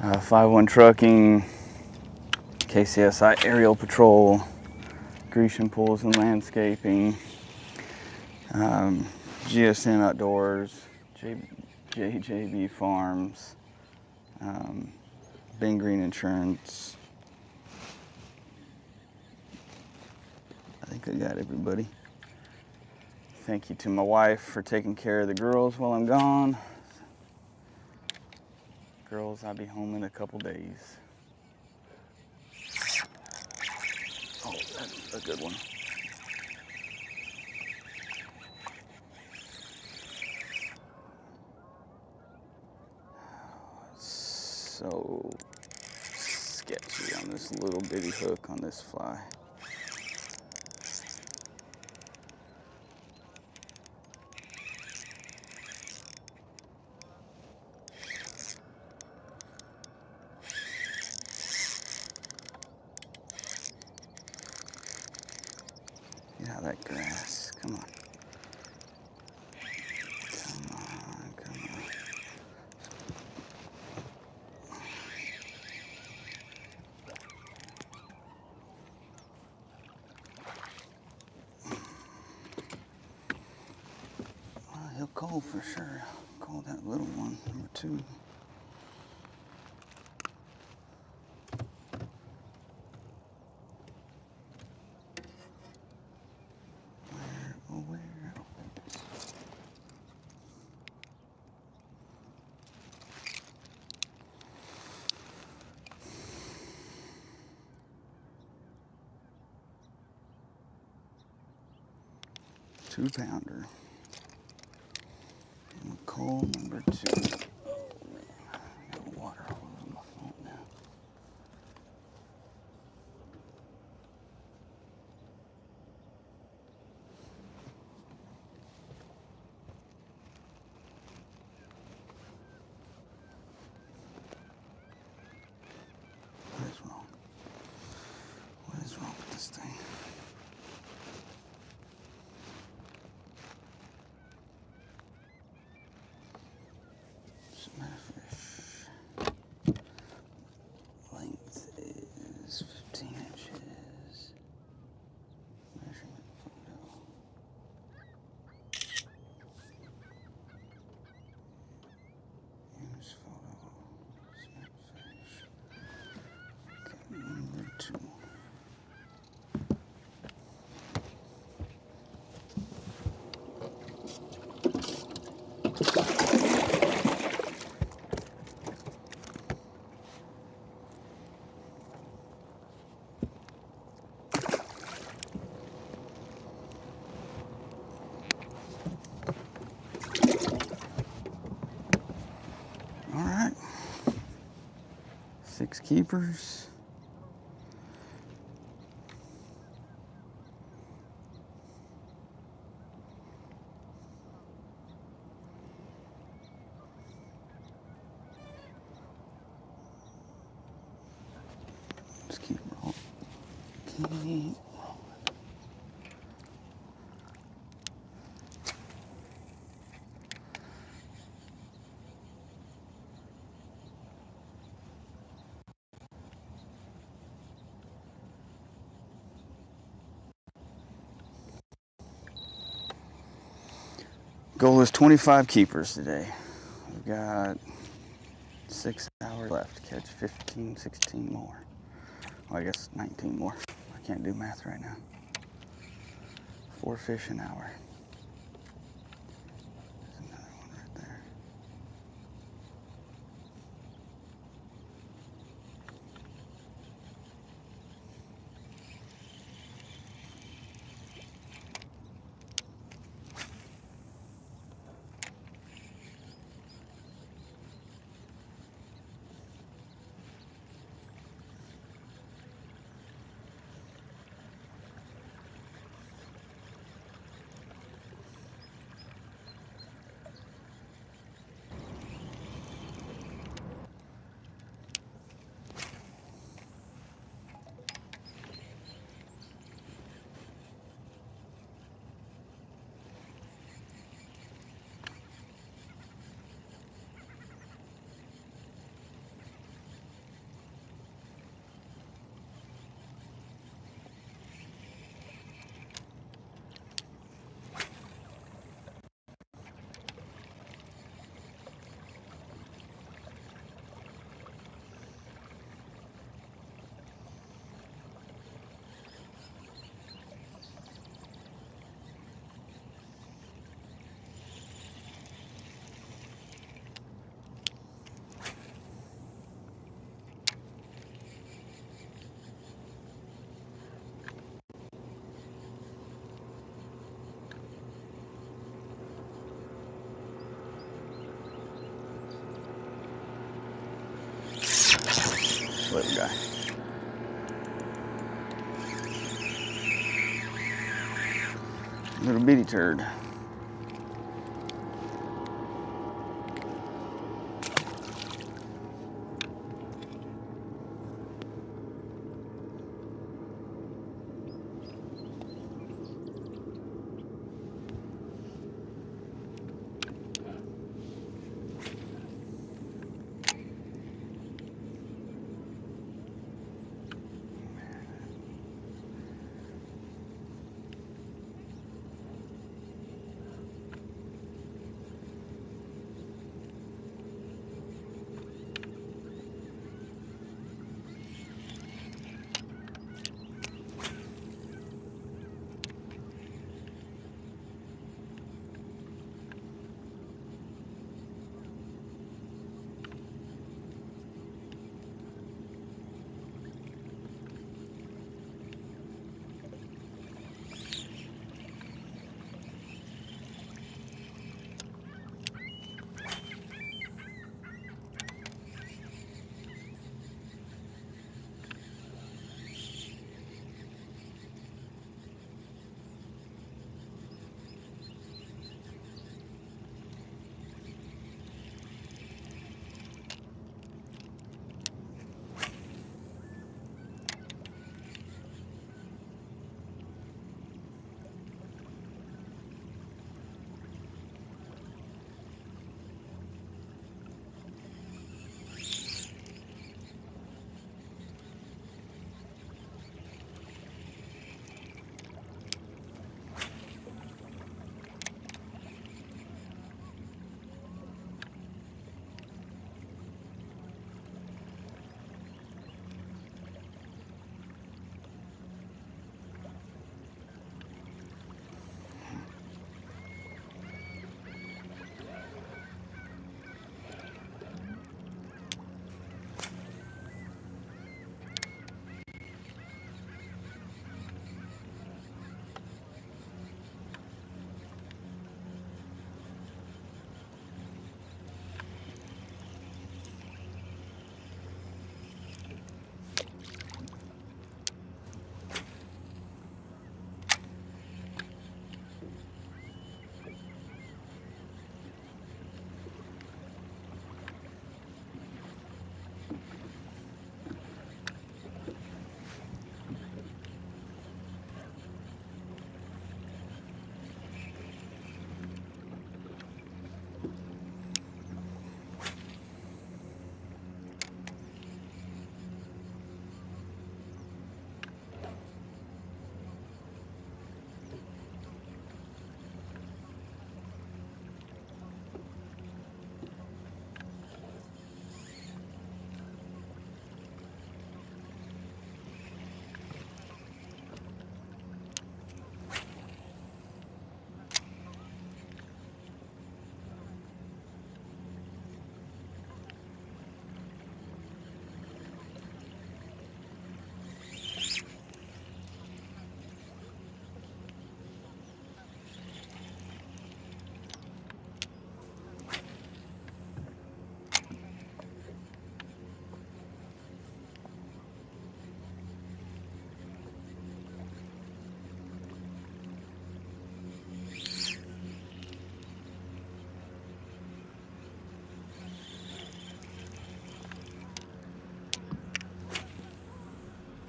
51 Trucking, KCSI Aerial Patrol, Grecian Pools and Landscaping, GSN Outdoors, JJB Farms, Ben Green Insurance. I think I got everybody. Thank you to my wife for taking care of the girls while I'm gone. Girls, I'll be home in a couple days. Oh, that's a good one. So sketchy on this little bitty hook on this fly. Yeah, that grass. Come on. Come on, come on. Well, he'll call for sure. Call that little one, number 2. Where? 2-pounder. McCall number 2. Oh man, I got water all over my phone now. What is wrong? What is wrong with this thing? Length is 15 inches. Measurement photo. Use photo. Smart fish. Okay, number 2. All right. 6 keepers. Just keep rolling. Keep rolling. Goal is 25 keepers today. We've got 6 hours left to catch 15, 16 more. Well, I guess 19 more. I can't do math right now. 4 fish an hour. There's another one right there. Little guy. Little bitty turd.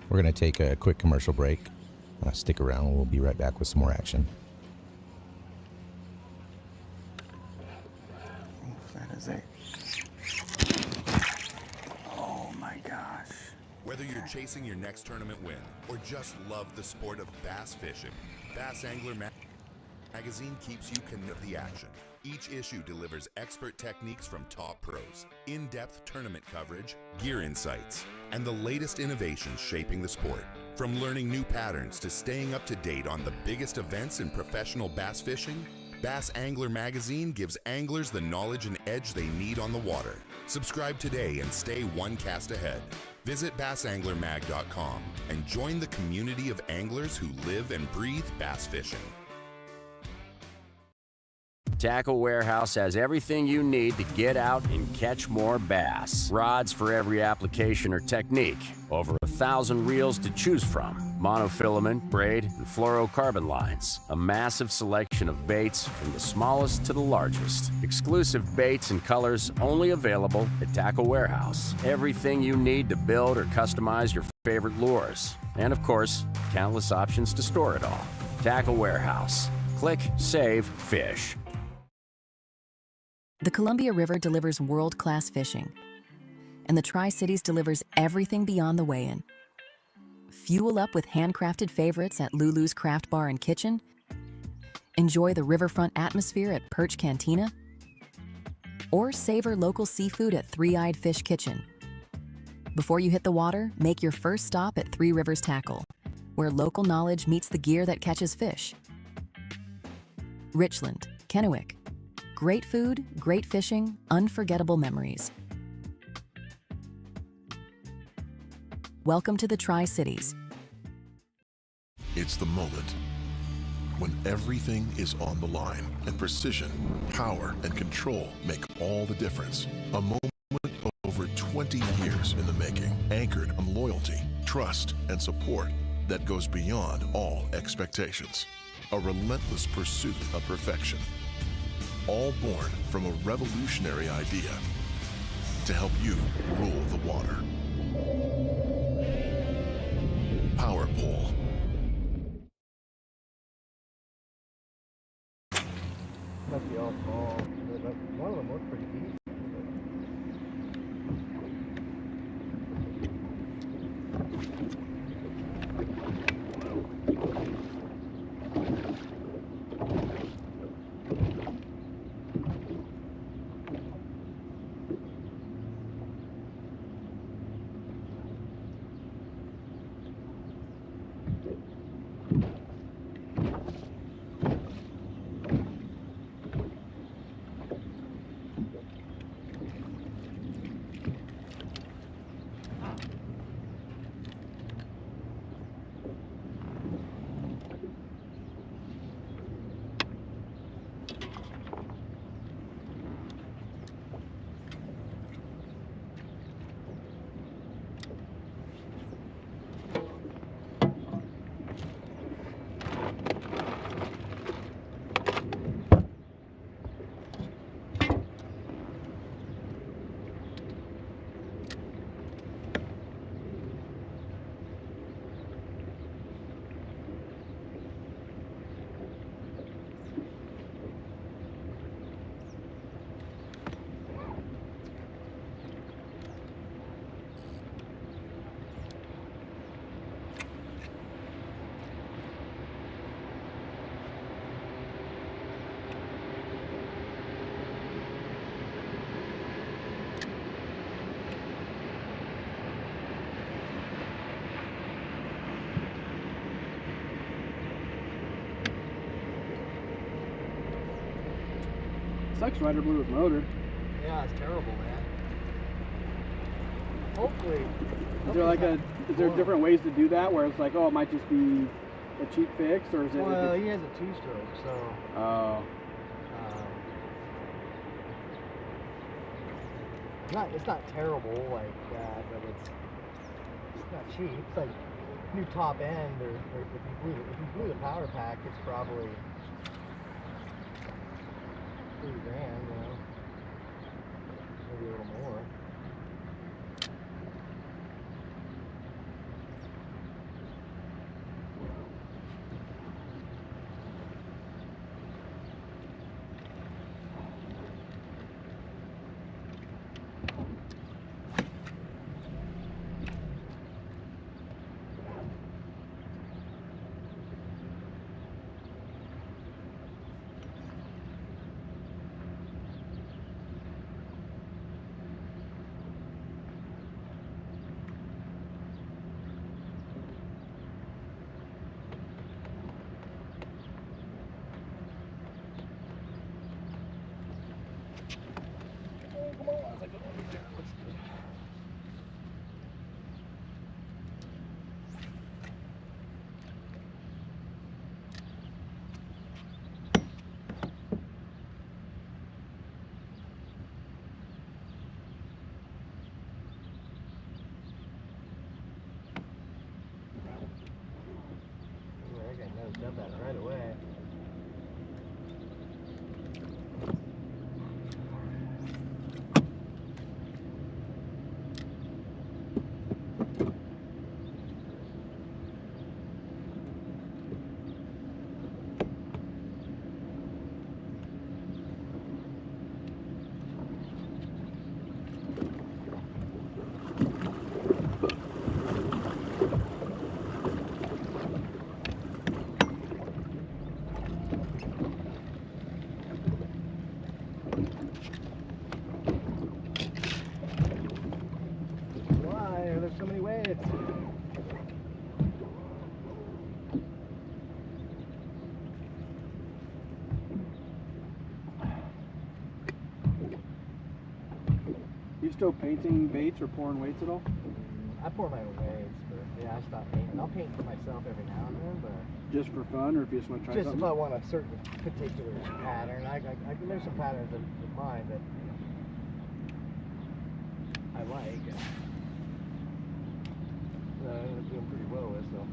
We're going to take a quick commercial break. Stick around. We'll be right back with some more action. That is it. Oh my gosh. Whether you're chasing your next tournament win or just love the sport of bass fishing, Bass Angler Magazine keeps you connected to the action. Each issue delivers expert techniques from top pros, in-depth tournament coverage, gear insights, and the latest innovations shaping the sport. From learning new patterns to staying up to date on the biggest events in professional bass fishing, Bass Angler Magazine gives anglers the knowledge and edge they need on the water. Subscribe today and stay one cast ahead. Visit bassanglermag.com and join the community of anglers who live and breathe bass fishing. Tackle Warehouse has everything you need to get out and catch more bass. Rods for every application or technique. Over 1,000 reels to choose from. Monofilament, braid, and fluorocarbon lines. A massive selection of baits from the smallest to the largest. Exclusive baits and colors only available at Tackle Warehouse. Everything you need to build or customize your favorite lures. And of course, countless options to store it all. Tackle Warehouse. Click, save, fish. The Columbia River delivers world-class fishing, and the Tri-Cities delivers everything beyond the weigh-in. Fuel up with handcrafted favorites at Lulu's Craft Bar and Kitchen. Enjoy the riverfront atmosphere at Perch Cantina. Or savor local seafood at Three-Eyed Fish Kitchen. Before you hit the water, make your first stop at Three Rivers Tackle, where local knowledge meets the gear that catches fish. Richland, Kennewick. Great food, great fishing, unforgettable memories. Welcome to the Tri-Cities. It's the moment when everything is on the line and precision, power, and control make all the difference. A moment over 20 years in the making, anchored on loyalty, trust, and support that goes beyond all expectations. A relentless pursuit of perfection. All born from a revolutionary idea to help you rule the water. Power Pole. Must be all small. One of them looks pretty decent. Sucks Ryder blew his motor. Yeah, it's terrible, man. Hopefully. Is there different ways to do that where it's like, oh, it might just be a cheap fix, or is it? Well, he has a two-stroke, so. Oh. It's not terrible like that, but it's not cheap. It's like new top end, or if you blew the power pack, it's probably $3,000, you know, maybe a little more. baits. You still painting baits or pouring weights at all? I pour my own weights, but yeah, I stopped painting. I'll paint for myself every now and then, but Just for fun, or if you just want to try just something? if I want a certain particular pattern. There's some patterns in mind that I like. I ended up doing pretty well with, so.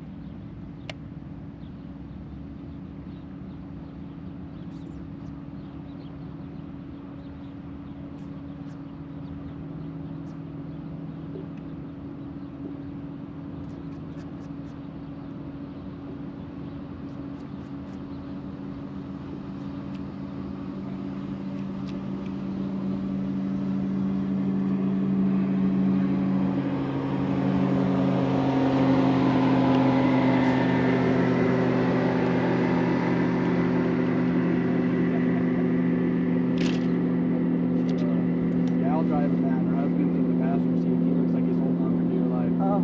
Gal driving that, her husband's in the passenger seat. He looks like he's holding on for dear life. Oh.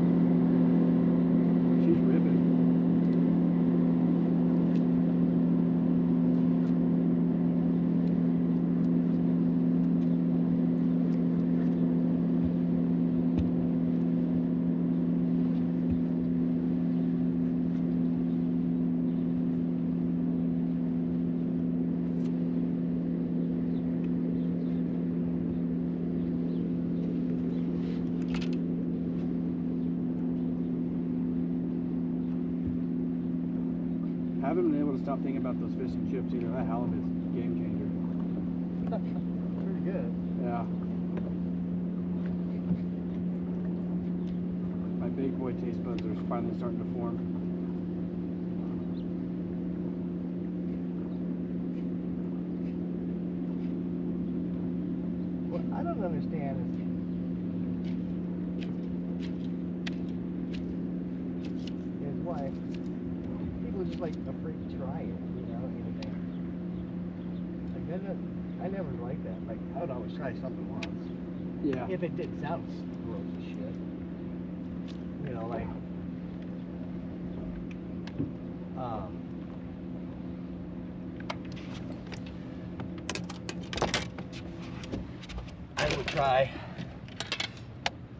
She's ripping. Haven't been able to stop thinking about those fish and chips either. That halibut's a game changer. Pretty good. Yeah. My big boy taste buds are finally starting to form. What I don't understand is why people are just like afraid to try it, you know, anything. Like I never liked that. Like I would always try something once. Yeah. If it did sound gross as shit. You know, like I would try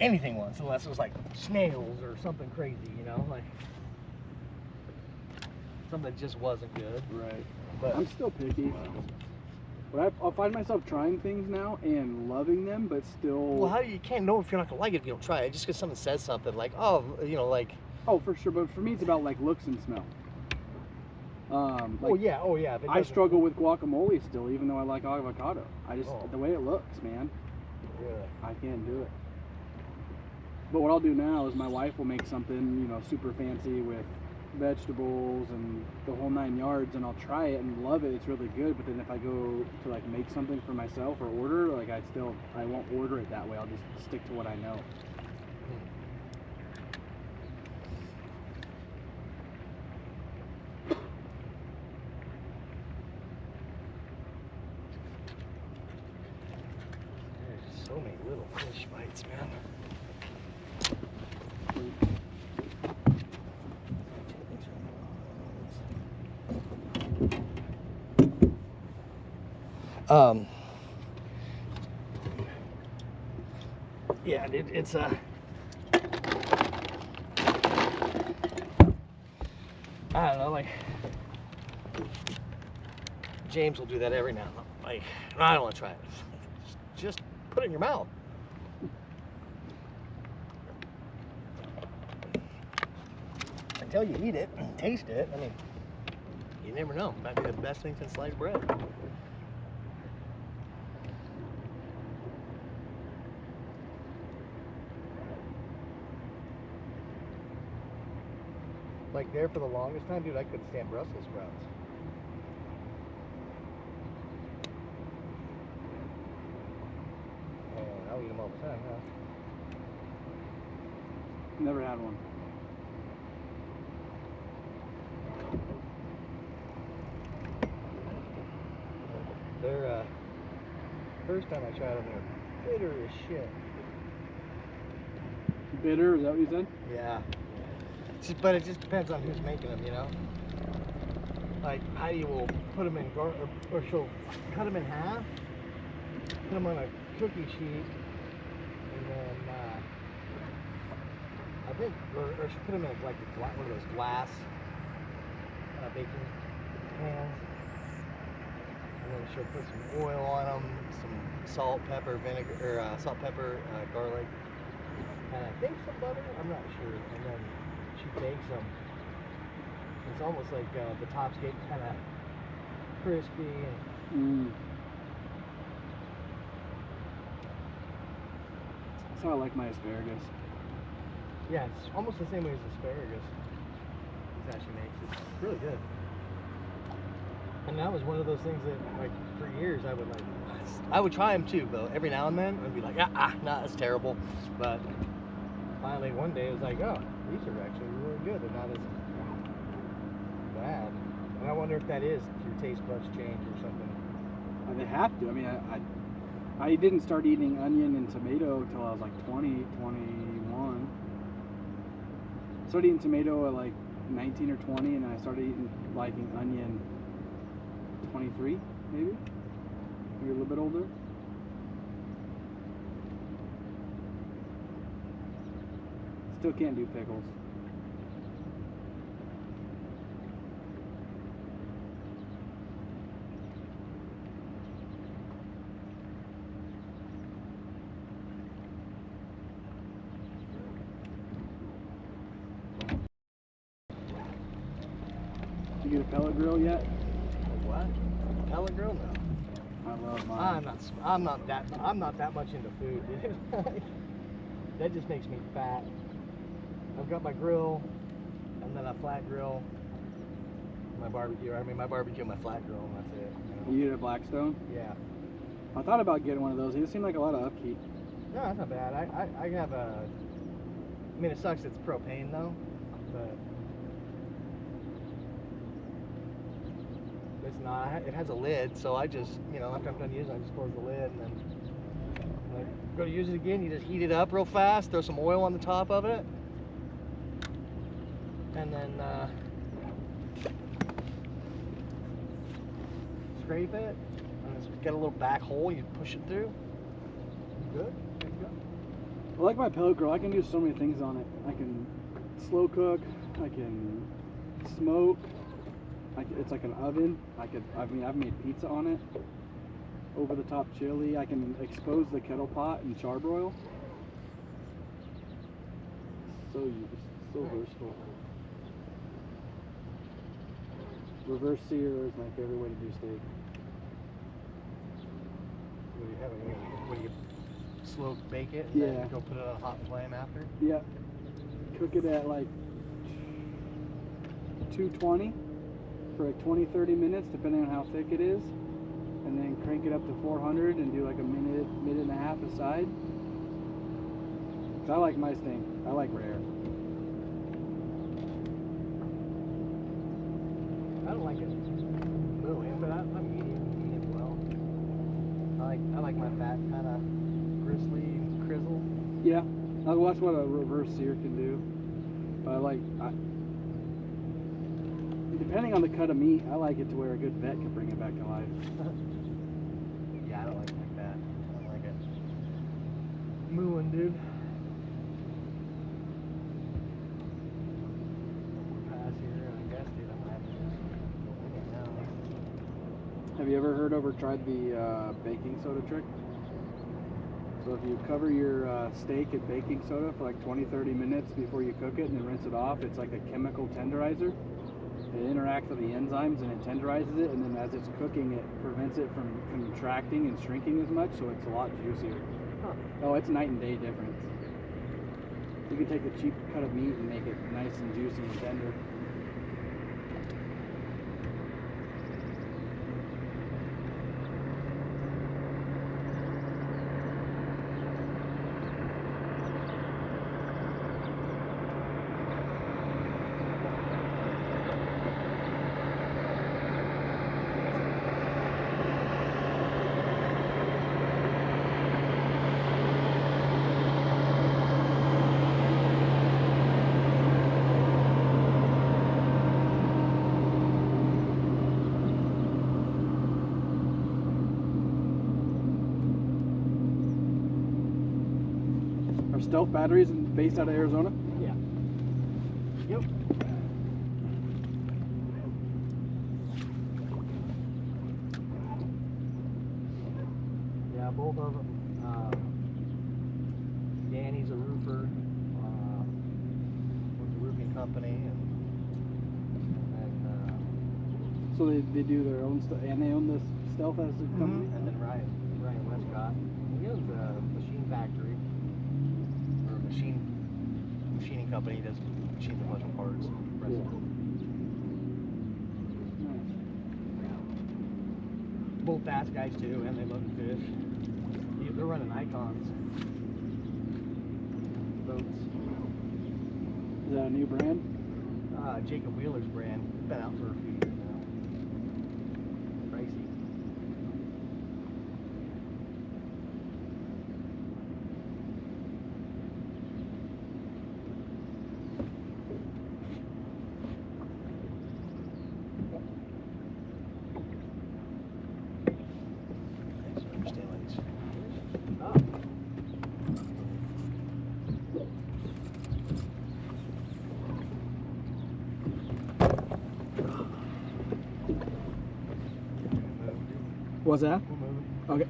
anything once unless it was like snails or something crazy, you know, like something that just wasn't good. Right. But I'm still picky. But I'll find myself trying things now and loving them, but still. well, how you can't know if you're not gonna like it if you don't try it. Just because someone says something like, oh, you know, like. Oh, for sure. But for me, it's about like looks and smell. Oh yeah. If it I doesn't- struggle with guacamole still, even though I like avocado. I just Oh. the way it looks, man. Really? I can't do it. But what I'll do now is my wife will make something, you know, super fancy with vegetables and the whole 9 yards, and I'll try it and love it. It's really good. But then if I go to like make something for myself or order, like I won't order it that way. I'll just stick to what I know. There's so many little fish bites, man. Yeah, it's I don't know, like James will do that every now and then. Like, I don't want to try it. Just put it in your mouth. Until you eat it and taste it, I mean, you never know. It might be the best thing since sliced bread. Like there for the longest time, dude, I couldn't stand Brussels sprouts. And I'll eat them all the time, huh? Never had one. They're, first time I tried them, they're bitter as shit. Bitter, is that what you said? Yeah. But it just depends on who's making them, you know? Like, Heidi will put them in, or she'll cut them in half, put them on a cookie sheet, and then, I think, or she'll put them in like one of those glass baking pans, and then she'll put some oil on them, some salt, pepper, vinegar, or salt, pepper, garlic, and I think some butter, I'm not sure, and then she bakes them. It's almost like the tops get kind of crispy. And That's how I like my asparagus. yeah, it's almost the same way as asparagus. Is how she makes it. It's really good. And that was one of those things that, like, for years I would try them too, though. Every now and then I'd be like, nah, that's terrible. But finally one day it was like, oh, these are actually really good. They're not as bad. And I wonder if that is your taste buds change or something. They have to. I mean, I didn't start eating onion and tomato until I was like 20, 21. I started eating tomato at like 19 or 20, and I started liking onion 23, maybe? Maybe a little bit older. Still can't do pickles. You get a pellet grill yet? What? Pellet grill? No. I love mine. I'm not that much into food, dude. That just makes me fat. I've got my grill, and then a flat grill, my barbecue. I mean, my barbecue and my flat grill, and that's it. You eat at Blackstone? Yeah. I thought about getting one of those. It just seemed like a lot of upkeep. No, that's not bad. I have a. I mean, it sucks. It's propane though, but it's not. It has a lid, so I just, after I'm done using it, I just close the lid, and then when I go to use it again, you just heat it up real fast, throw some oil on the top of it, and then scrape it, and it's got a little back hole you push it through. Good. There you go. I like my pellet grill. I can do so many things on it. I can slow cook. I can smoke. It's like an oven. I've made pizza on it. Over the top chili. I can expose the kettle pot and charbroil. So versatile. Reverse sear is my favorite way to do steak. What do you have? What do you slow bake it? And Yeah. then go put it on a hot flame after? Yeah. Cook it at like 220 for like 20-30 minutes, depending on how thick it is. And then crank it up to 400 and do like a minute and a half aside. 'Cause I like my steak. I like rare. I don't like it really, but I'm medium well. I like my fat kind of gristly and crizzle. Yeah, I'll watch what a reverse sear can do. But depending on the cut of meat, I like it to where a good vet can bring it back to life. Yeah, I don't like that. I don't like it mooing, dude. Pass here, I guess, dude. I'm gonna have to just go in it now. Have you ever heard of or tried the baking soda trick? So if you cover your steak in baking soda for like 20-30 minutes before you cook it and then rinse it off, it's like a chemical tenderizer. It interacts with the enzymes and it tenderizes it, and then as it's cooking, it prevents it from contracting and shrinking as much, so it's a lot juicier. Huh. Oh, it's night and day difference. You can take a cheap cut of meat and make it nice and juicy and tender. Stealth batteries and based out of Arizona? Yeah. Yep. Yeah, both of them. Danny's a roofer with the roofing company, and So they do their own stuff, and they own the Stealth as a company? and then Ryan Westcott. He owns a machine factory or a machining company. He does machines a bunch of parts. Both fast guys too, and they love to fish. They're running Icons boats. Is that a new brand? Jacob Wheeler's brand. It's been out for a few years now. Pricey. What's that? Okay.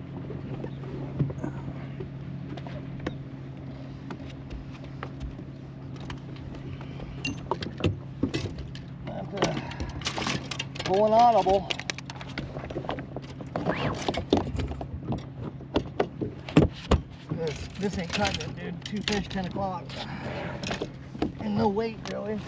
Pull an audible. This ain't cutting it, dude. 2 fish, 10 o'clock. And no weight, really.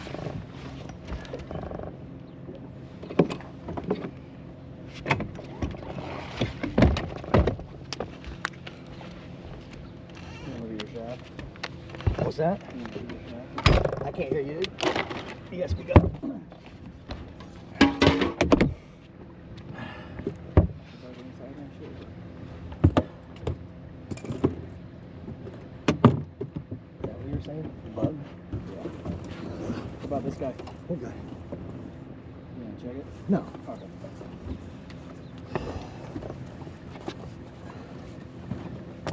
What's that? I can't hear you, dude. You gotta speak up. Bug? Yeah. What about this guy? Okay. You wanna check it? No. Okay.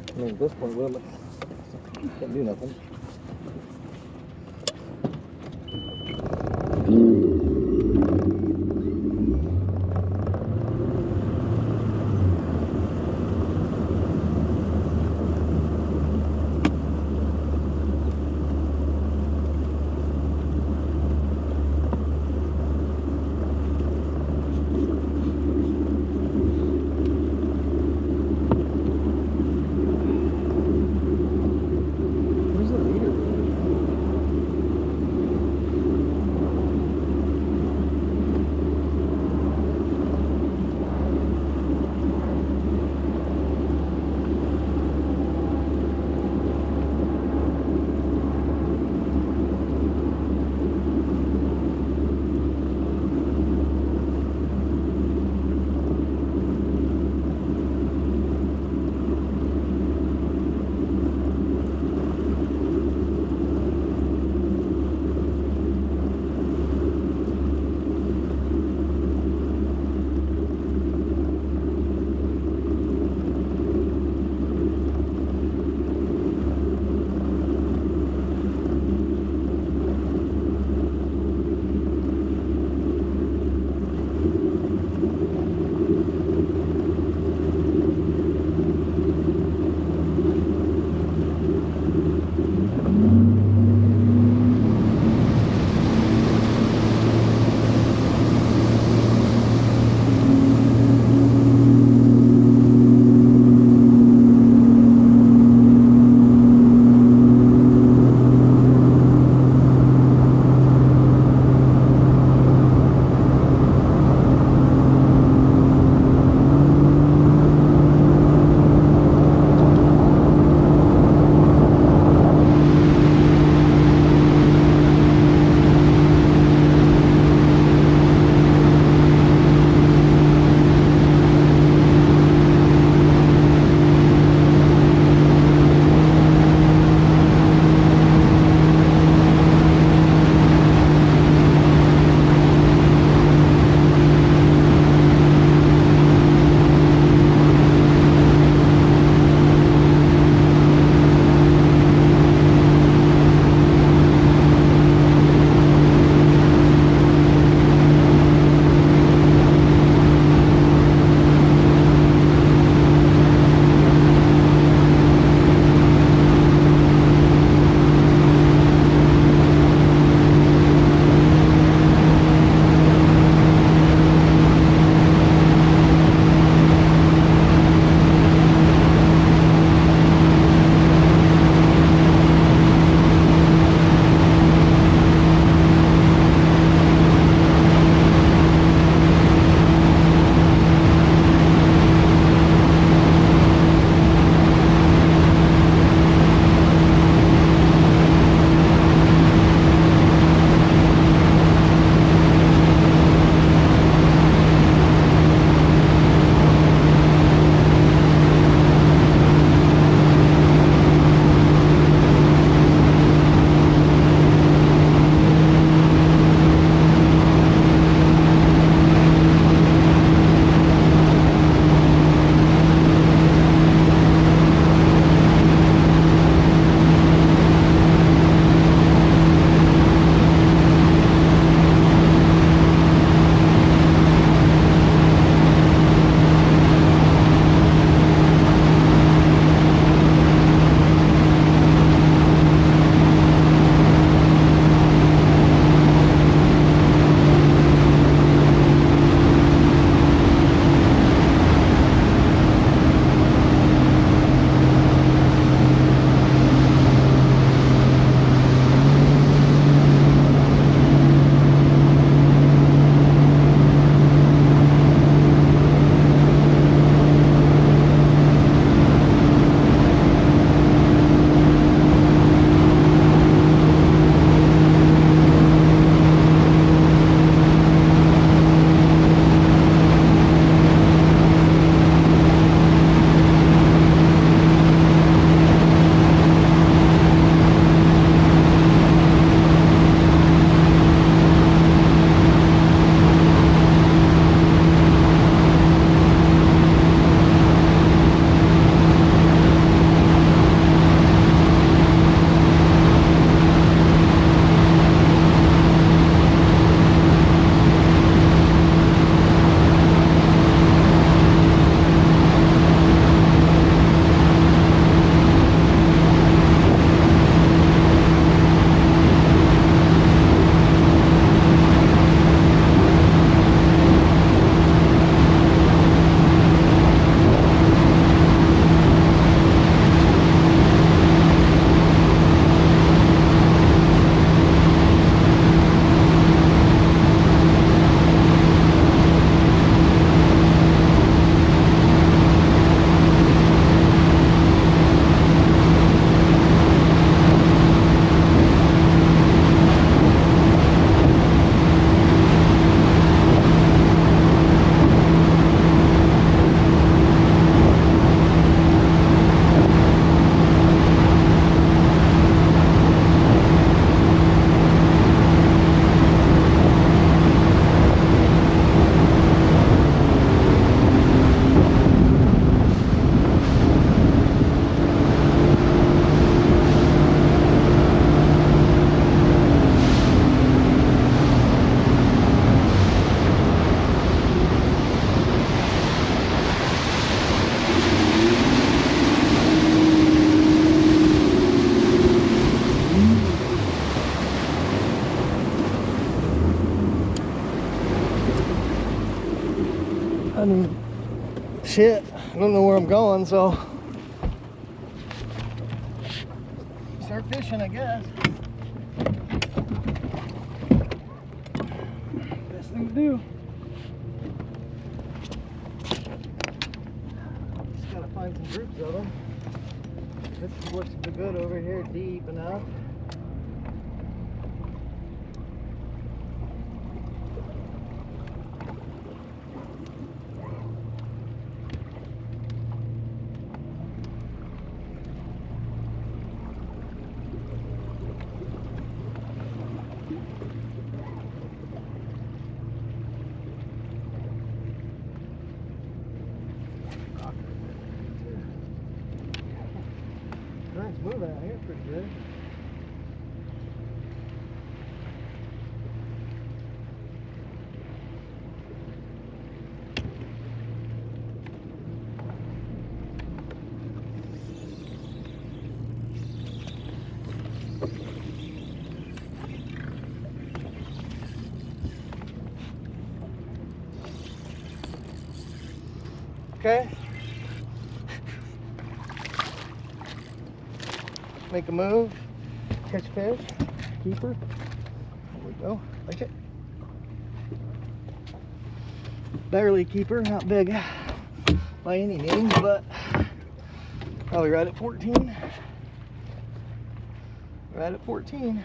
I mean, at this point, we'll can't do nothing. I mean, shit, I don't know where I'm going, so start fishing, I guess. Best thing to do. Just gotta find some groups of them. This looks good over here, deep enough. Current's moving out here pretty good. Okay. Make a move, catch fish, keeper. There we go, like it. Barely a keeper, not big by any means, but probably right at 14. Right at 14.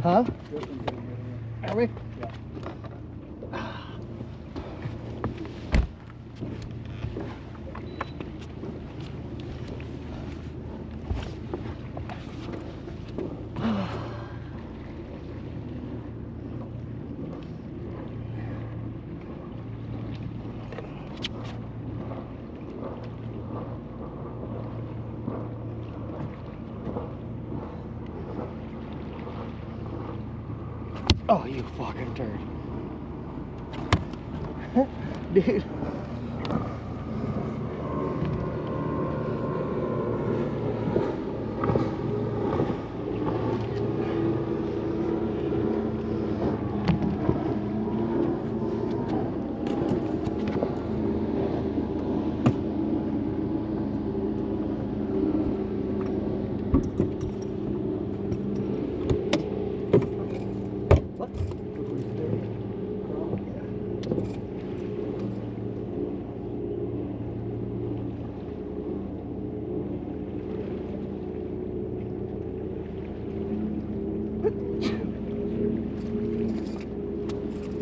Huh? Are we? Yeah. Oh, you fucking turd. Dude.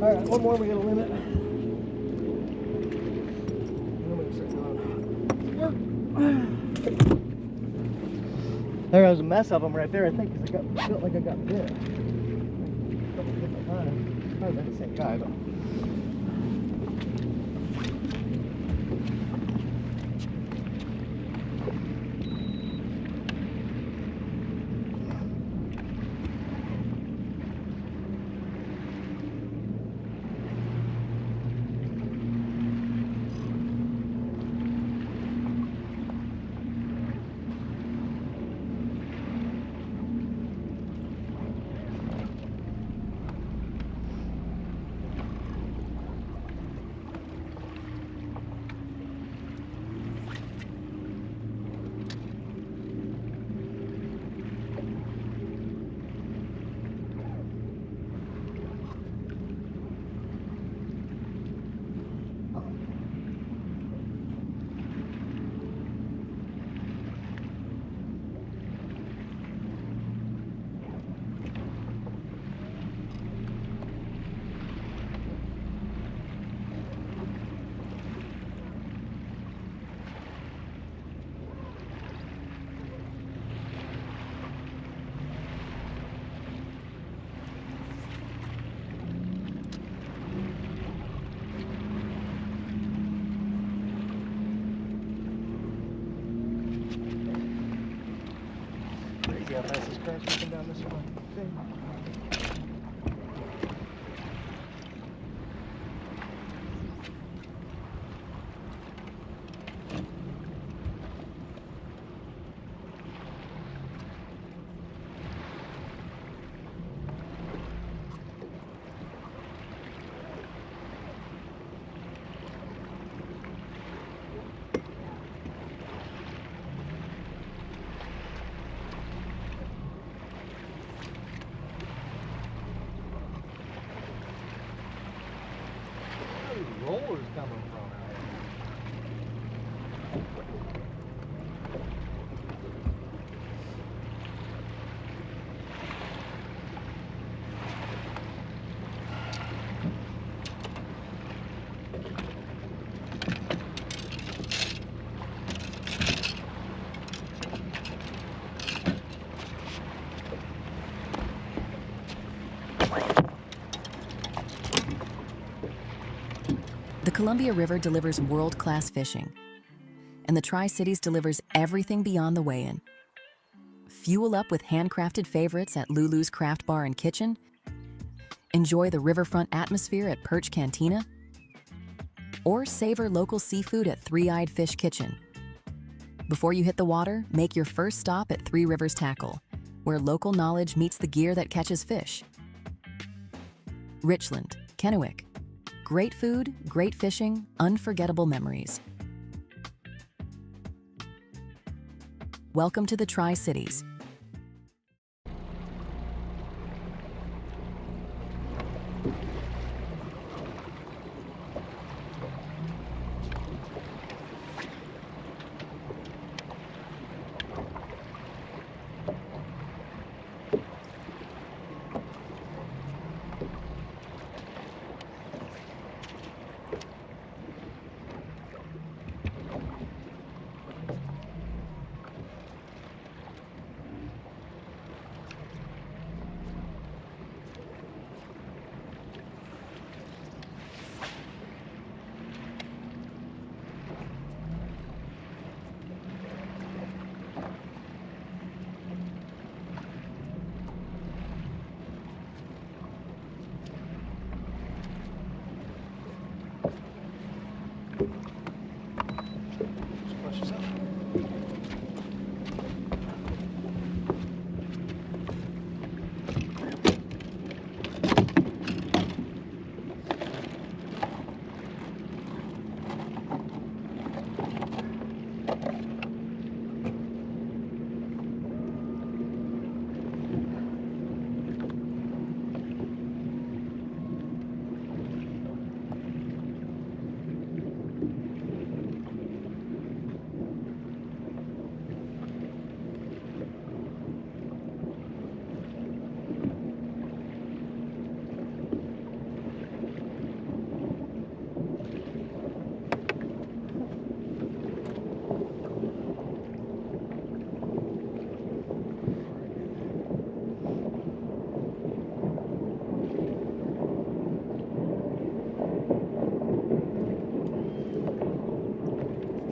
All right, one more, we got a limit. There was a mess of them right there, I think, because I felt like I got bit. A couple different times. Probably been the same guy, but. Crazy how fast this car's moving down this one. Columbia River delivers world-class fishing, and the Tri-Cities delivers everything beyond the weigh-in. Fuel up with handcrafted favorites at Lulu's Craft Bar and Kitchen, enjoy the riverfront atmosphere at Perch Cantina, or savor local seafood at Three-Eyed Fish Kitchen. Before you hit the water, make your first stop at Three Rivers Tackle, where local knowledge meets the gear that catches fish. Richland, Kennewick. Great food, great fishing, unforgettable memories. Welcome to the Tri-Cities.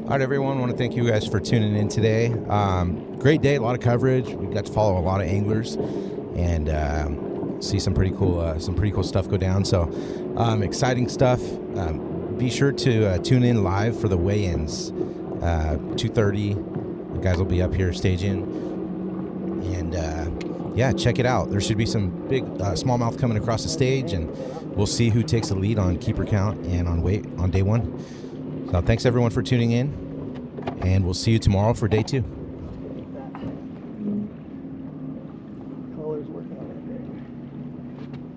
All right, everyone. I want to thank you guys for tuning in today. Great day, a lot of coverage. We got to follow a lot of anglers and see some pretty cool stuff go down. So exciting stuff. Be sure to tune in live for the weigh-ins. 2:30. You guys will be up here staging, and yeah, check it out. There should be some big smallmouth coming across the stage, and we'll see who takes the lead on keeper count and on weight on day one. So thanks everyone for tuning in, and we'll see you tomorrow for day 2.